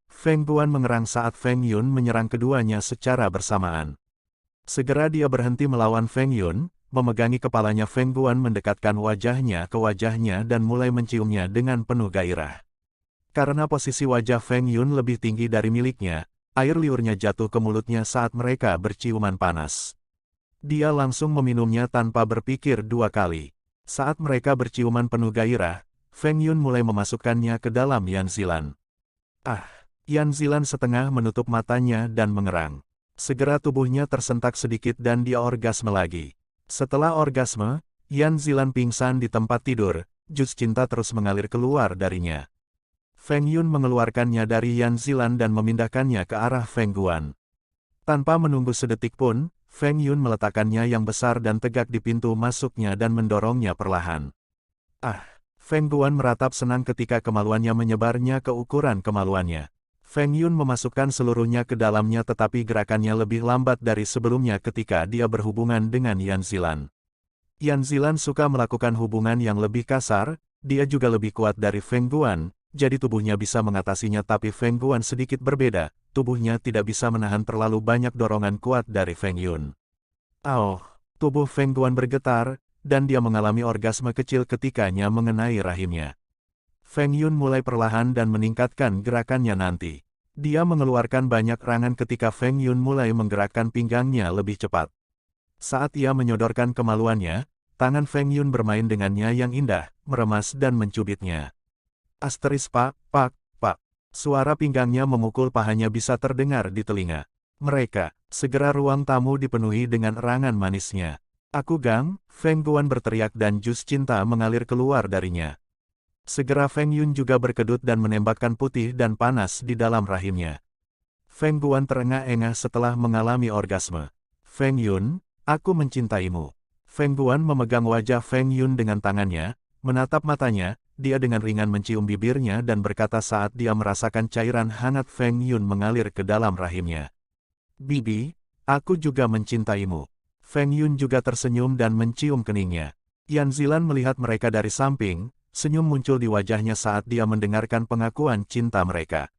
S1: Feng Guan mengerang saat Feng Yun menyerang keduanya secara bersamaan. Segera dia berhenti melawan Feng Yun, memegangi kepalanya. Feng Guan mendekatkan wajahnya ke wajahnya dan mulai menciumnya dengan penuh gairah. Karena posisi wajah Feng Yun lebih tinggi dari miliknya, air liurnya jatuh ke mulutnya saat mereka berciuman panas. Dia langsung meminumnya tanpa berpikir dua kali. Saat mereka berciuman penuh gairah, Feng Yun mulai memasukkannya ke dalam Yan Zilan. Yan Zilan setengah menutup matanya dan mengerang. Segera tubuhnya tersentak sedikit dan dia orgasme lagi. Setelah orgasme, Yan Zilan pingsan di tempat tidur, jus cinta terus mengalir keluar darinya. Feng Yun mengeluarkannya dari Yan Zilan dan memindahkannya ke arah Feng Guan. Tanpa menunggu sedetik pun, Feng Yun meletakkannya yang besar dan tegak di pintu masuknya dan mendorongnya perlahan. Feng Guan meratap senang ketika kemaluannya menyebarnya ke ukuran kemaluannya. Feng Yun memasukkan seluruhnya ke dalamnya tetapi gerakannya lebih lambat dari sebelumnya ketika dia berhubungan dengan Yan Zilan. Yan Zilan suka melakukan hubungan yang lebih kasar, dia juga lebih kuat dari Feng Guan, jadi tubuhnya bisa mengatasinya tapi Feng Guan sedikit berbeda, tubuhnya tidak bisa menahan terlalu banyak dorongan kuat dari Feng Yun. Tubuh Feng Guan bergetar, dan dia mengalami orgasme kecil ketikanya mengenai rahimnya. Feng Yun mulai perlahan dan meningkatkan gerakannya nanti. Dia mengeluarkan banyak erangan ketika Feng Yun mulai menggerakkan pinggangnya lebih cepat. Saat ia menyodorkan kemaluannya, tangan Feng Yun bermain dengannya yang indah, meremas dan mencubitnya. Pak. Suara pinggangnya memukul pahanya bisa terdengar di telinga. Segera ruang tamu dipenuhi dengan erangan manisnya. Aku Gang, Feng Guan berteriak dan jus cinta mengalir keluar darinya. Segera Feng Yun juga berkedut dan menembakkan putih dan panas di dalam rahimnya. Feng Guan terengah-engah setelah mengalami orgasme. Feng Yun, aku mencintaimu. Feng Guan memegang wajah Feng Yun dengan tangannya, menatap matanya, dia dengan ringan mencium bibirnya dan berkata saat dia merasakan cairan hangat Feng Yun mengalir ke dalam rahimnya. Bibi, aku juga mencintaimu. Feng Yun juga tersenyum dan mencium keningnya. Yan Zilan melihat mereka dari samping, senyum muncul di wajahnya saat dia mendengarkan pengakuan cinta mereka.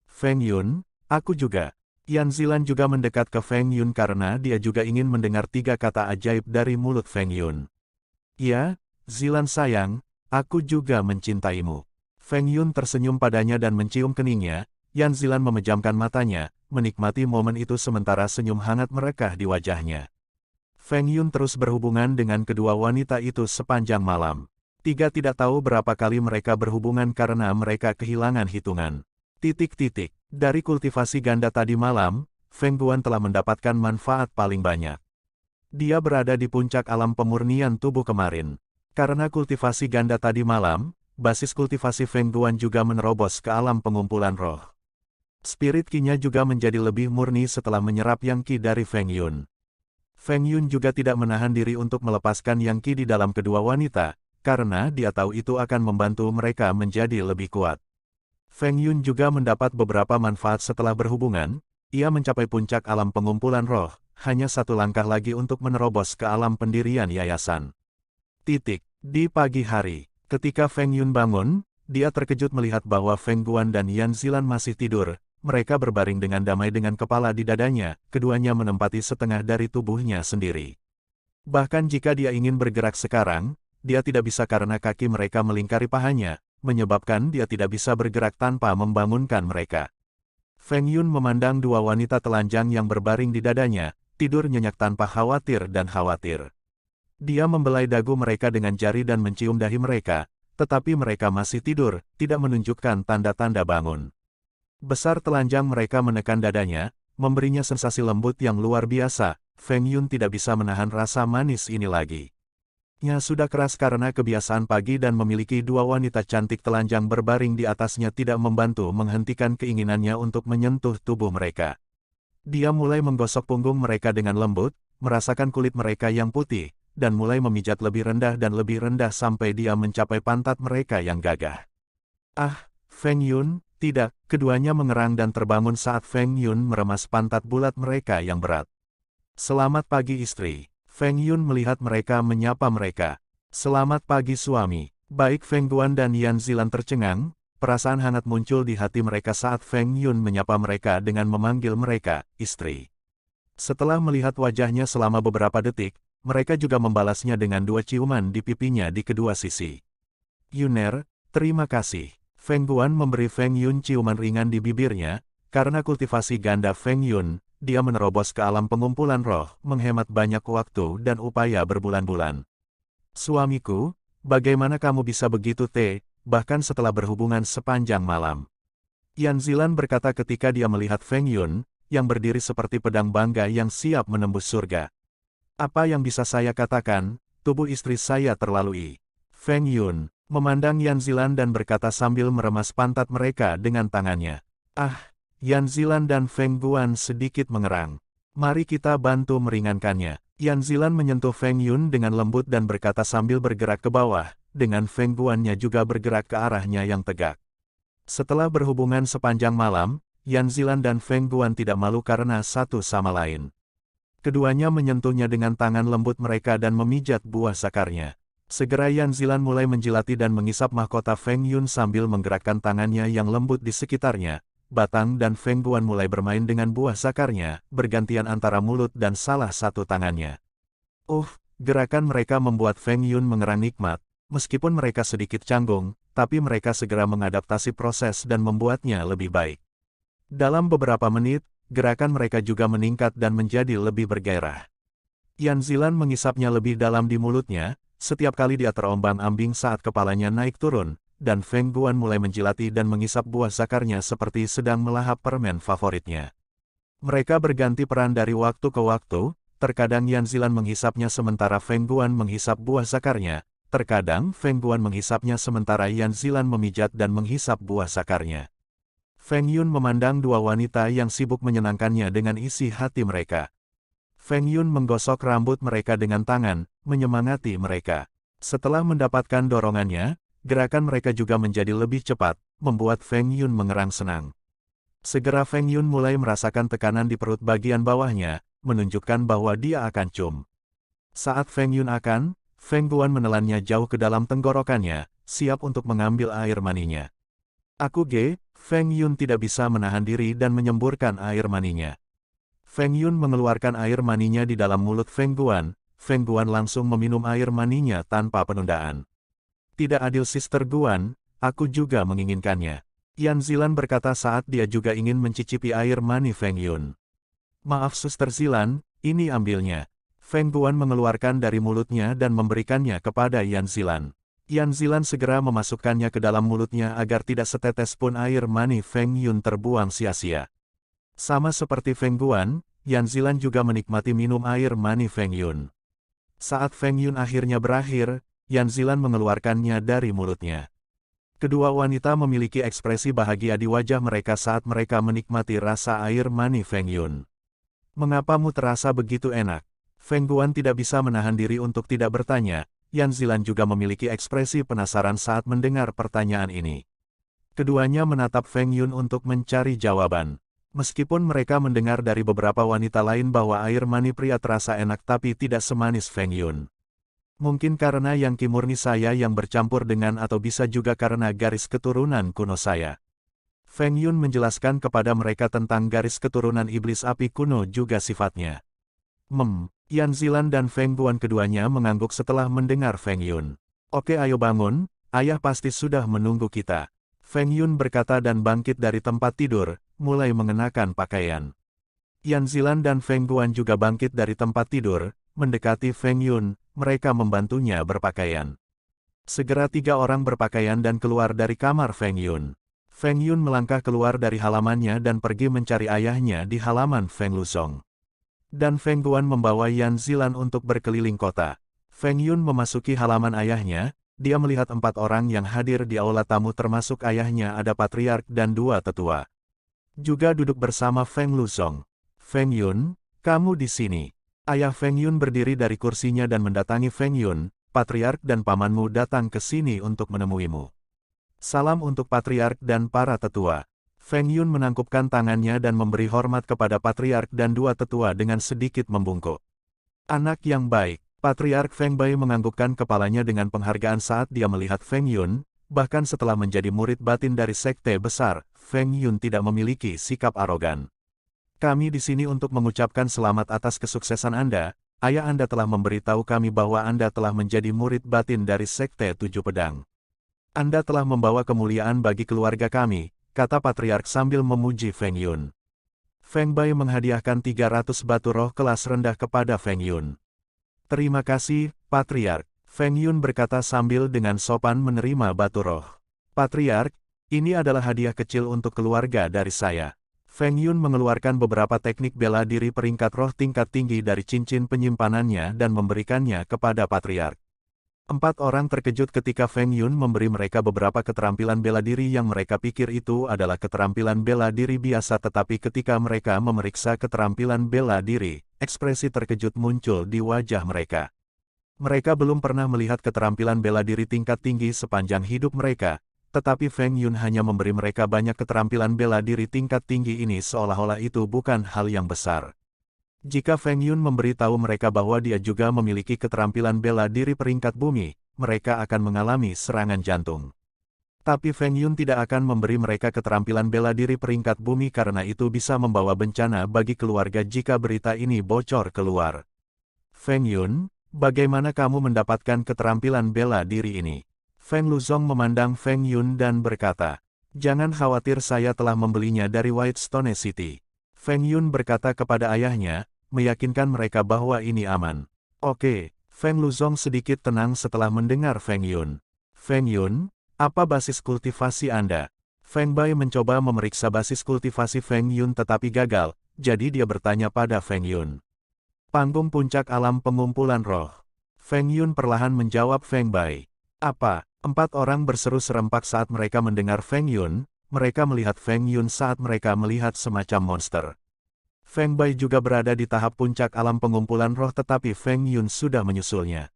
S1: Feng Yun, aku juga. Yan Zilan juga mendekat ke Feng Yun karena dia juga ingin mendengar 3 kata ajaib dari mulut Feng Yun. Ya, Zilan sayang, aku juga mencintaimu. Feng Yun tersenyum padanya dan mencium keningnya. Yan Zilan memejamkan matanya, menikmati momen itu sementara senyum hangat merekah di wajahnya. Feng Yun terus berhubungan dengan kedua wanita itu sepanjang malam. Tidak tahu berapa kali mereka berhubungan karena mereka kehilangan hitungan. Dari kultivasi ganda tadi malam, Feng Guan telah mendapatkan manfaat paling banyak. Dia berada di puncak alam pemurnian tubuh kemarin. Karena kultivasi ganda tadi malam, basis kultivasi Feng Guan juga menerobos ke alam pengumpulan roh. Spirit Qi-nya juga menjadi lebih murni setelah menyerap Yang Qi dari Feng Yun. Feng Yun juga tidak menahan diri untuk melepaskan Yang Qi di dalam kedua wanita, karena dia tahu itu akan membantu mereka menjadi lebih kuat. Feng Yun juga mendapat beberapa manfaat setelah berhubungan, ia mencapai puncak alam pengumpulan roh, hanya satu langkah lagi untuk menerobos ke alam pendirian yayasan. Di pagi hari, ketika Feng Yun bangun, dia terkejut melihat bahwa Feng Guan dan Yan Zilan masih tidur. Mereka berbaring dengan damai dengan kepala di dadanya, keduanya menempati setengah dari tubuhnya sendiri. Bahkan jika dia ingin bergerak sekarang, dia tidak bisa karena kaki mereka melingkari pahanya, menyebabkan dia tidak bisa bergerak tanpa membangunkan mereka. Feng Yun memandang dua wanita telanjang yang berbaring di dadanya, tidur nyenyak tanpa khawatir dan khawatir. Dia membelai dagu mereka dengan jari dan mencium dahi mereka, tetapi mereka masih tidur, tidak menunjukkan tanda-tanda bangun. Besar telanjang mereka menekan dadanya, memberinya sensasi lembut yang luar biasa. Feng Yun tidak bisa menahan rasa manis ini lagi. Nya sudah keras karena kebiasaan pagi dan memiliki dua wanita cantik telanjang berbaring di atasnya tidak membantu menghentikan keinginannya untuk menyentuh tubuh mereka. Dia mulai menggosok punggung mereka dengan lembut, merasakan kulit mereka yang putih, dan mulai memijat lebih rendah sampai dia mencapai pantat mereka yang gagah. Ah, Feng Yun, tidak, keduanya mengerang dan terbangun saat Feng Yun meremas pantat bulat mereka yang berat. Selamat pagi istri. Feng Yun melihat mereka menyapa mereka. Selamat pagi suami. Baik Feng Guan dan Yan Zilan tercengang, perasaan hangat muncul di hati mereka saat Feng Yun menyapa mereka dengan memanggil mereka, istri. Setelah melihat wajahnya selama beberapa detik, mereka juga membalasnya dengan dua ciuman di pipinya di kedua sisi. Yuner, terima kasih. Feng Guan memberi Feng Yun ciuman ringan di bibirnya, karena kultivasi ganda Feng Yun, dia menerobos ke alam pengumpulan roh, menghemat banyak waktu dan upaya berbulan-bulan. Suamiku, bagaimana kamu bisa begitu bahkan setelah berhubungan sepanjang malam? Yan Zilan berkata ketika dia melihat Feng Yun, yang berdiri seperti pedang bangga yang siap menembus surga. Apa yang bisa saya katakan, tubuh istri saya terlalui. Feng Yun memandang Yan Zilan dan berkata sambil meremas pantat mereka dengan tangannya. Ah, Yan Zilan dan Feng Guan sedikit mengerang. Mari kita bantu meringankannya. Yan Zilan menyentuh Feng Yun dengan lembut dan berkata sambil bergerak ke bawah, dengan Feng Guannya juga bergerak ke arahnya yang tegak. Setelah berhubungan sepanjang malam, Yan Zilan dan Feng Guan tidak malu karena satu sama lain. Keduanya menyentuhnya dengan tangan lembut mereka dan memijat buah sakarnya. Segera Yan Zilan mulai menjilati dan mengisap mahkota Feng Yun sambil menggerakkan tangannya yang lembut di sekitarnya. Batang dan Feng Guan mulai bermain dengan buah sakarnya, bergantian antara mulut dan salah satu tangannya. Gerakan mereka membuat Feng Yun mengerang nikmat, meskipun mereka sedikit canggung, tapi mereka segera mengadaptasi proses dan membuatnya lebih baik. Dalam beberapa menit, gerakan mereka juga meningkat dan menjadi lebih bergairah. Yan Zilan mengisapnya lebih dalam di mulutnya, setiap kali dia terombang-ambing saat kepalanya naik turun, dan Feng Guan mulai menjilati dan mengisap buah zakarnya seperti sedang melahap permen favoritnya. Mereka berganti peran dari waktu ke waktu, terkadang Yan Zilan menghisapnya sementara Feng Guan menghisap buah zakarnya, terkadang Feng Guan menghisapnya sementara Yan Zilan memijat dan menghisap buah zakarnya. Feng Yun memandang dua wanita yang sibuk menyenangkannya dengan isi hati mereka. Feng Yun menggosok rambut mereka dengan tangan, menyemangati mereka. Setelah mendapatkan dorongannya, gerakan mereka juga menjadi lebih cepat, membuat Feng Yun mengerang senang. Segera Feng Yun mulai merasakan tekanan di perut bagian bawahnya, menunjukkan bahwa dia akan cum. Saat Feng Yun Feng Guan menelannya jauh ke dalam tenggorokannya, siap untuk mengambil air maninya. Feng Yun tidak bisa menahan diri dan menyemburkan air maninya. Feng Yun mengeluarkan air maninya di dalam mulut Feng Guan langsung meminum air maninya tanpa penundaan. Tidak adil Sister Guan, aku juga menginginkannya. Yan Zilan berkata saat dia juga ingin mencicipi air mani Feng Yun. Maaf Suster Zilan, ini ambilnya. Feng Guan mengeluarkan dari mulutnya dan memberikannya kepada Yan Zilan. Yan Zilan segera memasukkannya ke dalam mulutnya agar tidak setetes pun air mani Feng Yun terbuang sia-sia. Sama seperti Feng Guan, Yan Zilan juga menikmati minum air mani Feng Yun. Saat Feng Yun akhirnya berakhir, Yan Zilan mengeluarkannya dari mulutnya. Kedua wanita memiliki ekspresi bahagia di wajah mereka saat mereka menikmati rasa air mani Feng Yun. Mengapamu terasa begitu enak? Feng Guan tidak bisa menahan diri untuk tidak bertanya. Yan Zilan juga memiliki ekspresi penasaran saat mendengar pertanyaan ini. Keduanya menatap Feng Yun untuk mencari jawaban. Meskipun mereka mendengar dari beberapa wanita lain bahwa air mani pria terasa enak tapi tidak semanis Feng Yun. Mungkin karena yang murni saya yang bercampur dengan atau bisa juga karena garis keturunan kuno saya. Feng Yun menjelaskan kepada mereka tentang garis keturunan iblis api kuno juga sifatnya. Yan Zilan dan Feng Guan keduanya mengangguk setelah mendengar Feng Yun. Oke, ayo bangun, ayah pasti sudah menunggu kita. Feng Yun berkata dan bangkit dari tempat tidur, mulai mengenakan pakaian. Yan Zilan dan Feng Guan juga bangkit dari tempat tidur, mendekati Feng Yun, mereka membantunya berpakaian. Segera 3 orang berpakaian dan keluar dari kamar Feng Yun. Feng Yun melangkah keluar dari halamannya dan pergi mencari ayahnya di halaman Feng Luzong. Dan Feng Guan membawa Yan Zilan untuk berkeliling kota. Feng Yun memasuki halaman ayahnya, dia melihat 4 orang yang hadir di aula tamu termasuk ayahnya ada patriark dan 2 tetua. Juga duduk bersama Feng Luzong. Feng Yun, kamu di sini. Ayah Feng Yun berdiri dari kursinya dan mendatangi Feng Yun, patriark dan pamanmu datang ke sini untuk menemuimu. Salam untuk patriark dan para tetua. Feng Yun menangkupkan tangannya dan memberi hormat kepada patriark dan 2 tetua dengan sedikit membungkuk. Anak yang baik, patriark Feng Bai menganggukkan kepalanya dengan penghargaan saat dia melihat Feng Yun, bahkan setelah menjadi murid batin dari sekte besar, Feng Yun tidak memiliki sikap arogan. Kami di sini untuk mengucapkan selamat atas kesuksesan Anda, ayah Anda telah memberitahu kami bahwa Anda telah menjadi murid batin dari sekte 7 pedang. Anda telah membawa kemuliaan bagi keluarga kami, kata patriark sambil memuji Feng Yun. Feng Bai menghadiahkan 300 batu roh kelas rendah kepada Feng Yun. Terima kasih, patriark, Feng Yun berkata sambil dengan sopan menerima batu roh. Patriark, ini adalah hadiah kecil untuk keluarga dari saya. Feng Yun mengeluarkan beberapa teknik bela diri peringkat roh tingkat tinggi dari cincin penyimpanannya dan memberikannya kepada patriark. 4 orang terkejut ketika Feng Yun memberi mereka beberapa keterampilan bela diri yang mereka pikir itu adalah keterampilan bela diri biasa, tetapi ketika mereka memeriksa keterampilan bela diri, ekspresi terkejut muncul di wajah mereka. Mereka belum pernah melihat keterampilan bela diri tingkat tinggi sepanjang hidup mereka, tetapi Feng Yun hanya memberi mereka banyak keterampilan bela diri tingkat tinggi ini seolah-olah itu bukan hal yang besar. Jika Feng Yun memberitahu mereka bahwa dia juga memiliki keterampilan bela diri peringkat bumi, mereka akan mengalami serangan jantung. Tapi Feng Yun tidak akan memberi mereka keterampilan bela diri peringkat bumi karena itu bisa membawa bencana bagi keluarga jika berita ini bocor keluar. Feng Yun, bagaimana kamu mendapatkan keterampilan bela diri ini? Feng Luzong memandang Feng Yun dan berkata, jangan khawatir, saya telah membelinya dari Whitestone City. Feng Yun berkata kepada ayahnya, meyakinkan mereka bahwa ini aman. Oke, Feng Luzong sedikit tenang setelah mendengar Feng Yun. Feng Yun, apa basis kultivasi Anda? Feng Bai mencoba memeriksa basis kultivasi Feng Yun tetapi gagal, jadi dia bertanya pada Feng Yun. Panggung puncak alam pengumpulan roh. Feng Yun perlahan menjawab Feng Bai. Apa? 4 orang berseru serempak saat mereka mendengar Feng Yun. Mereka melihat Feng Yun saat mereka melihat semacam monster. Feng Bai juga berada di tahap puncak alam pengumpulan roh tetapi Feng Yun sudah menyusulnya.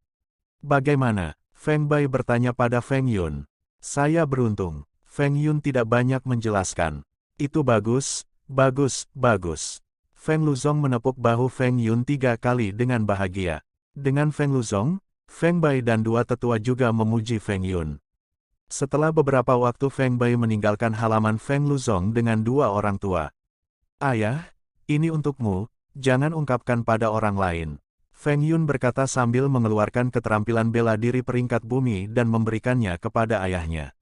S1: Bagaimana? Feng Bai bertanya pada Feng Yun. Saya beruntung. Feng Yun tidak banyak menjelaskan. Itu bagus, bagus, bagus. Feng Luzong menepuk bahu Feng Yun 3 kali dengan bahagia. Dengan Feng Luzong, Feng Bai dan 2 tetua juga memuji Feng Yun. Setelah beberapa waktu Feng Bai meninggalkan halaman Feng Luzong dengan 2 orang tua. Ayah, ini untukmu, jangan ungkapkan pada orang lain. Feng Yun berkata sambil mengeluarkan keterampilan bela diri peringkat bumi dan memberikannya kepada ayahnya.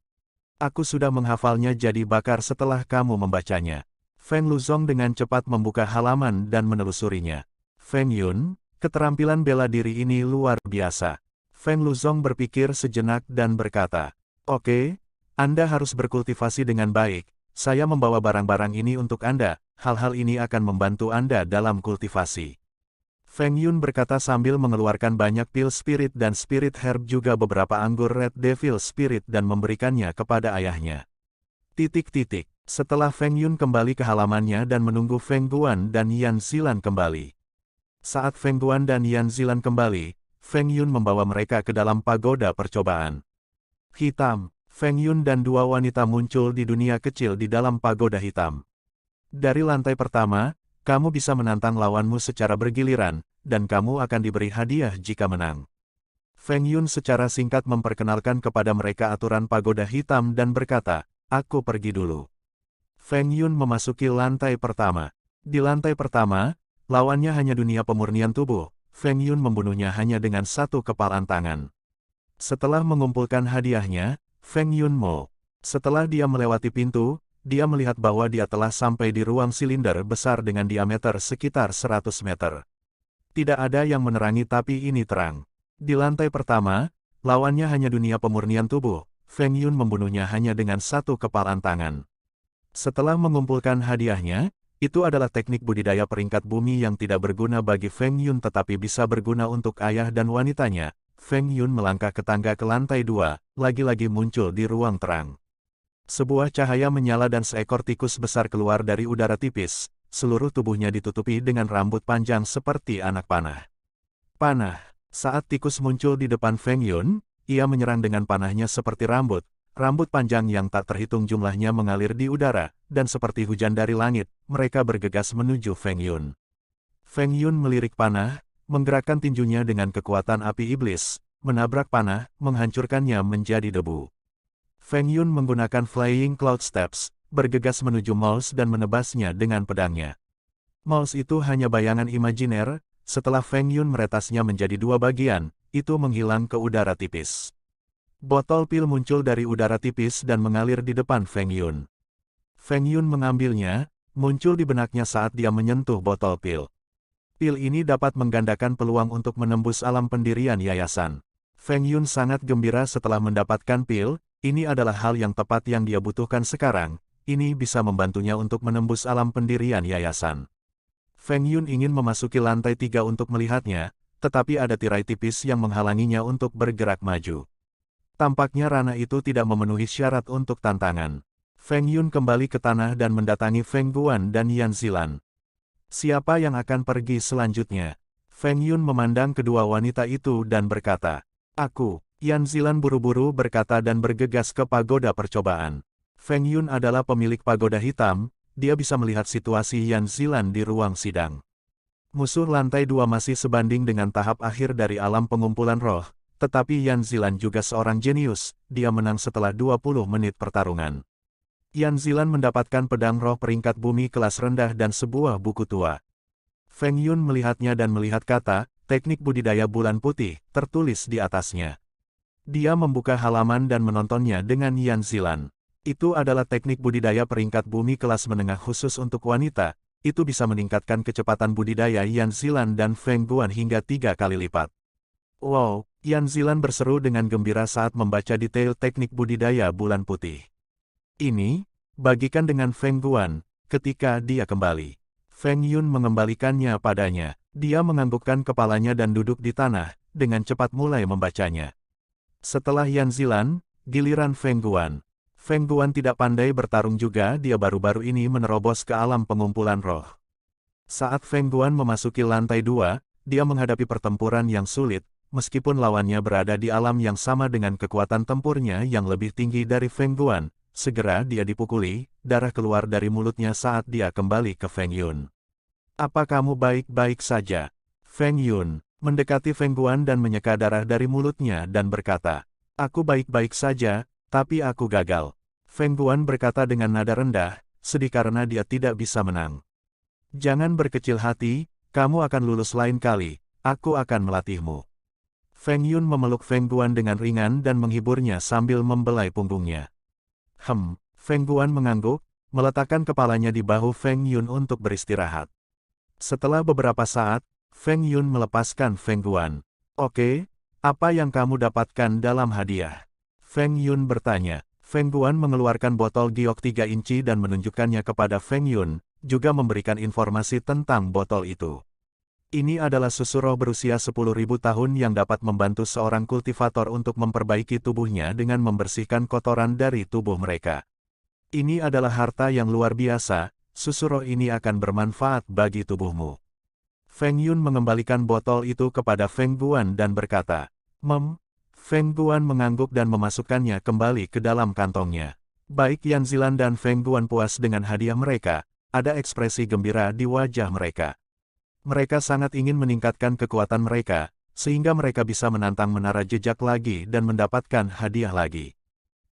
S1: Aku sudah menghafalnya jadi bakar setelah kamu membacanya. Feng Luzong dengan cepat membuka halaman dan menelusurinya. Feng Yun, keterampilan bela diri ini luar biasa. Feng Luzong berpikir sejenak dan berkata, oke, Anda harus berkultivasi dengan baik. Saya membawa barang-barang ini untuk Anda. Hal-hal ini akan membantu Anda dalam kultivasi. Feng Yun berkata sambil mengeluarkan banyak pil spirit dan spirit herb juga beberapa anggur red devil spirit dan memberikannya kepada ayahnya. Setelah Feng Yun kembali ke halamannya dan menunggu Feng Guan dan Yan Zilan kembali. Saat Feng Guan dan Yan Zilan kembali, Feng Yun membawa mereka ke dalam pagoda percobaan. Hitam, Feng Yun dan 2 wanita muncul di dunia kecil di dalam pagoda hitam. Dari lantai pertama, kamu bisa menantang lawanmu secara bergiliran, dan kamu akan diberi hadiah jika menang. Feng Yun secara singkat memperkenalkan kepada mereka aturan pagoda hitam dan berkata, aku pergi dulu. Feng Yun memasuki lantai pertama. Di lantai pertama, lawannya hanya dunia pemurnian tubuh. Feng Yun membunuhnya hanya dengan satu kepalan tangan. Setelah mengumpulkan hadiahnya, Feng Yun Mo. Setelah dia melewati pintu, dia melihat bahwa dia telah sampai di ruang silinder besar dengan diameter sekitar 100 meter. Tidak ada yang menerangi tapi ini terang. Di lantai pertama, lawannya hanya dunia pemurnian tubuh. Feng Yun membunuhnya hanya dengan satu kepalan tangan. Setelah mengumpulkan hadiahnya, itu adalah teknik budidaya peringkat bumi yang tidak berguna bagi Feng Yun tetapi bisa berguna untuk ayah dan wanitanya. Feng Yun melangkah ke tangga ke lantai 2, lagi-lagi muncul di ruang terang. Sebuah cahaya menyala dan seekor tikus besar keluar dari udara tipis. Seluruh tubuhnya ditutupi dengan rambut panjang seperti anak panah. Panah. Saat tikus muncul di depan Feng Yun, ia menyerang dengan panahnya seperti rambut. Rambut panjang yang tak terhitung jumlahnya mengalir di udara, dan seperti hujan dari langit, mereka bergegas menuju Feng Yun. Feng Yun melirik panah, menggerakkan tinjunya dengan kekuatan api iblis, menabrak panah, menghancurkannya menjadi debu. Feng Yun menggunakan Flying Cloud Steps, bergegas menuju Mouse dan menebasnya dengan pedangnya. Mouse itu hanya bayangan imajiner, setelah Feng Yun meretasnya menjadi dua bagian, itu menghilang ke udara tipis. Botol pil muncul dari udara tipis dan mengalir di depan Feng Yun. Feng Yun mengambilnya, muncul di benaknya saat dia menyentuh botol pil. Pil ini dapat menggandakan peluang untuk menembus alam pendirian yayasan. Feng Yun sangat gembira setelah mendapatkan pil, ini adalah hal yang tepat yang dia butuhkan sekarang, ini bisa membantunya untuk menembus alam pendirian yayasan. Feng Yun ingin memasuki lantai 3 untuk melihatnya, tetapi ada tirai tipis yang menghalanginya untuk bergerak maju. Tampaknya ranah itu tidak memenuhi syarat untuk tantangan. Feng Yun kembali ke tanah dan mendatangi Feng Guan dan Yan Zilan. Siapa yang akan pergi selanjutnya? Feng Yun memandang kedua wanita itu dan berkata, "Aku." Yan Zilan buru-buru berkata dan bergegas ke pagoda percobaan. Feng Yun adalah pemilik pagoda hitam, dia bisa melihat situasi Yan Zilan di ruang sidang. Musuh lantai 2 masih sebanding dengan tahap akhir dari alam pengumpulan roh, tetapi Yan Zilan juga seorang jenius, dia menang setelah 20 menit pertarungan. Yan Zilan mendapatkan pedang roh peringkat bumi kelas rendah dan sebuah buku tua. Feng Yun melihatnya dan melihat kata, teknik budidaya bulan putih, tertulis di atasnya. Dia membuka halaman dan menontonnya dengan Yan Zilan. Itu adalah teknik budidaya peringkat bumi kelas menengah khusus untuk wanita, itu bisa meningkatkan kecepatan budidaya Yan Zilan dan Feng Guan hingga 3 kali lipat. Wow, Yan Zilan berseru dengan gembira saat membaca detail teknik budidaya bulan putih. Ini, bagikan dengan Feng Guan, ketika dia kembali. Feng Yun mengembalikannya padanya, dia menganggukkan kepalanya dan duduk di tanah, dengan cepat mulai membacanya. Setelah Yan Zilan, giliran Feng Guan. Feng Guan tidak pandai bertarung juga, dia baru-baru ini menerobos ke alam pengumpulan roh. Saat Feng Guan memasuki lantai 2, dia menghadapi pertempuran yang sulit, meskipun lawannya berada di alam yang sama dengan kekuatan tempurnya yang lebih tinggi dari Feng Guan. Segera dia dipukuli, darah keluar dari mulutnya saat dia kembali ke Feng Yun. "Apa kamu baik-baik saja?" Feng Yun mendekati Feng Guan dan menyeka darah dari mulutnya dan berkata, "Aku baik-baik saja, tapi aku gagal." Feng Guan berkata dengan nada rendah, sedih karena dia tidak bisa menang. "Jangan berkecil hati, kamu akan lulus lain kali, aku akan melatihmu." Feng Yun memeluk Feng Guan dengan ringan dan menghiburnya sambil membelai punggungnya. Feng Guan mengangguk, meletakkan kepalanya di bahu Feng Yun untuk beristirahat. Setelah beberapa saat, Feng Yun melepaskan Feng Guan. "Oke, apa yang kamu dapatkan dalam hadiah?" Feng Yun bertanya. Feng Guan mengeluarkan botol giok 3 inci dan menunjukkannya kepada Feng Yun, juga memberikan informasi tentang botol itu. Ini adalah susu roh berusia 10.000 tahun yang dapat membantu seorang kultivator untuk memperbaiki tubuhnya dengan membersihkan kotoran dari tubuh mereka. Ini adalah harta yang luar biasa, susu roh ini akan bermanfaat bagi tubuhmu. Feng Yun mengembalikan botol itu kepada Feng Guan dan berkata, Feng Guan mengangguk dan memasukkannya kembali ke dalam kantongnya. Baik Yan Zilan dan Feng Guan puas dengan hadiah mereka, ada ekspresi gembira di wajah mereka. Mereka sangat ingin meningkatkan kekuatan mereka, sehingga mereka bisa menantang menara jejak lagi dan mendapatkan hadiah lagi.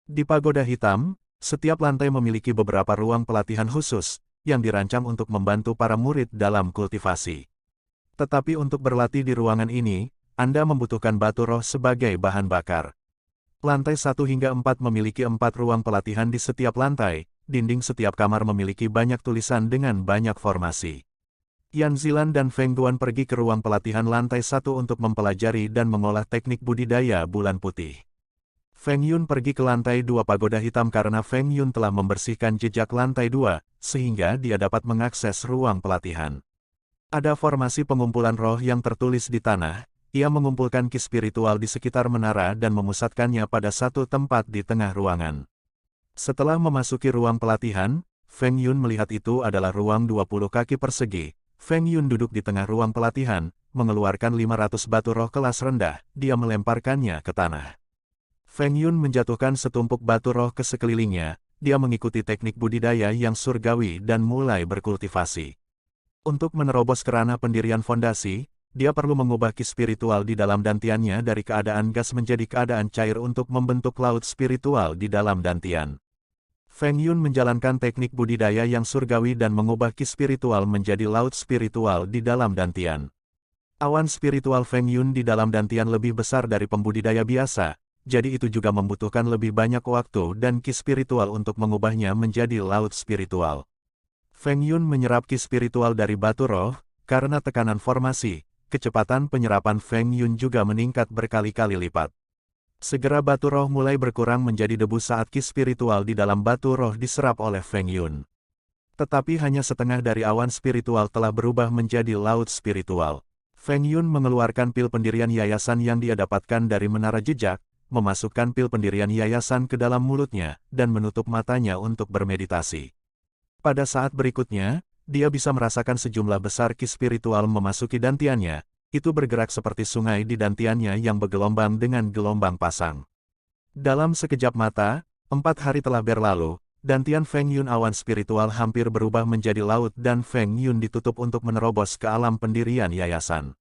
S1: Di pagoda hitam, setiap lantai memiliki beberapa ruang pelatihan khusus, yang dirancang untuk membantu para murid dalam kultivasi. Tetapi untuk berlatih di ruangan ini, Anda membutuhkan batu roh sebagai bahan bakar. Lantai 1 hingga 4 memiliki 4 ruang pelatihan di setiap lantai, dinding setiap kamar memiliki banyak tulisan dengan banyak formasi. Yan Zilan dan Feng Duan pergi ke ruang pelatihan lantai 1 untuk mempelajari dan mengolah teknik budidaya bulan putih. Feng Yun pergi ke lantai 2 pagoda hitam karena Feng Yun telah membersihkan jejak lantai 2, sehingga dia dapat mengakses ruang pelatihan. Ada formasi pengumpulan roh yang tertulis di tanah. Ia mengumpulkan ki spiritual di sekitar menara dan memusatkannya pada satu tempat di tengah ruangan. Setelah memasuki ruang pelatihan, Feng Yun melihat itu adalah ruang 20 kaki persegi. Feng Yun duduk di tengah ruang pelatihan, mengeluarkan 500 batu roh kelas rendah, dia melemparkannya ke tanah. Feng Yun menjatuhkan setumpuk batu roh ke sekelilingnya, dia mengikuti teknik budidaya yang surgawi dan mulai berkultivasi. Untuk menerobos kerana pendirian fondasi, dia perlu mengubah ki spiritual di dalam dantiannya dari keadaan gas menjadi keadaan cair untuk membentuk laut spiritual di dalam dantian. Feng Yun menjalankan teknik budidaya yang surgawi dan mengubah ki spiritual menjadi laut spiritual di dalam dantian. Awan spiritual Feng Yun di dalam dantian lebih besar dari pembudidaya biasa, jadi itu juga membutuhkan lebih banyak waktu dan ki spiritual untuk mengubahnya menjadi laut spiritual. Feng Yun menyerap ki spiritual dari batu roh, karena tekanan formasi, kecepatan penyerapan Feng Yun juga meningkat berkali-kali lipat. Segera batu roh mulai berkurang menjadi debu saat ki spiritual di dalam batu roh diserap oleh Feng Yun. Tetapi hanya setengah dari awan spiritual telah berubah menjadi laut spiritual. Feng Yun mengeluarkan pil pendirian yayasan yang dia dapatkan dari menara jejak, memasukkan pil pendirian yayasan ke dalam mulutnya, dan menutup matanya untuk bermeditasi. Pada saat berikutnya, dia bisa merasakan sejumlah besar ki spiritual memasuki dantiannya, itu bergerak seperti sungai di dantiannya yang bergelombang dengan gelombang pasang. Dalam sekejap mata, 4 hari telah berlalu, dantian Feng Yun awan spiritual hampir berubah menjadi laut dan Feng Yun ditutup untuk menerobos ke alam pendirian yayasan.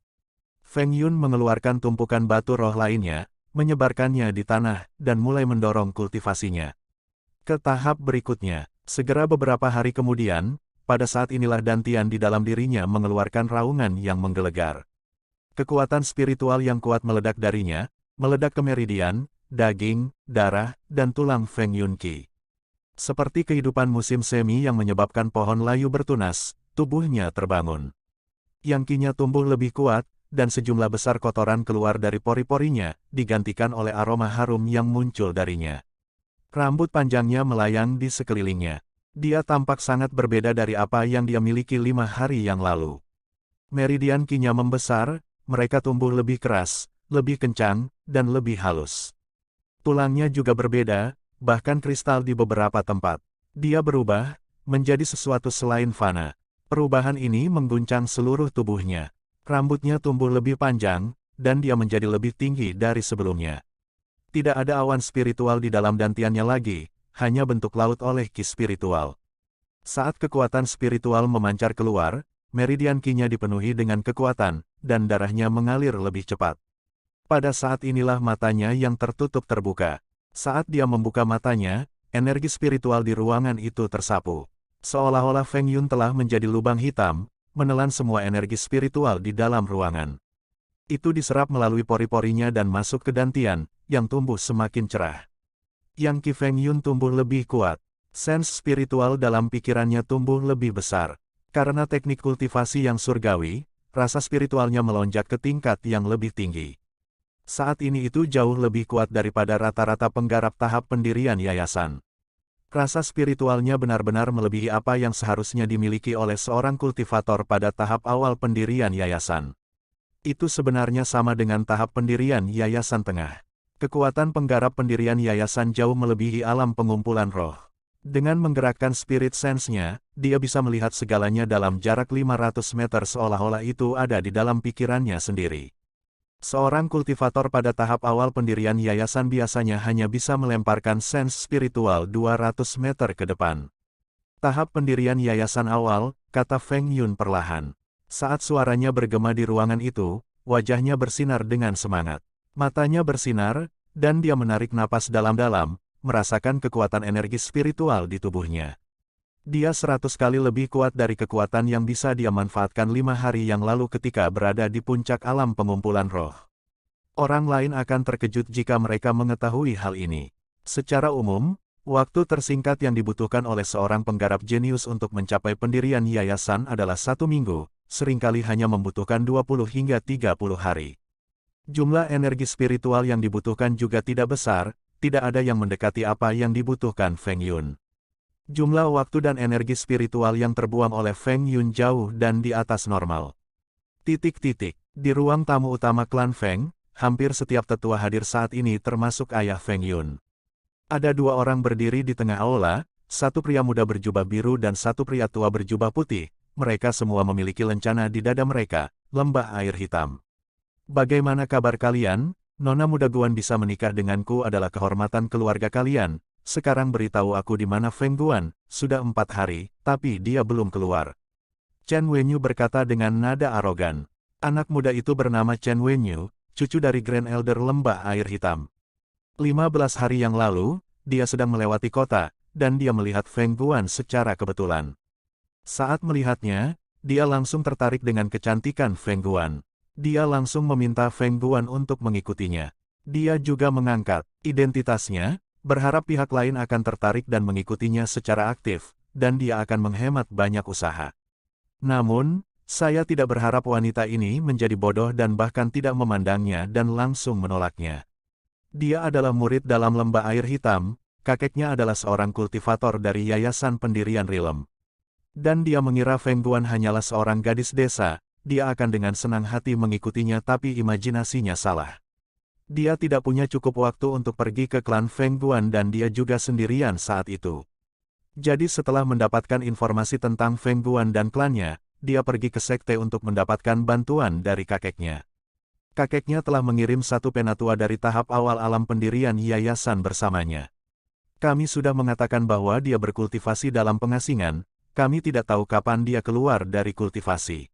S1: Feng Yun mengeluarkan tumpukan batu roh lainnya, menyebarkannya di tanah, dan mulai mendorong kultivasinya ke tahap berikutnya. Segera beberapa hari kemudian, pada saat inilah dantian di dalam dirinya mengeluarkan raungan yang menggelegar. Kekuatan spiritual yang kuat meledak darinya, meledak ke meridian, daging, darah, dan tulang Feng Yun Qi. Seperti kehidupan musim semi yang menyebabkan pohon layu bertunas, tubuhnya terbangun. Yang Qi-nya tumbuh lebih kuat, dan sejumlah besar kotoran keluar dari pori-porinya, digantikan oleh aroma harum yang muncul darinya. Rambut panjangnya melayang di sekelilingnya. Dia tampak sangat berbeda dari apa yang dia miliki 5 hari yang lalu. Meridian Qi-nya membesar, mereka tumbuh lebih keras, lebih kencang, dan lebih halus. Tulangnya juga berbeda, bahkan kristal di beberapa tempat. Dia berubah, menjadi sesuatu selain fana. Perubahan ini mengguncang seluruh tubuhnya. Rambutnya tumbuh lebih panjang, dan dia menjadi lebih tinggi dari sebelumnya. Tidak ada awan spiritual di dalam dantiannya lagi, hanya bentuk laut oleh ki spiritual. Saat kekuatan spiritual memancar keluar, meridian Qi-nya dipenuhi dengan kekuatan, dan darahnya mengalir lebih cepat. Pada saat inilah matanya yang tertutup terbuka. Saat dia membuka matanya, energi spiritual di ruangan itu tersapu. Seolah-olah Feng Yun telah menjadi lubang hitam, menelan semua energi spiritual di dalam ruangan. Itu diserap melalui pori-porinya dan masuk ke dantian, yang tumbuh semakin cerah. Yang Qi Feng Yun tumbuh lebih kuat. Sense spiritual dalam pikirannya tumbuh lebih besar. Karena teknik kultivasi yang surgawi, rasa spiritualnya melonjak ke tingkat yang lebih tinggi. Saat ini itu jauh lebih kuat daripada rata-rata penggarap tahap pendirian yayasan. Rasa spiritualnya benar-benar melebihi apa yang seharusnya dimiliki oleh seorang kultivator pada tahap awal pendirian yayasan. Itu sebenarnya sama dengan tahap pendirian yayasan tengah. Kekuatan penggarap pendirian yayasan jauh melebihi alam pengumpulan roh. Dengan menggerakkan spirit sense-nya, dia bisa melihat segalanya dalam jarak 500 meter seolah-olah itu ada di dalam pikirannya sendiri. Seorang kultivator pada tahap awal pendirian yayasan biasanya hanya bisa melemparkan sense spiritual 200 meter ke depan. Tahap pendirian yayasan awal, kata Feng Yun perlahan. Saat suaranya bergema di ruangan itu, wajahnya bersinar dengan semangat. Matanya bersinar, dan dia menarik napas dalam-dalam, merasakan kekuatan energi spiritual di tubuhnya. Dia 100 kali lebih kuat dari kekuatan yang bisa dia manfaatkan 5 hari yang lalu ketika berada di puncak alam pengumpulan roh. Orang lain akan terkejut jika mereka mengetahui hal ini. Secara umum, waktu tersingkat yang dibutuhkan oleh seorang penggarap jenius untuk mencapai pendirian yayasan adalah 1 minggu, seringkali hanya membutuhkan 20 hingga 30 hari. Jumlah energi spiritual yang dibutuhkan juga tidak besar, tidak ada yang mendekati apa yang dibutuhkan Feng Yun. Jumlah waktu dan energi spiritual yang terbuang oleh Feng Yun jauh dan di atas normal. Di ruang tamu utama klan Feng, hampir setiap tetua hadir saat ini termasuk ayah Feng Yun. Ada 2 orang berdiri di tengah aula, satu pria muda berjubah biru dan satu pria tua berjubah putih. Mereka semua memiliki lencana di dada mereka, lembah air hitam. Bagaimana kabar kalian? Nona muda Guan bisa menikah denganku adalah kehormatan keluarga kalian. Sekarang beritahu aku di mana Feng Guan. Sudah 4 hari, tapi dia belum keluar. Chen Wenyu berkata dengan nada arogan. Anak muda itu bernama Chen Wenyu, cucu dari Grand Elder Lembah Air Hitam. 15 hari yang lalu, dia sedang melewati kota, dan dia melihat Feng Guan secara kebetulan. Saat melihatnya, dia langsung tertarik dengan kecantikan Feng Guan. Dia langsung meminta Feng Guan untuk mengikutinya. Dia juga mengangkat identitasnya, berharap pihak lain akan tertarik dan mengikutinya secara aktif, dan dia akan menghemat banyak usaha. Namun, saya tidak berharap wanita ini menjadi bodoh dan bahkan tidak memandangnya dan langsung menolaknya. Dia adalah murid dalam lembah air hitam, kakeknya adalah seorang kultivator dari Yayasan Pendirian Rilem. Dan dia mengira Feng Guan hanyalah seorang gadis desa, dia akan dengan senang hati mengikutinya tapi imajinasinya salah. Dia tidak punya cukup waktu untuk pergi ke klan Feng Guan dan dia juga sendirian saat itu. Jadi setelah mendapatkan informasi tentang Feng Guan dan klannya, dia pergi ke sekte untuk mendapatkan bantuan dari kakeknya. Kakeknya telah mengirim satu penatua dari tahap awal alam pendirian yayasan bersamanya. Kami sudah mengatakan bahwa dia berkultivasi dalam pengasingan, kami tidak tahu kapan dia keluar dari kultivasi.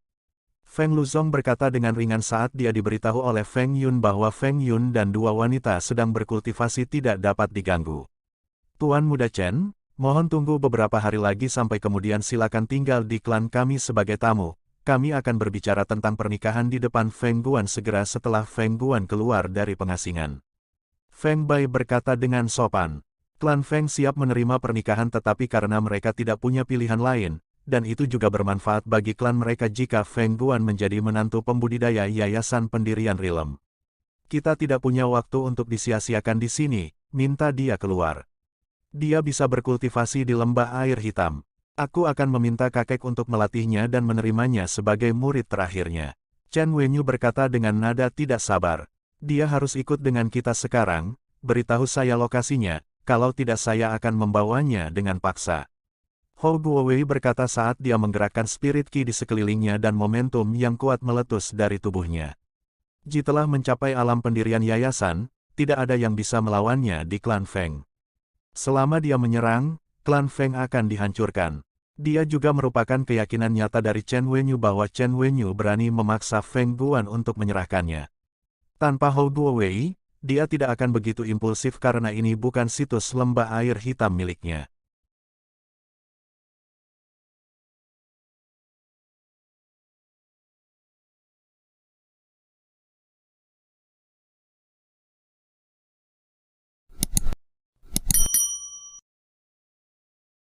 S1: Feng Luzong berkata dengan ringan saat dia diberitahu oleh Feng Yun bahwa Feng Yun dan 2 wanita sedang berkultivasi tidak dapat diganggu. Tuan Muda Chen, mohon tunggu beberapa hari lagi sampai kemudian silakan tinggal di klan kami sebagai tamu. Kami akan berbicara tentang pernikahan di depan Feng Guan segera setelah Feng Guan keluar dari pengasingan. Feng Bai berkata dengan sopan. Klan Feng siap menerima pernikahan tetapi karena mereka tidak punya pilihan lain, dan itu juga bermanfaat bagi klan mereka jika Feng Guan menjadi menantu pembudidaya Yayasan Pendirian Rilem. Kita tidak punya waktu untuk disia-siakan di sini, minta dia keluar. Dia bisa berkultivasi di lembah air hitam. Aku akan meminta kakek untuk melatihnya dan menerimanya sebagai murid terakhirnya. Chen Wenyu berkata dengan nada tidak sabar. Dia harus ikut dengan kita sekarang, beritahu saya lokasinya, kalau tidak saya akan membawanya dengan paksa. Hou Guowei berkata saat dia menggerakkan spirit ki di sekelilingnya dan momentum yang kuat meletus dari tubuhnya. Setelah mencapai alam pendirian yayasan, tidak ada yang bisa melawannya di klan Feng. Selama dia menyerang, klan Feng akan dihancurkan. Dia juga merupakan keyakinan nyata dari Chen Wenyu bahwa Chen Wenyu berani memaksa Feng Guan untuk menyerahkannya. Tanpa Hou Guowei, dia tidak akan begitu impulsif karena ini bukan situs lembah air hitam miliknya.